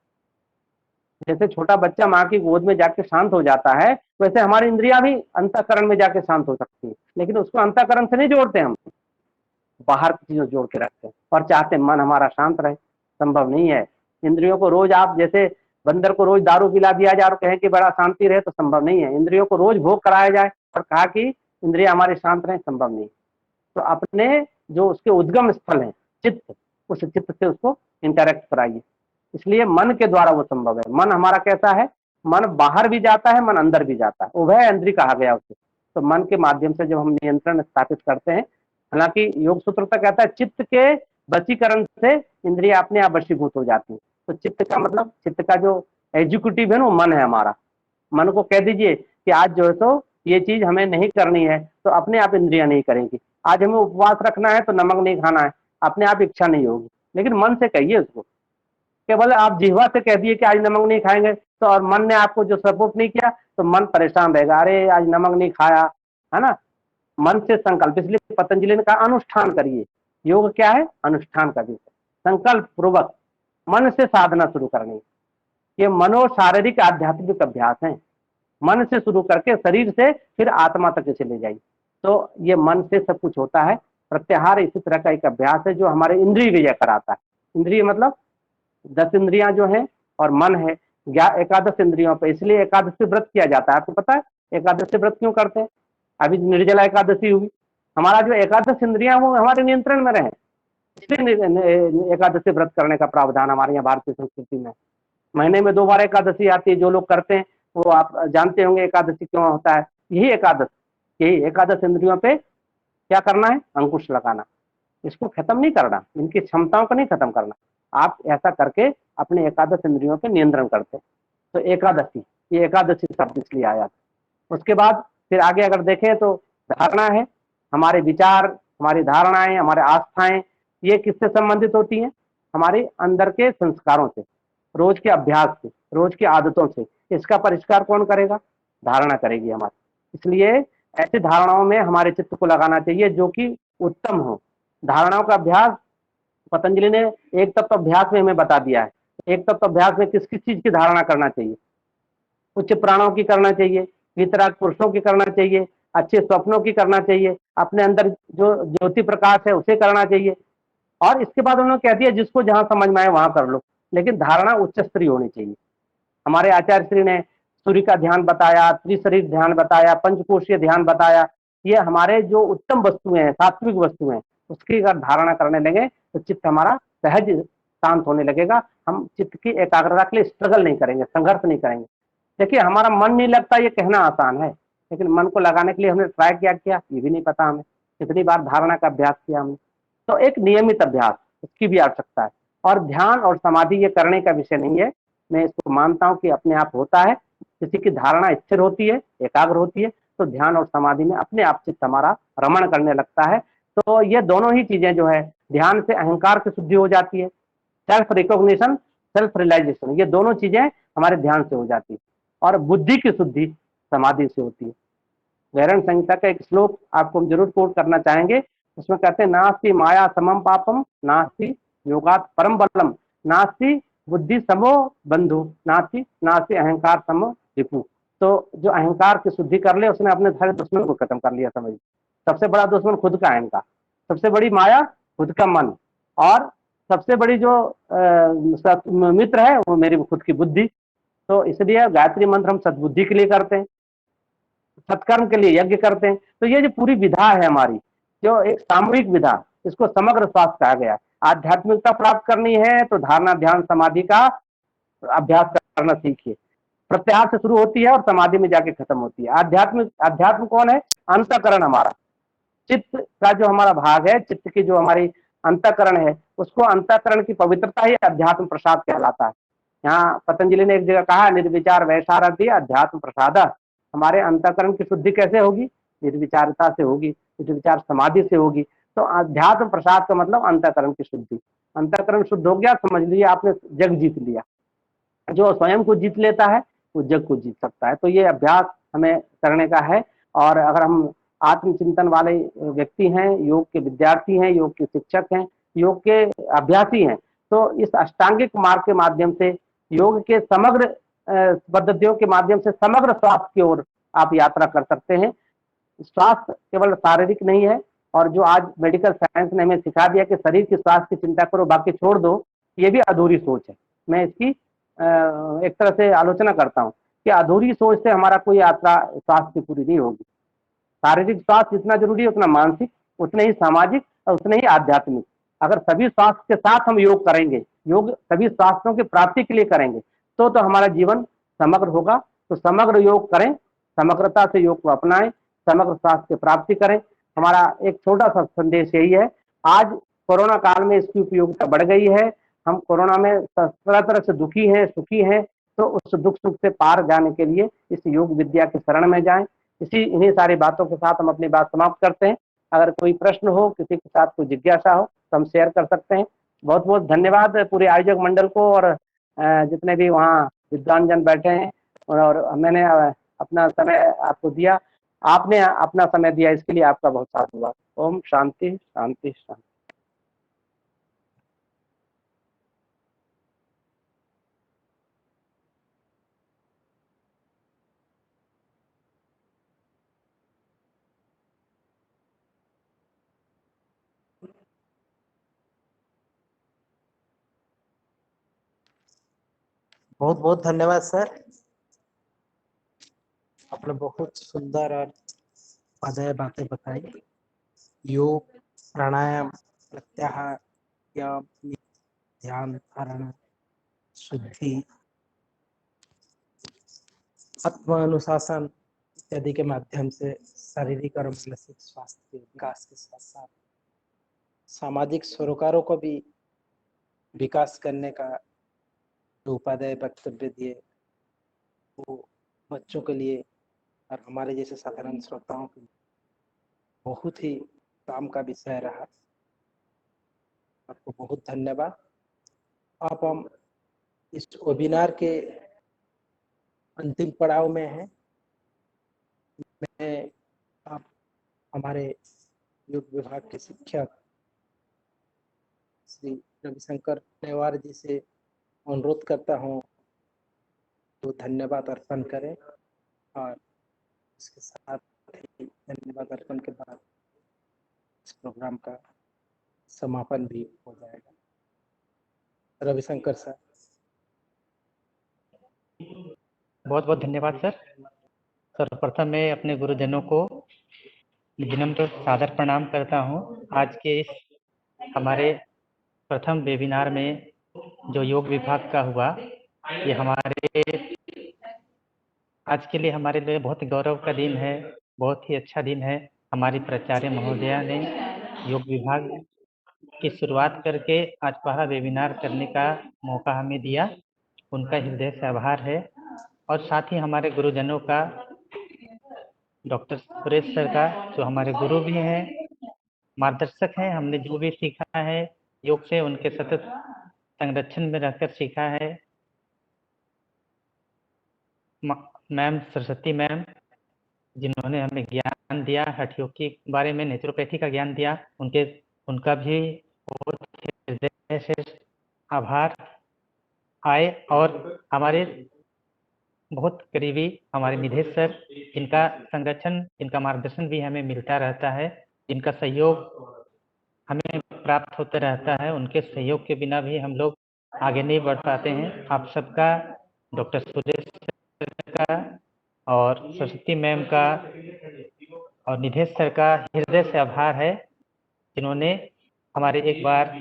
जैसे छोटा बच्चा माँ की गोद में जाके शांत हो जाता है, वैसे हमारी इंद्रियां भी अंतःकरण में जाके शांत हो सकती है। लेकिन उसको अंतःकरण से नहीं जोड़ते, हम बाहर की चीजों जोड़ के रखते हैं और चाहते मन हमारा शांत रहे। संभव नहीं है। इंद्रियों को रोज आप जैसे बंदर को रोज दारू पिला दिया जाए और कहें कि बड़ा शांति रहे, तो संभव नहीं है। इंद्रियों को रोज भोग कराया जाए और कहा कि इंद्रिया हमारे शांत रहे, संभव नहीं। तो अपने जो उसके उद्गम स्थल है चित्त, उस चित्त से उसको इंटरेक्ट कराइए। इसलिए मन के द्वारा वो संभव है। मन हमारा कैसा है? मन बाहर भी जाता है, मन अंदर भी जाता है, उभय इंद्रिय कहा गया उसे। तो मन के माध्यम से जब हम नियंत्रण स्थापित करते हैं, हालांकि योग सूत्र तक कहता है चित्त के वशीकरण से इंद्रिया अपने आप वशीभूत हो जाती है। तो चित्त का मतलब, चित्त का जो एग्जीक्यूटिव है ना, वो मन है हमारा। मन को कह दीजिए कि आज जो है तो ये चीज हमें नहीं करनी है, तो अपने आप इंद्रिया नहीं करेंगी। आज हमें उपवास रखना है तो नमक नहीं खाना है, अपने आप इच्छा नहीं होगी। लेकिन मन से कहिए उसको, केवल आप जिह्वा से कह दिए कि आज नमक नहीं खाएंगे, तो और मन ने आपको जो सपोर्ट नहीं किया तो मन परेशान रहेगा, अरे आज नमक नहीं खाया, है ना। मन से संकल्प, इसलिए पतंजलि ने कहा अनुष्ठान करिए। योग क्या है? अनुष्ठान का विषय। संकल्प पूर्वक मन से साधना शुरू करनी। ये मनो शारीरिक आध्यात्मिक अभ्यास है। मन से शुरू करके शरीर से फिर आत्मा तक इसे ले जाइए। तो ये मन से सब कुछ होता है। प्रत्याहार इसी तरह का एक अभ्यास है जो हमारे इंद्रिय विजय कराता है। इंद्रिय मतलब 10 इंद्रियां जो हैं और मन है 11 इंद्रियों पे, इसलिए एकादशी व्रत किया जाता है। आपको पता है एकादशी व्रत क्यों करते हैं? अभी निर्जला एकादशी हुई, हमारा जो 11 इंद्रियां वो हमारे नियंत्रण में रहे। इसलिए एकादशी व्रत करने का प्रावधान हमारे यहाँ भारतीय संस्कृति में। महीने में 2 बार एकादशी आती है, जो लोग करते हैं वो आप जानते होंगे एकादशी क्यों होता है। यही एकादश इंद्रियों पे क्या करना है, अंकुश लगाना, इसको खत्म नहीं करना, इनकी क्षमताओं को नहीं खत्म करना। आप ऐसा करके अपने एकादश इंद्रियों पे नियंत्रण करते हैं। तो एकादशी, ये एकादशी शब्द इसलिए आया था। उसके बाद फिर आगे अगर देखें तो धारणा है, हमारे विचार, हमारी धारणाएं, हमारे आस्थाएं, ये किससे संबंधित होती हैं, हमारे अंदर के संस्कारों से, रोज के अभ्यास से, रोज की आदतों से। इसका परिष्कार कौन करेगा, धारणा करेगी हमारी। इसलिए ऐसी धारणाओं में हमारे चित्त को लगाना चाहिए जो कि उत्तम हो। धारणाओं का अभ्यास पतंजलि ने एक तत्व अभ्यास में हमें बता दिया है। एक तत्व अभ्यास में किस किस चीज की धारणा करना चाहिए, उच्च प्राणों की करना चाहिए, वितराग पुरुषों की करना चाहिए, अच्छे स्वप्नों की करना चाहिए, अपने अंदर जो ज्योति प्रकाश है उसे करना चाहिए। और इसके बाद उन्होंने कह दिया जिसको जहां समझ में आए वहां कर लो, लेकिन धारणा उच्च स्तरीय होनी चाहिए। हमारे आचार्य श्री ने सूर्य का ध्यान बताया, त्रिशरीर ध्यान बताया, पंचकोशीय ध्यान बताया। ये हमारे जो उत्तम वस्तुएं हैं, सात्विक वस्तुएं, उसकी अगर धारणा करने लगे तो चित्त हमारा सहज शांत होने लगेगा। हम चित्त की एकाग्रता के लिए स्ट्रगल नहीं करेंगे, संघर्ष नहीं करेंगे। देखिए हमारा मन नहीं लगता, ये कहना आसान है, लेकिन मन को लगाने के लिए हमने ट्राई किया ये भी नहीं पता हमें, कितनी बार धारणा का अभ्यास किया हमने। तो एक नियमित अभ्यास, उसकी भी आवश्यकता है। और ध्यान और समाधि ये करने का विषय नहीं है, मैं इसको मानता हूं कि अपने आप होता है। किसी की धारणा स्थिर होती है, एकाग्र होती है, तो ध्यान और समाधि में अपने आप चित्त हमारा रमण करने लगता है। तो ये दोनों ही चीजें जो है, ध्यान से अहंकार की शुद्धि हो जाती है, सेल्फ रिकॉग्निशन, सेल्फ रियलाइजेशन, ये दोनों चीजें हमारे ध्यान से हो जाती है। और बुद्धि की शुद्धि समाधि से होती है। वैरण संहिता का एक श्लोक आपको हम जरूर कोट करना चाहेंगे। उसमें कहते हैं, नास्ति माया समम पापम, नास्ति योगात परम बलम, नास्ति बुद्धि समो बंधु, नास्ति अहंकार समो रिपु। तो जो अहंकार की शुद्धि कर ले उसने अपने सारे दुश्मन को खत्म कर लिया। समझ, सबसे बड़ा दुश्मन खुद का अहंकार, सबसे बड़ी माया खुद का मन, और सबसे बड़ी जो मित्र है वो मेरी खुद की बुद्धि। तो इसलिए गायत्री मंत्र हम सद्बुद्धि के लिए करते हैं, सत्कर्म के लिए यज्ञ करते हैं। तो ये जो पूरी विधा है हमारी, जो एक सामूहिक विधा, इसको समग्र स्वास्थ्य कहा गया है। आध्यात्मिकता प्राप्त करनी है तो धारणा ध्यान समाधि का अभ्यास करना सीखिए। प्रत्याहार से शुरू होती है और समाधि में जाके खत्म होती है। अध्यात्म कौन है, अंतःकरण हमारा, चित्त का जो हमारा भाग है, चित्त की जो हमारी अंतःकरण है, उसको अंतःकरण की पवित्रता ही अध्यात्म प्रसाद कहलाता है। यहाँ पतंजलि ने एक जगह कहा, निर्विचार वैशारथी अध्यात्म प्रसाद। हमारे अंतःकरण की शुद्धि कैसे होगी, निर्विचारता से होगी, निर्विचार समाधि से होगी। तो अध्यात्म प्रसाद का मतलब अंतःकरण की शुद्धि। अंतःकरण शुद्ध हो गया, समझ लिया आपने जग जीत लिया। जो स्वयं को जीत लेता है वो जग को जीत सकता है। तो ये अभ्यास हमें करने का है। और अगर हम आत्मचिंतन वाले व्यक्ति हैं, योग के विद्यार्थी हैं, योग के शिक्षक हैं, योग के अभ्यासी हैं, तो इस अष्टांगिक मार्ग के माध्यम से, योग के समग्र पद्धतियों के माध्यम से समग्र स्वास्थ्य की ओर आप यात्रा कर सकते हैं। स्वास्थ्य केवल शारीरिक नहीं है, और जो आज मेडिकल साइंस ने हमें सिखा दिया कि शरीर के स्वास्थ्य की चिंता करो बाकी छोड़ दो, ये भी अधूरी सोच है। मैं इसकी एक तरह से आलोचना करता हूँ कि अधूरी सोच से हमारा कोई यात्रा स्वास्थ्य की पूरी नहीं होगी। शारीरिक स्वास्थ्य जितना जरूरी है उतना मानसिक, उतने ही सामाजिक और उतने ही आध्यात्मिक। अगर सभी स्वास्थ्य के साथ हम योग करेंगे, योग सभी स्वास्थ्यों की प्राप्ति के लिए करेंगे, तो हमारा जीवन समग्र होगा। तो समग्र योग करें, समग्रता से योग को अपनाएं, समग्र स्वास्थ्य की प्राप्ति करें। हमारा एक छोटा सा संदेश यही है। आज कोरोना काल में इसकी उपयोगिता बढ़ गई है। हम कोरोना में तरह तरह से दुखी हैं, सुखी हैं, तो उस दुख सुख से पार जाने के लिए इस योग विद्या के शरण में जाएं। इन्हीं सारी बातों के साथ हम अपनी बात समाप्त करते हैं। अगर कोई प्रश्न हो, किसी के साथ कोई जिज्ञासा हो तो हम शेयर कर सकते हैं। बहुत बहुत धन्यवाद पूरे आयोजक मंडल को और जितने भी वहाँ विद्वान जन बैठे हैं, और मैंने अपना समय आपको दिया, आपने अपना समय दिया, इसके लिए आपका बहुत धन्यवाद। ओम शांति शांति शांति। बहुत बहुत धन्यवाद सर, आपने बहुत सुंदर और अजय बातें बताई। योग, प्राणायाम, प्रत्याहार, प्राणायाम, ध्यान धारणा, शुद्धि, आत्मानुशासन इत्यादि के माध्यम से शारीरिक और मानसिक स्वास्थ्य के विकास के साथ साथ सामाजिक सरोकारों को भी विकास करने का जो उपाध्याय वक्तव्य दिए वो बच्चों के लिए और हमारे जैसे साधारण श्रोताओं के लिए बहुत ही काम का विषय रहा। आपको बहुत धन्यवाद। आप हम इस वेबिनार के अंतिम पड़ाव में हैं। मैं आप हमारे योग विभाग के शिक्षक श्री रविशंकर नेवार जी से अनुरोध करता हूँ तो धन्यवाद अर्पण करें और इसके साथ ही धन्यवाद अर्पण के बाद इस प्रोग्राम का समापन भी हो जाएगा। रविशंकर सर। बहुत बहुत धन्यवाद सर। सर्वप्रथम मैं अपने गुरुजनों को विनम्र सादर प्रणाम करता हूं। आज के इस हमारे प्रथम वेबिनार में जो योग विभाग का हुआ, ये हमारे आज के लिए हमारे लिए बहुत गौरव का दिन है, बहुत ही अच्छा दिन है। हमारी प्राचार्य महोदया ने योग विभाग की शुरुआत करके आज पहला वेबिनार करने का मौका हमें दिया, उनका हृदय से आभार है। और साथ ही हमारे गुरुजनों का, डॉक्टर सुरेश सर का, जो हमारे गुरु भी हैं, मार्गदर्शक हैं। हमने जो भी सीखा है योग से उनके सतत संरक्षण में रहकर सीखा है। मैम सरस्वती मैम, जिन्होंने हमें ज्ञान दिया हठयोग के बारे में, नेचुरोपैथी का ज्ञान दिया, उनका भी बहुत हृदय से आभार आए। और हमारे बहुत करीबी हमारे निधेश सर, जिनका संरक्षण, जिनका मार्गदर्शन भी हमें मिलता रहता है, जिनका सहयोग हमें प्राप्त होता रहता है, उनके सहयोग के बिना भी हम लोग आगे नहीं बढ़ पाते हैं। आप सबका, डॉक्टर सुरेश सर का और सरस्वती मैम का और निधेश सर का हृदय से आभार है, जिन्होंने हमारे एक बार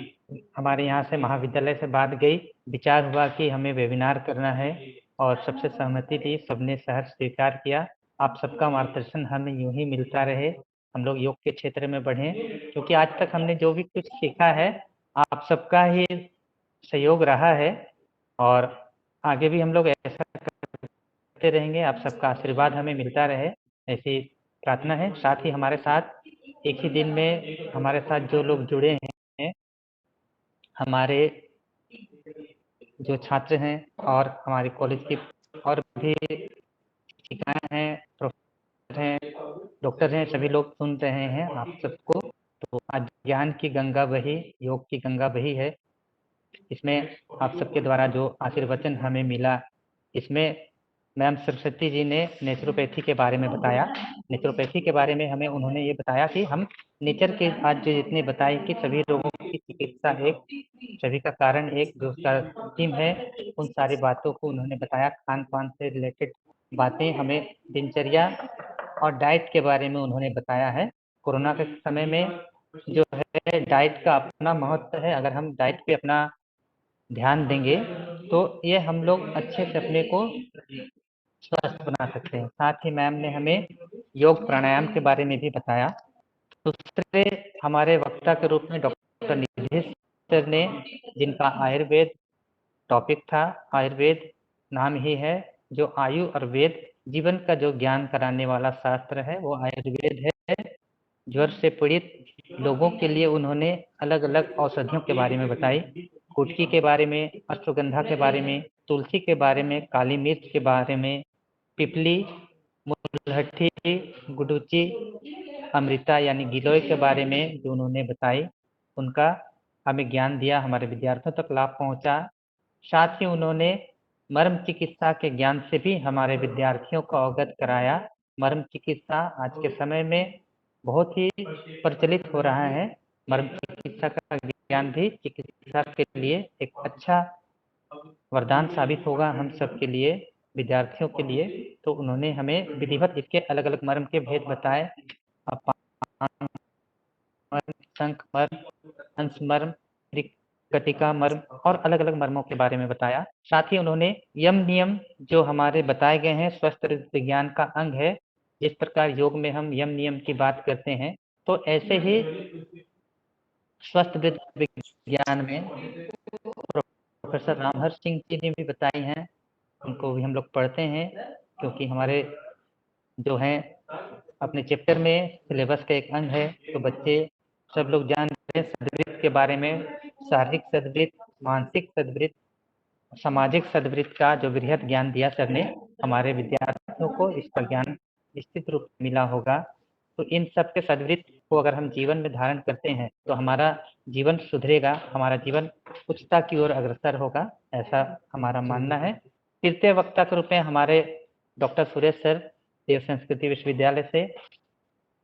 हमारे यहाँ से महाविद्यालय से बात गई, विचार हुआ कि हमें वेबिनार करना है और सबसे सहमति दी, सबने सहर्ष स्वीकार किया। आप सबका मार्गदर्शन हमें यूं ही मिलता रहे, हम लोग योग के क्षेत्र में बढ़ें, क्योंकि आज तक हमने जो भी कुछ सीखा है आप सबका ही सहयोग रहा है और आगे भी हम लोग ऐसा करते रहेंगे। आप सबका आशीर्वाद हमें मिलता रहे, ऐसी प्रार्थना है। साथ ही हमारे साथ एक ही दिन में हमारे साथ जो लोग जुड़े हैं, हमारे जो छात्र हैं और हमारे कॉलेज की और भी शिक्षिकाएं हैं, प्रोफेसर हैं, डॉक्टर हैं, सभी लोग सुन रहे हैं आप सबको। तो आज ज्ञान की गंगा बही, योग की गंगा बही है। इसमें आप सबके द्वारा जो आशीर्वचन हमें मिला, इसमें मैम सरस्वती जी ने नेचुरोपैथी के बारे में बताया। नेचुरोपैथी के बारे में हमें उन्होंने ये बताया कि हम नेचर के आज जो जितने बताए कि सभी रोगों की चिकित्सा एक, सभी का कारण एक, जो उसका थीम है, उन सारी बातों को उन्होंने बताया। खान पान से रिलेटेड बातें हमें, दिनचर्या और डाइट के बारे में उन्होंने बताया है। कोरोना के समय में जो है डाइट का अपना महत्व है। अगर हम डाइट पे अपना ध्यान देंगे तो ये हम लोग अच्छे से अपने को स्वस्थ बना सकते हैं। साथ ही मैम ने हमें योग प्राणायाम के बारे में भी बताया। दूसरे हमारे वक्ता के रूप में डॉक्टर निधेश सर ने, जिनका आयुर्वेद टॉपिक था, आयुर्वेद नाम ही है, जो आयु और वेद जीवन का जो ज्ञान कराने वाला शास्त्र है वो आयुर्वेद है। ज्वर से पीड़ित लोगों के लिए उन्होंने अलग अलग औषधियों के बारे में बताई, कुटकी के बारे में, अश्वगंधा के बारे में, तुलसी के बारे में, काली मिर्च के बारे में, पिपली, मुलहट्ठी, गुडुची, अमृता यानी गिलोय के बारे में जो उन्होंने बताई, उनका हमें ज्ञान दिया, हमारे विद्यार्थियों तक लाभ पहुंचा। साथ ही उन्होंने मर्म चिकित्सा के ज्ञान से भी हमारे विद्यार्थियों को अवगत कराया। मर्म चिकित्सा आज के समय में बहुत ही प्रचलित हो रहा है। मर्म चिकित्सा का ज्ञान भी चिकित्सा के लिए एक अच्छा वरदान साबित होगा हम सब के लिए, विद्यार्थियों के लिए। तो उन्होंने हमें विधिवत इसके अलग अलग मर्म के भेद बताए। अपान मर्म, शंख मर्म, हंस मर्म, गति का मर्म और अलग अलग मर्मों के बारे में बताया। साथ ही उन्होंने यम नियम जो हमारे बताए गए हैं स्वस्थ विज्ञान का अंग है, जिस प्रकार योग में हम यम नियम की बात करते हैं, तो ऐसे ही स्वस्थ विज्ञान में प्रोफेसर रामहर्ष सिंह जी ने भी बताई हैं, उनको भी हम लोग पढ़ते हैं क्योंकि हमारे जो हैं अपने चैप्टर में सिलेबस का एक अंग है। तो बच्चे सब लोग जान रहे हैं सद्वृत्त के बारे में, शारीरिक सद्वृत्त, मानसिक सद्वृत्त, सामाजिक सद्वृत्त का जो वृहद ज्ञान दिया सर ने हमारे विद्यार्थियों को, इसका ज्ञान निश्चित रूप से मिला होगा। तो इन सब के सद्वृत्त को अगर हम जीवन में धारण करते हैं तो हमारा जीवन सुधरेगा, हमारा जीवन उच्चता की ओर अग्रसर होगा, ऐसा हमारा मानना है। तृतीय वक्ता के रूप में हमारे डॉक्टर सुरेश सर देव संस्कृति विश्वविद्यालय से,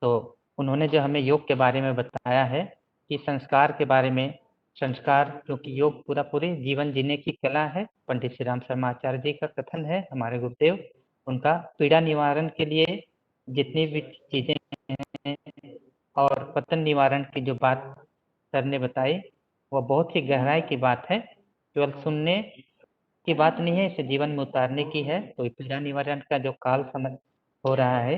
तो उन्होंने जो हमें योग के बारे में बताया है कि संस्कार के बारे में, संस्कार क्योंकि योग पूरी जीवन जीने की कला है। पंडित श्री राम शर्मा आचार्य जी का कथन है, हमारे गुरुदेव, उनका पीड़ा निवारण के लिए जितनी भी चीजें हैं और पतन निवारण की जो बात सर ने बताई वह बहुत ही गहराई की बात है, केवल सुनने की बात नहीं है, इसे जीवन में उतारने की है। तो पीड़ा निवारण का जो काल समझ हो रहा है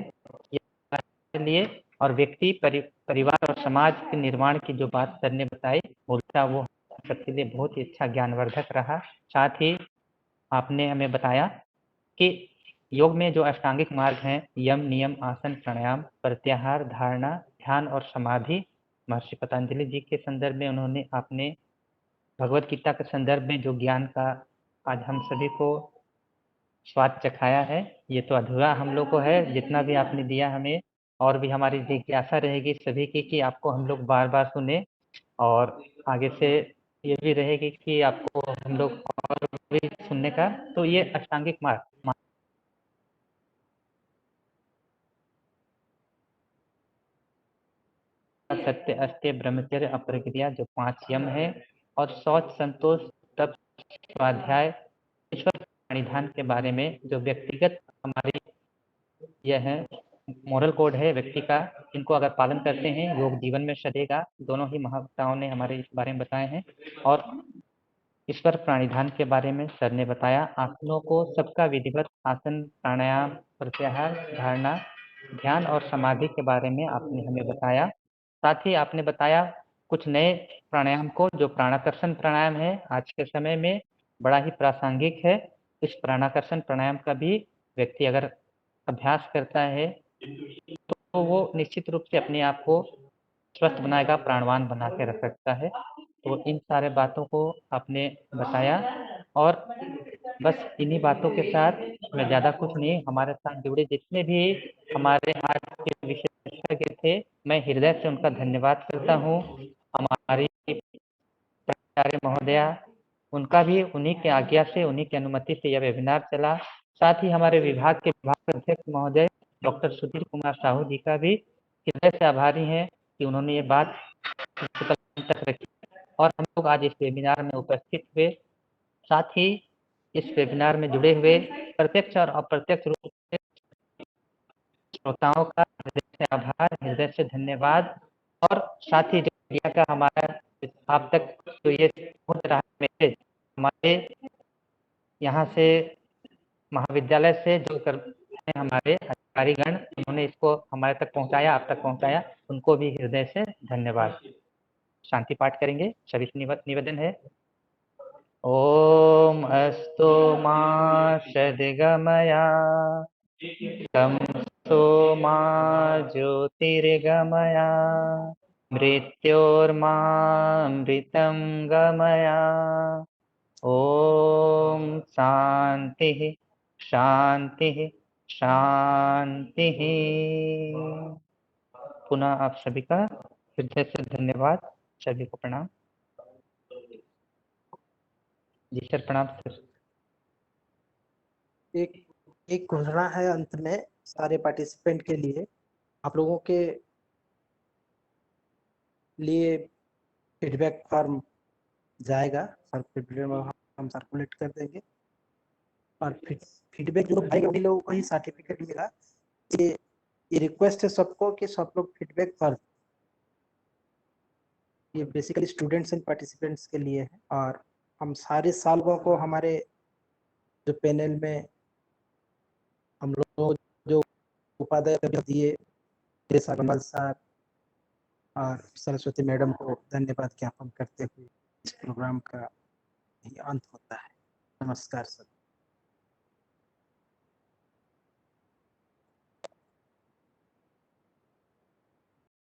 ये लिए और व्यक्ति परिवार और समाज के निर्माण की जो बात सर ने बताई, मूलतः वो सबके लिए बहुत ही अच्छा ज्ञानवर्धक रहा। साथ ही आपने हमें बताया कि योग में जो अष्टांगिक मार्ग हैं, यम नियम आसन प्राणायाम प्रत्याहार धारणा ध्यान और समाधि, महर्षि पतंजलि जी के संदर्भ में उन्होंने आपने भगवत गीता के संदर्भ में जो ज्ञान का आज हम सभी को स्वाद चखाया है, ये तो अधूरा हम लोग को है, जितना भी आपने दिया हमें, और भी हमारी जिज्ञासा रहेगी सभी की कि आपको हम लोग बार बार सुने, और आगे से ये भी रहेगी कि आपको हम लोग और भी सुनने का। तो ये अष्टांगिक मार्ग सत्य अस्त्य ब्रह्मचर्य अपरिक्रिया जो 5 यम है, और शौच संतोष तप स्वाध्याय ईश्वर प्रणिधान के बारे में जो व्यक्तिगत हमारी यह है मॉरल कोड है व्यक्ति का, इनको अगर पालन करते हैं योग जीवन में सदेगा। दोनों ही महावक्ताओं ने हमारे इस बारे में बताए हैं। और ईश्वर प्राणिधान के बारे में सर ने बताया, आसनों को सबका विधिवत आसन प्राणायाम प्रत्याहार धारणा ध्यान और समाधि के बारे में आपने हमें बताया। साथ ही आपने बताया कुछ नए प्राणायाम को, जो प्राणाकर्षण प्राणायाम है आज के समय में बड़ा ही प्रासंगिक है। इस प्राणाकर्षण प्राणायाम का भी व्यक्ति अगर अभ्यास करता है तो वो निश्चित रूप से अपने आप को स्वस्थ बनाएगा, प्राणवान बना के रख सकता है। तो इन सारे बातों को आपने बताया, और बस इन्हीं बातों के साथ मैं ज़्यादा कुछ नहीं, हमारे साथ जुड़े जितने भी हमारे आज के विशेषज्ञ थे, मैं हृदय से उनका धन्यवाद करता हूँ। हमारी प्राचार्य महोदया, उनका भी उन्हीं के आज्ञा से, उन्हीं की अनुमति से यह वेबिनार चला। साथ ही हमारे विभाग के विभाग अध्यक्ष महोदय डॉक्टर सुधीर कुमार साहू जी का भी हृदय से आभारी हैं कि उन्होंने ये बात तक रखी और हम लोग आज इस वेबिनार में उपस्थित हुए। साथ ही इस वेबिनार में जुड़े हुए प्रत्यक्ष और अप्रत्यक्ष रूप से श्रोताओं का हृदय से आभार, हृदय से धन्यवाद। और साथ ही जो मीडिया का हमारा आप तक तो ये पहुंच रहा है मैसेज, हमारे यहाँ से महाविद्यालय से जो हैं हमारे अधिकारीगण, उन्होंने इसको हमारे तक पहुंचाया, आप तक पहुंचाया, उनको भी हृदय से धन्यवाद। शांति पाठ करेंगे, सभी से निवेदन है। ओम अस्तु मा सद्गमया तमसो मा ज्योतिर्गमया मृत्योर्मामृतं गमया। ओम शांति शांति शांति। पुनः आप सभी का हृदय से धन्यवाद, सभी को प्रणाम। जी सर, प्रणाम सर। एक घोषणा है अंत में सारे पार्टिसिपेंट के लिए, आप लोगों के लिए फीडबैक फॉर्म जाएगा, फीडबैक हम सर्कुलेट कर देंगे, और फीडबैक जो आएगा उन्हीं लोगों को ही सर्टिफिकेट मिलेगा। ये रिक्वेस्ट है सबको कि सब लोग फीडबैक फॉर्म ये बेसिकली स्टूडेंट्स एंड पार्टिसिपेंट्स के लिए है, और हम सारे सालों को हमारे जो पैनल में हम लोग जो उपाध्याय दिए, बनवाल सर और सरस्वती मैडम को धन्यवाद ज्ञापन करते हुए इस प्रोग्राम का यही अंत होता है। नमस्कार सर।